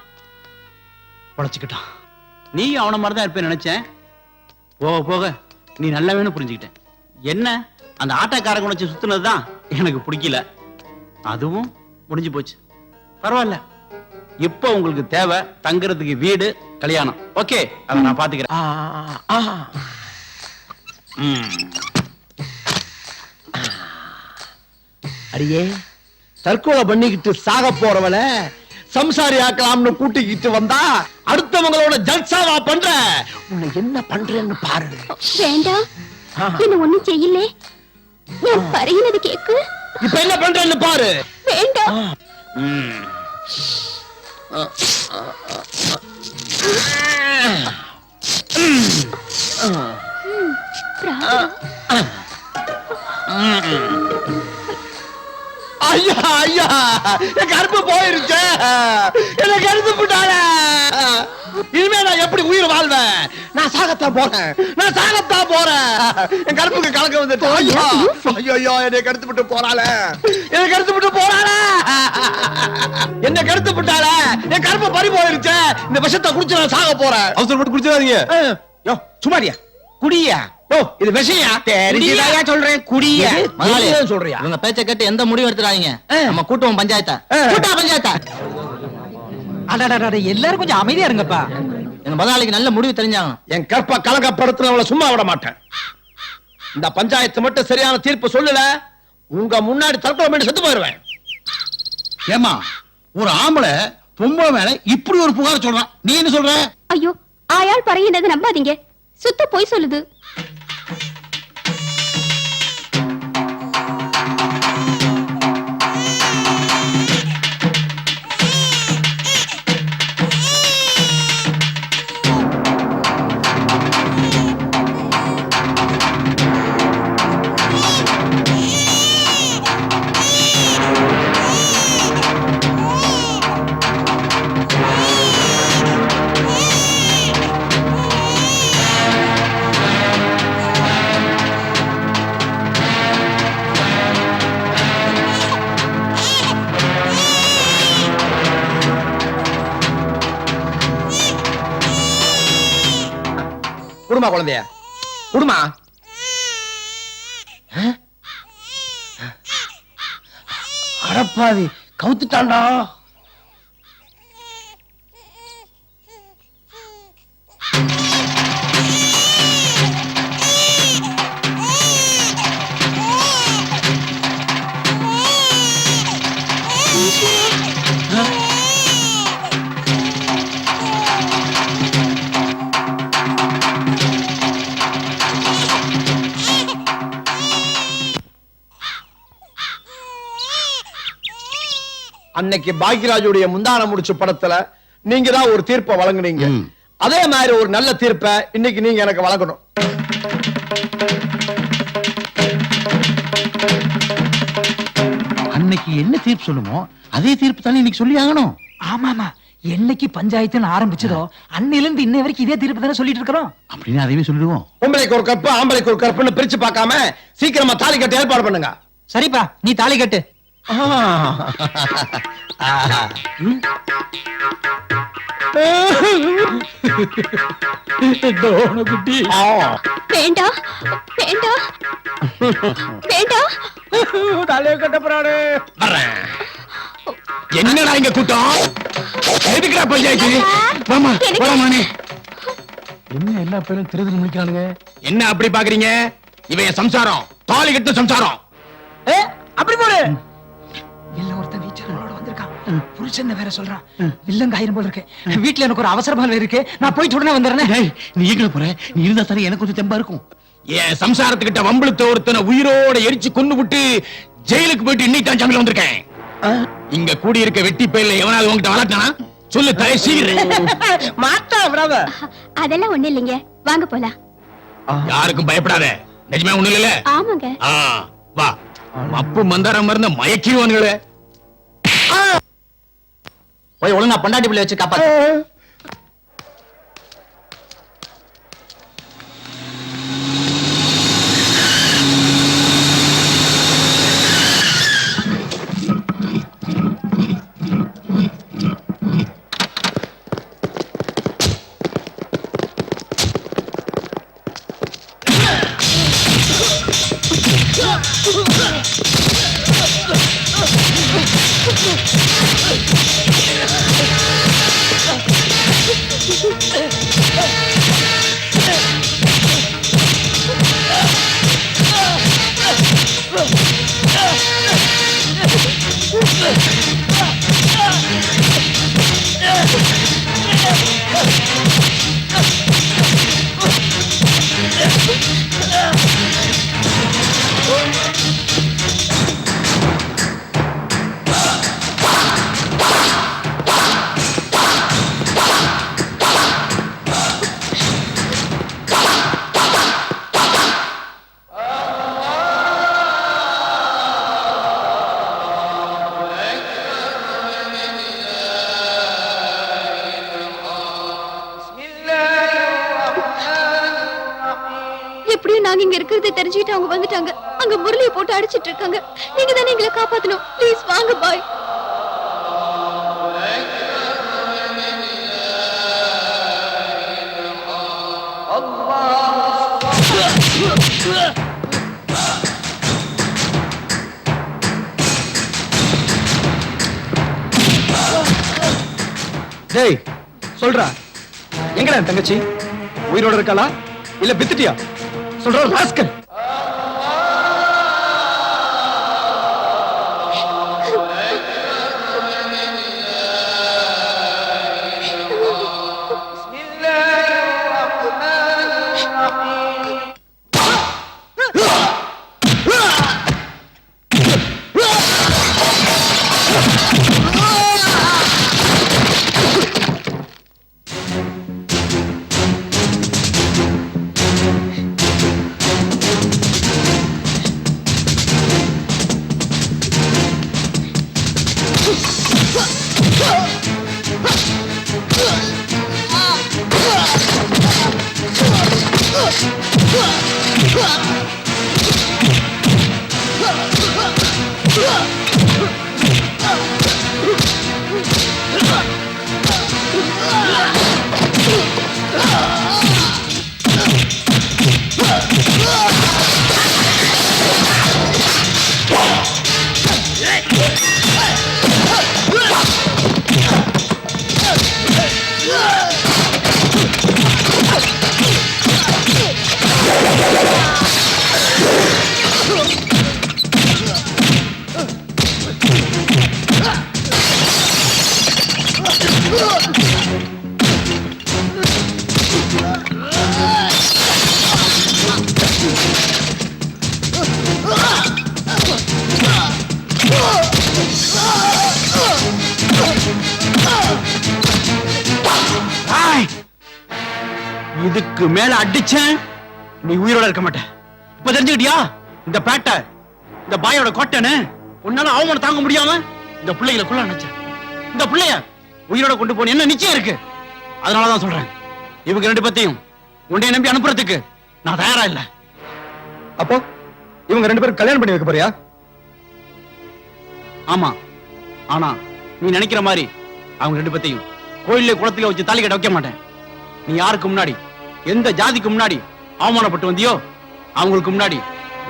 பழச்சுக்கிட்டான். நீ அவன மாதிரிதான் இருப்பேன் நினைச்சேன். போக போக நீ நல்லவேன்னு புரிஞ்சுக்கிட்டேன். என்ன அந்த ஆட்டோக்காரங்க வச்சு சுத்துனதுதான் எனக்கு பிடிக்கல. அதுவும் முடிஞ்சு போச்சு. பரவாயில்ல, இப்ப உங்களுக்கு தேவை தங்குறதுக்கு வீடு, கல்யாணம். ஓகே, அதை நான் பாத்துக்கிறேன். அடியே, தற்கொலை பண்ணிக்கிட்டு சாக போறவள சம்சாரி ஆக்கலாம்னு கூட்டிக்கிட்டு வந்தா அடுத்தவங்களோட ஜல்சாவா பண்ற. உன்னை என்ன பண்றேன்னு பாரு. வேண்டாம், என்ன ஒண்ணும் செய்யல. நான் பறையினது கேக்கு. இப்ப என்ன பண்றேன்னு பாரு. வேண்டாம். ஐயா ஐயா, என் கருப்பு போயிருச்சு. என்ன கருத்து போட்டால. இனிமே நான் எப்படி உயிர் வாழ்வேன்? நான் சாகத்தான் போறேன், நான் சாகத்தான் போறேன். என் கருப்புக்கு கலக்க வந்துட்டு. ஐயோ ஐயோ, என்னை கருத்து விட்டு போறாள, என்னை கருத்து விட்டு போறாள, என்ன கருத்து விட்டால. என் கருப்பு பறி போயிருச்சு. இந்த விஷத்தை குடிச்சு நான் சாக போறேன். அவசரப்பட்டு குடிச்சிடாதீங்க. யோ சுமாரியா, குடியா? யோ இது விஷயா? தெரிஞ்சுதாயா சொல்றேன், குடியா. முதலாளி சொல்றியா? இவங்க பேச்ச கேட்டு எந்த முடிவு எடுத்துறாங்க. நம்ம கூட்டுவோம் பஞ்சாயத்தா. கூட்டா பஞ்சாயத்தா. அடடடட, எல்லாரும் கொஞ்சம் அமைதியா இருங்கப்பா. எங்க முதலாளிக்கு நல்ல முடிவு தெரிஞ்சாங்க. என் கற்ப கலகப்படுத்துறவளை சும்மா விட மாட்டேன். இந்த பஞ்சாயத்து மட்டும் சரியான தீர்ப்பு சொல்லல, உங்க முன்னாடி தற்கொலை பண்ணி செத்து போயிருவேன். ஏமா, ஒரு ஆம்பளை பொம்பளை மேல இப்படி ஒரு புகார் சொல்றான், நீ என்ன சொல்ற? ஐயோ, ஆயாள் பறையினது நம்பாதீங்க, சுத்த போய் சொல்லுது. குடுமா குழந்தைய குடுமா. அடப்பாவி கவுத்துட்டான்டா. அன்னைக்கு பாக்யராஜுடைய முந்தான முடிச்சு படத்துல நீங்க தான் ஒரு தீர்ப்பை வழங்குனீங்க. அதே மாதிரி ஒரு நல்ல தீர்ப்பை இன்னைக்கு நீங்க எனக்கு வழங்கணும். அன்னைக்கு என்ன தீர்ப்பு சொல்லுமோ அதே தீர்ப்பு தானே இன்னைக்கு சொல்லி ஆகணும். ஆமாமா, என்னைக்கு பஞ்சாயத்துன்னு ஆரம்பிச்சதோ அன்னையில இருந்து இன்னை வரைக்கும் இதே தீர்ப்பு தானே சொல்லிட்டு இருக்கிறோம். அப்படின்னு அதையே சொல்லிடுவோம். பொம்பளைக்கு ஒரு கப்பு ஆம்பளைக்கு ஒரு கப்புன்னு பிரிச்சு பார்க்காம சீக்கிரமா தாலி கட்ட ஏற்பாடு பண்ணுங்க. சரிப்பா, நீ தாலி கட்டு. குட்டி வேண்டாம் வேண்டாம் வேண்டாம். தலையை கட்ட போறாரு. என்னடா இங்க கூட்டம்? எதுக்குடா பஞ்சாயத்து? வாமா போறாமானே. என்ன எல்லா பேரும் திருதிரு முடிக்கிறானுங்க? என்ன அப்படி பாக்குறீங்க? இவன் சம்சாரம், தாலி கட்டு சம்சாரம். அப்படி போடு. எல்லாம் ஒருத்தன் வீச்சரோட வந்திருக்கான். புருஷன் வேற சொல்றான். வில்லங்க ஆயிரம் போல இருக்கு. வீட்டுல எனக்கு ஒரு அவசரமான இருக்கு. நான் போயிட்டு உடனே வந்துடுறேன். நீ எங்க போற? நீ இருந்தா தானே எனக்கு கொஞ்சம் தெம்பா இருக்கும். என் சம்சாரத்துக்கிட்ட வம்பளுத்த ஒருத்தனை உயிரோட எரிச்சு கொண்டு விட்டு ஜெயிலுக்கு போயிட்டு இன்னைக்கு தான் ஜாமீன் வந்திருக்கேன். இங்க கூடி இருக்க வெட்டி பயில எவனாவது உங்ககிட்ட வளர்த்தானா? சொல்லு தலை சீக்கிரம். மாட்டா பிரதர். அதெல்லாம் ஒண்ணு இல்லைங்க, வாங்க போலாம். யாருக்கும் பயப்படாத. நிஜமே ஒண்ணு இல்ல. ஆமாங்க. வா. அப்பு மந்தாரம் மருந்த மயக்கிடுவானுங்களே. போய் ஒழுங்கா பொண்டாட்டி பிள்ளை வச்சு காப்பாத்து. எப்படியும் நாங்க இங்க இருக்கிறது தெரிஞ்சுட்டு அவங்க வந்துட்டாங்க. அங்க முரளியை போட்டு அடிச்சிட்டு இருக்காங்க. நீங்க தானே எங்களை காப்பாத்தணும். ப்ளீஸ் வாங்க பாய். டேய் சொல்றா, எங்கடா தங்கச்சி? உயிரோட இருக்காளா இல்ல பித்துட்டியா? சொல்ற ராஸ்கல். இதுக்கு மேல அடிச்சேன் நீ உயிரோட இருக்க மாட்ட. இப்ப தெரிஞ்சுக்கிட்டியா இந்த பேட்டை இந்த பாயோட கோட்டைன்னு? உன்னால அவமானம் தாங்க முடியாம இந்த பிள்ளைகளை குள்ள நினைச்சேன். இந்த பிள்ளைய உயிரோட கொண்டு போன என்ன நிச்சயம் இருக்கு? அதனாலதான் சொல்றேன், இவங்க 2 பேத்தையும் உன்னைய நம்பி அனுப்புறதுக்கு நான் தயாரா இல்ல. அப்போ இவங்க 2 பேரும் கல்யாணம் பண்ணி வைக்க போறியா? ஆமா, ஆனா நீ நினைக்கிற மாதிரி அவங்க 2 பேத்தையும் கோயிலே குளத்திலே வச்சு தாலி கட்ட வைக்க மாட்டேன். நீ யாருக்கு முன்னாடி எந்த ஜாதிக்கு முன்னாடி அவமானப்பட்டு வந்தியோ அவங்களுக்கு முன்னாடி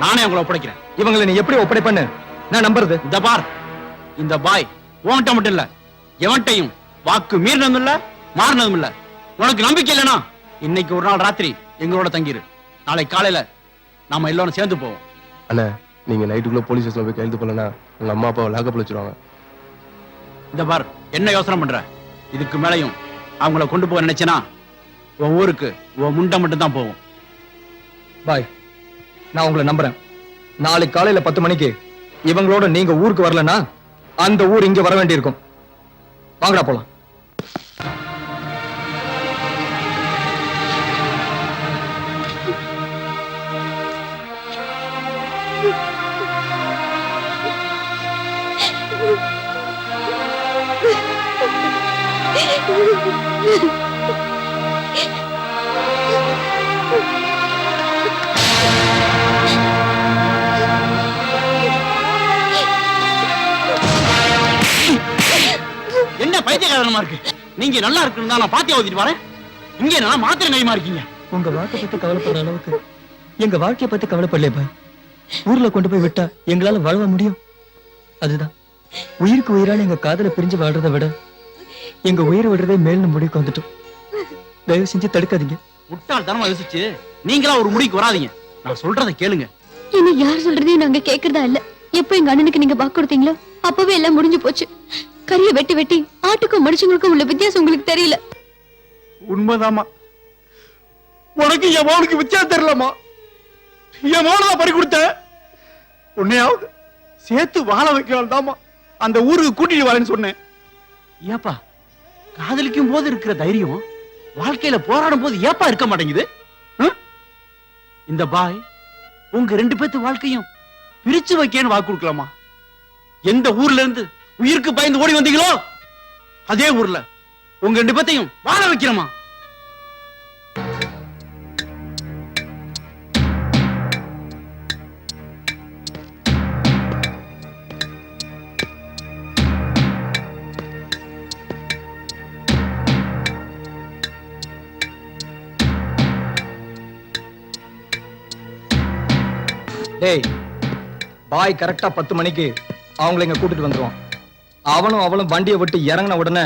நானே அவங்கள ஒப்படைக்கிறேன். இவங்களை நீ எப்படி ஒப்படைப்பன்னு நான் நம்புறது? இந்த பார், இந்த பாய் உன்கிட்ட மட்டும் இல்ல, எவன்ட்டையும் வாக்கு மீறினதும் இல்ல மாறினதும் இல்ல. உனக்கு நம்பிக்கை இல்லைனா இன்னைக்கு ஒரு நாள் ராத்திரி எங்களோட தங்கிரு. நாளை காலையில நாம எல்லாரும் சேர்ந்து போவோம். அண்ணா, நீங்க நைட்டுக்குள்ள போலீஸ் ஸ்டேஷன்ல போய் கையெழுத்து பண்ணலனா உங்க அம்மா அப்பா லாக்கப்ல வச்சிருவாங்க. இந்த பார், என்ன யோசனை பண்ற? இதுக்கு மேலையும் அவங்கள கொண்டு போக நினைச்சனா உன் ஊருக்கு உன் முண்டை மட்டும் தான் போவோம். பாய், நான் உங்களை நம்புறேன். நாளைக்கு காலையில 10 மணிக்கு இவங்களோட நீங்க ஊருக்கு வரலன்னா அந்த ஊர் இங்க வர வேண்டியிருக்கும். வாங்கடா போலாம். என்ன பைத்தியக்காரமா இருக்கு? நீங்க நல்லா இருக்குன்னு தான் நான் பாத்தியா ஊத்திட்டு வரேன். இங்க நல்லா மாத்திரை நயமா இருக்கீங்க. உங்க வாழ்க்கை பத்தி கவலைப்படுற அளவுக்கு எங்க வாழ்க்கைய பத்தி கவலைப்படலையே பாய். ஊர்ல கொண்டு போய் விட்டா எங்களால வாழ முடியும். அதுதான் உயிருக்கு உயிரான எங்க காதல பிரிஞ்சு வாழ்றதை விட எங்க உயிரை விடுறதே மேல்னு முடிவுக்கு வந்துட்டோம். தயவு செஞ்சு தடுக்காதீங்க. முட்டாள்தனமா யோசிச்சு நீங்களா ஒரு முடிவுக்கு வராதீங்க. நான் சொல்றதை கேளுங்க. இனி யார் சொல்றதையும் நாங்க கேக்குறதா இல்ல. எப்ப எங்க அண்ணனுக்கு நீங்க வாக்கு கொடுத்தீங்களோ அப்பவே எல்லாம் முடிஞ்சு போச்சு. கரிய வெட்டி வெட்டி ஆட்டுக்கும் மனுஷங்களுக்கும் உள்ள வித்தியாசம் உங்களுக்கு தெரியல. உண்மைதாமா, உனக்கு என் மகனுக்கு வித்தியாசம் தெரியலமா. என் மகனை பறி கொடுத்த உன்னையாவது சேர்த்து வாழ வைக்கலாம் தாமா அந்த ஊருக்கு கூட்டிட்டு வரேன்னு சொன்னேன். ஏப்பா, காதலிக்கும் போது இருக்கிற தைரியம் வாழ்க்கையில போராடும் போது ஏப்பா இருக்க மாட்டேங்குது? இந்த பாய் உங்க 2 பேத்து வாழ்க்கையும் பிரிச்சு வைக்கன்னு வாக்கு கொடுக்கலாமா? எந்த ஊர்ல இருந்து உயிருக்கு பயந்து ஓடி வந்தீங்களோ அதே ஊர்ல உங்க 2 பேத்தையும் வாழ வைக்கிறோமா? டேய், பாய் கரெக்டா 10 மணிக்கு அவங்களை இங்க கூட்டிட்டு வந்துருவான். அவனும் அவளும் வண்டியை விட்டு இறங்கின உடனே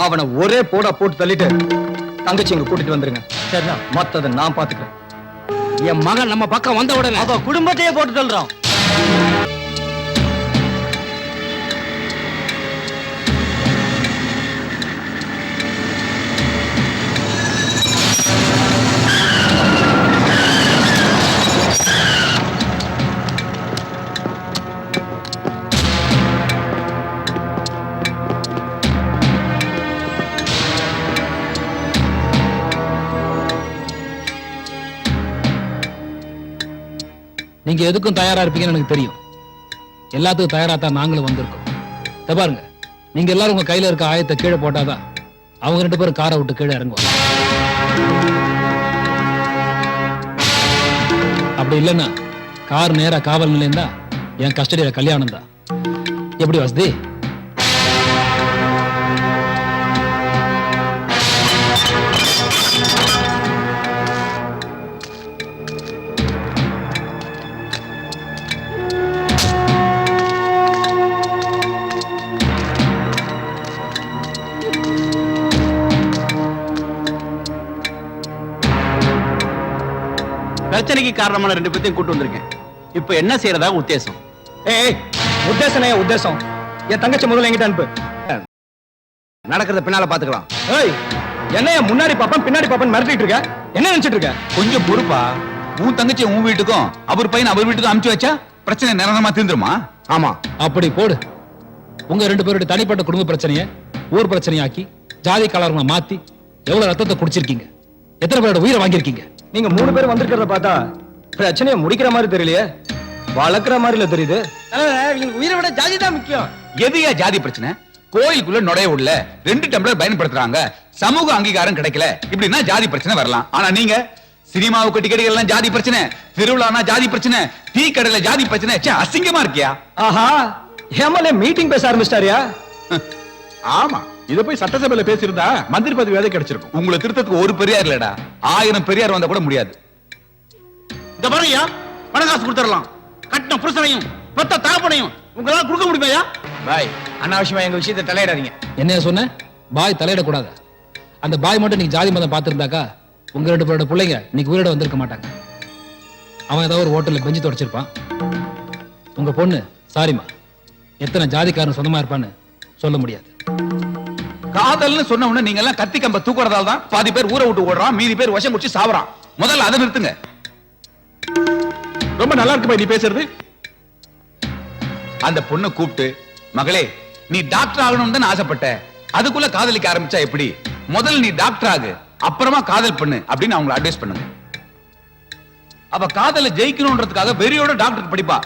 அவனை ஒரே போடா போட்டு தள்ளிட்டு தங்கச்சி இங்க கூட்டிட்டு வந்துருங்க. சரிண்ணா, மத்ததை நான் பாத்துக்கிறேன். என் மகன் நம்ம பக்கம் வந்த உடனே அவ குடும்பத்தையே போட்டு தள்ளுறான். நீங்க எதுக்கும் தயாரா இருப்பீங்கன்னு எனக்கு தெரியும். எல்லாத்துக்கும் தயாரா தான் நாங்களும் வந்திருக்கோம். இத பாருங்க, நீங்க எல்லாரும் உங்க கையில இருக்க ஆயத்தை கீழே போட்டாதான் அவங்க 2 பேரும் காரை விட்டு கீழே இறங்குவாங்க. அப்படி இல்லைன்னா கார் நேரா காவல் நிலையம் தான், என் கஸ்டடியில கல்யாணம் தான். எப்படி வசதி? பிரச்சனைக்கு காரணமான 2 பேத்தையும் கூட்டு வந்திருக்கேன். இப்ப என்ன செய்யறதா உத்தேசம்? ஏய், உத்தேசம் என் தங்கச்சி முதல்ல என்கிட்ட அனுப்பு. நடக்கிறத பின்னால பாத்துக்கலாம். ஏய், என்னைய முன்னாடி பாப்பன் பின்னாடி பாப்பன் மிரட்டிட்டு இருக்க? என்ன நினைச்சிட்டு இருக்க? கொஞ்சம் பொறுப்பா. உன் தங்கச்சி உன் வீட்டுக்கும் அவர் பையன் அவர் வீட்டுக்கும் அனுப்பிச்சு வச்சா பிரச்சனை நிரந்தரமா தீர்ந்துருமா? ஆமா, அப்படி போடு. உங்க 2 பேருடைய தனிப்பட்ட குடும்ப பிரச்சனைய ஊர் பிரச்சனையாக்கி ஜாதி கலர்களை மாத்தி எவ்வளவு ரத்தத்தை குடிச்சிருக்கீங்க. எத்தனை பேரோட உயிரை வாங்கியிருக்கீங்க? நீங்க 3 பேர் வந்திருக்கிறத பார்த்தா பிரச்சனையை முடிக்கிற மாதிரி தெரியலையே, வளர்க்கிற மாதிரில தெரியுது. உயிரை விட ஜாதி தான் முக்கியம். எதுயா ஜாதி பிரச்சனை? கோயிலுக்குள்ள நுழைய உள்ள 2 டம்ளர் பயன்படுத்துறாங்க, சமூக அங்கீகாரம் கிடைக்கல, இப்படின்னா ஜாதி பிரச்சனை வரலாம். ஆனா நீங்க சினிமாவுக்கு டிக்கெட் எல்லாம் ஜாதி பிரச்சனை, திருவிழானா ஜாதி பிரச்சனை, டீ கடையில ஜாதி பிரச்சனை. ச்சே, அசிங்கமா இருக்கியா? ஆஹா, எம்எல்ஏ மீட்டிங் பேச ஆரம்பிச்சிட்டாரியா? ஆமா, இத போய் சட்டசபையில பேசியிருந்தா மந்திரி பதவி வேலை கிடைச்சிருக்கும். உங்களை திருத்தத்துக்கு ஒரு பெரியார் இல்லடா, 1000 பெரியார் வந்தா கூட முடியாது. இந்த பாருங்கய்யா, பணம் காசு கொடுத்துடலாம். கட்டின புருஷனையும் மொத்த தகப்பனையும் உங்களால கொடுக்க முடியுமாயா? பாய், அனாவசியமா எங்க விஷயத்தை தலையிடாதீங்க. என்ன சொன்ன? பாய் தலையிடக்கூடாது. அந்த பாய் மட்டும் நீங்க ஜாதி மதம் பார்த்திருந்தாக்கா உங்க 2 பேரோட பிள்ளைங்க இன்னைக்கு உயிரோட வந்திருக்க மாட்டாங்க. அவன் ஏதாவது ஒரு ஹோட்டல்ல பெஞ்சு தொடச்சிருப்பான். உங்க பொண்ணு சாரிமா எத்தனை ஜாதிக்காரன் சொந்தமா இருப்பான்னு சொல்ல முடியாது. காதல்னு சொன்ன உடனே நீங்க எல்லாம் கத்தி கம்ப தூக்குறதால தான் பாதி பேர் ஊரை விட்டு ஓடுறான், மீதி பேர் விஷம் குடிச்சு சாவறான். முதல்ல அதை நிறுத்துங்க. ரொம்ப நல்லா இருக்கு நீ பேசுறது. அந்த பொண்ணை கூப்பிட்டு, மகளே நீ டாக்டர் ஆகணும்னு தான் ஆசைப்பட்ட, அதுக்குள்ள காதலிக்க ஆரம்பிச்சா எப்படி? முதல்ல நீ டாக்டர் ஆகு, அப்புறமா காதல் பண்ணு அப்படின்னு அவங்களை அட்வைஸ் பண்ணுங்க. அவ காதல ஜெயிக்கணும்ன்றதுக்காக வெறியோட டாக்டருக்கு படிப்பா.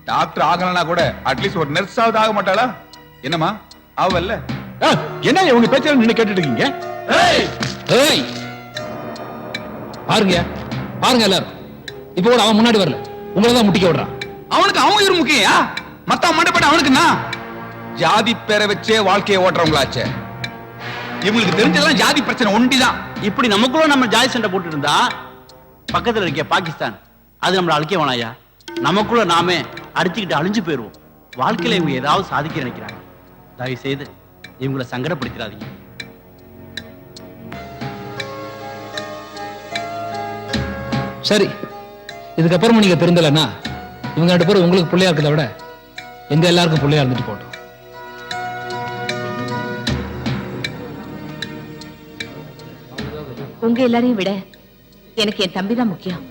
டாக்டர் ஆகலனா கூட அட்லீஸ்ட் ஒரு நர்ஸ் ஆவது ஆக மாட்டாளா? என்னமா அவல்ல? என்ன உங்க பேச்ச நின்னு கேட்டுட்டு இருக்கீங்க? ஏய், பாருங்க பாருங்க எல்லாரும், இப்ப கூட அவன் முன்னாடி வரல, உங்களை தான் முட்டிக்க விடுறான். அவனுக்கு அவன் உயிர் முக்கியா? மத்த மண்டப்பட்ட அவனுக்குன்னா ஜாதி பேரை வச்சே வாழ்க்கையை ஓட்டுறவங்களாச்சே. இவங்களுக்கு தெரிஞ்சதெல்லாம் ஜாதி பிரச்சனை ஒண்டிதான். இப்படி நமக்குள்ள நம்ம ஜாதி சண்டை போட்டு இருந்தா பக்கத்துல இருக்க பாகிஸ்தான் அது நம்மள அழிக்க வேணாயா. நமக்குள்ள நாமே அடிச்சுக்கிட்டு அழிஞ்சு போயிருவோம். வாழ்க்கையில இவங்க ஏதாவது சாதிக்க நினைக்கிறாங்க. தயவு செய்து இவங்களை சங்கடப்படுத்திடாதீங்க. சரி, இதுக்கப்புறமா நீங்க திருந்தலன்னா இவங்க 2 பேரும் உங்களுக்கு பிள்ளையா இருக்கிறத விட எங்க எல்லாருக்கும் பிள்ளையா இருந்துட்டு போட்டோம். உங்க எல்லாரையும் விட எனக்கு என் தம்பி தான் முக்கியம்.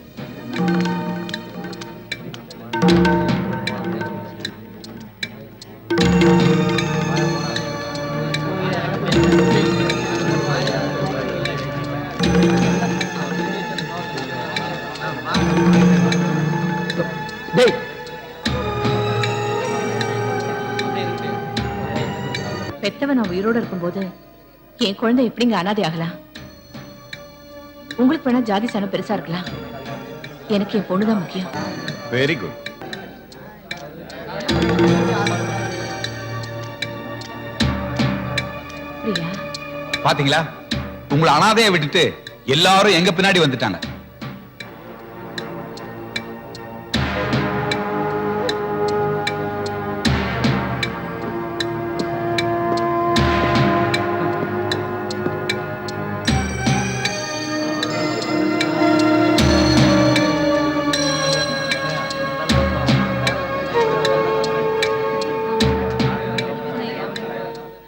டேய், பெத்தவன் நான் உயிரோட இருக்கும்போது என் குழந்தை எப்படிங்க அனாதை ஆகலாம்? உங்களுக்கு வேணா ஜாதி சனம் பெருசா இருக்கலாம், எனக்கு என் பொண்ணுதான் முக்கியம். Very good. பிரியா, பாத்தீங்களா, உங்களை அனாதையை விட்டுட்டு எல்லாரும் எங்க பின்னாடி வந்துட்டாங்க.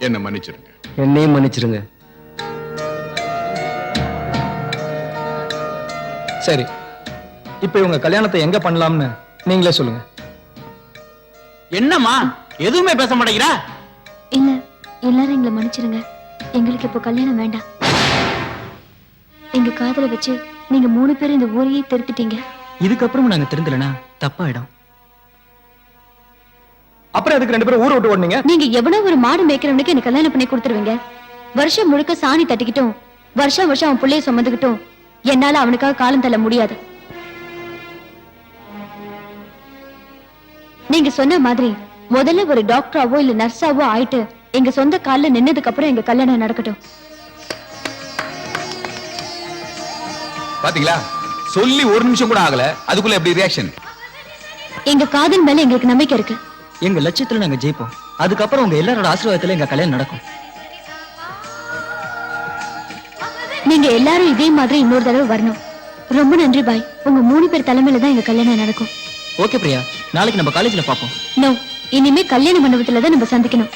என்ன மன்னிச்சிருங்க. என்னையும் மன்னிச்சிருங்க. சரி, இப்ப இவங்க கல்யாணத்தை எங்க பண்ணலாம்னு நீங்களே சொல்லுங்க. என்னம்மா எதுவுமே பேச மாட்டேங்கிறா? இல்ல, எல்லாரும் எங்களை மன்னிச்சிருங்க. எங்களுக்கு இப்போ கல்யாணம் வேண்டாம். எங்க காதல வச்சு நீங்க 3 பேரும் இந்த ஊரையே திருத்திட்டீங்க. இதுக்கப்புறம் நாங்க திருந்தலனா தப்பாயிடும். அப்புறம் அதுக்கு 2 பேரும் ஊரை விட்டு ஓடுனீங்க. நீங்க எவ்வளவு ஒரு மாடு மேய்க்கிறவனுக்கு எனக்கு கல்யாணம் பண்ணி கொடுத்துருவீங்க. வருஷம் முழுக்க சாணி தட்டிக்கிட்டும் வருஷம் வருஷம் அவன் பிள்ளைய சுமந்துக்கிட்டும் என்னால அவனுக்காக காலம் தள்ள முடியாது. நீங்க சொன்ன மாதிரி முதல்ல ஒரு டாக்டராவோ இல்ல நர்ஸாவோ ஆயிட்டு எங்க சொந்த கால்ல நின்னதுக்கு அப்புறம் எங்க கல்யாணம் நடக்கட்டும். பாத்தீங்களா, சொல்லி 1 நிமிஷம் கூட ஆகல, அதுக்குள்ள எப்படி ரியாக்ஷன்? எங்க காதல் மேல எங்களுக்கு நம்பிக்கை இருக்கு. எங்க லட்சியத்துல நாங்க ஜெயிப்போம். அதுக்கப்புறம் உங்க எல்லாரோட ஆசீர்வாதத்துல எங்க கல்யாணம் நடக்கும். நீங்க எல்லாரும் இதே மாதிரி இன்னொரு தடவை வரணும். ரொம்ப நன்றி பாய். உங்க 3 பேர் தலைமையில தான் எங்க கல்யாணம் நடக்கும். ஓகே பிரியா, நாளைக்கு நம்ம காலேஜ்ல பாப்போம். நோ, இனிமே கல்யாண மண்டபத்துல தான் நம்ம சந்திக்கணும்.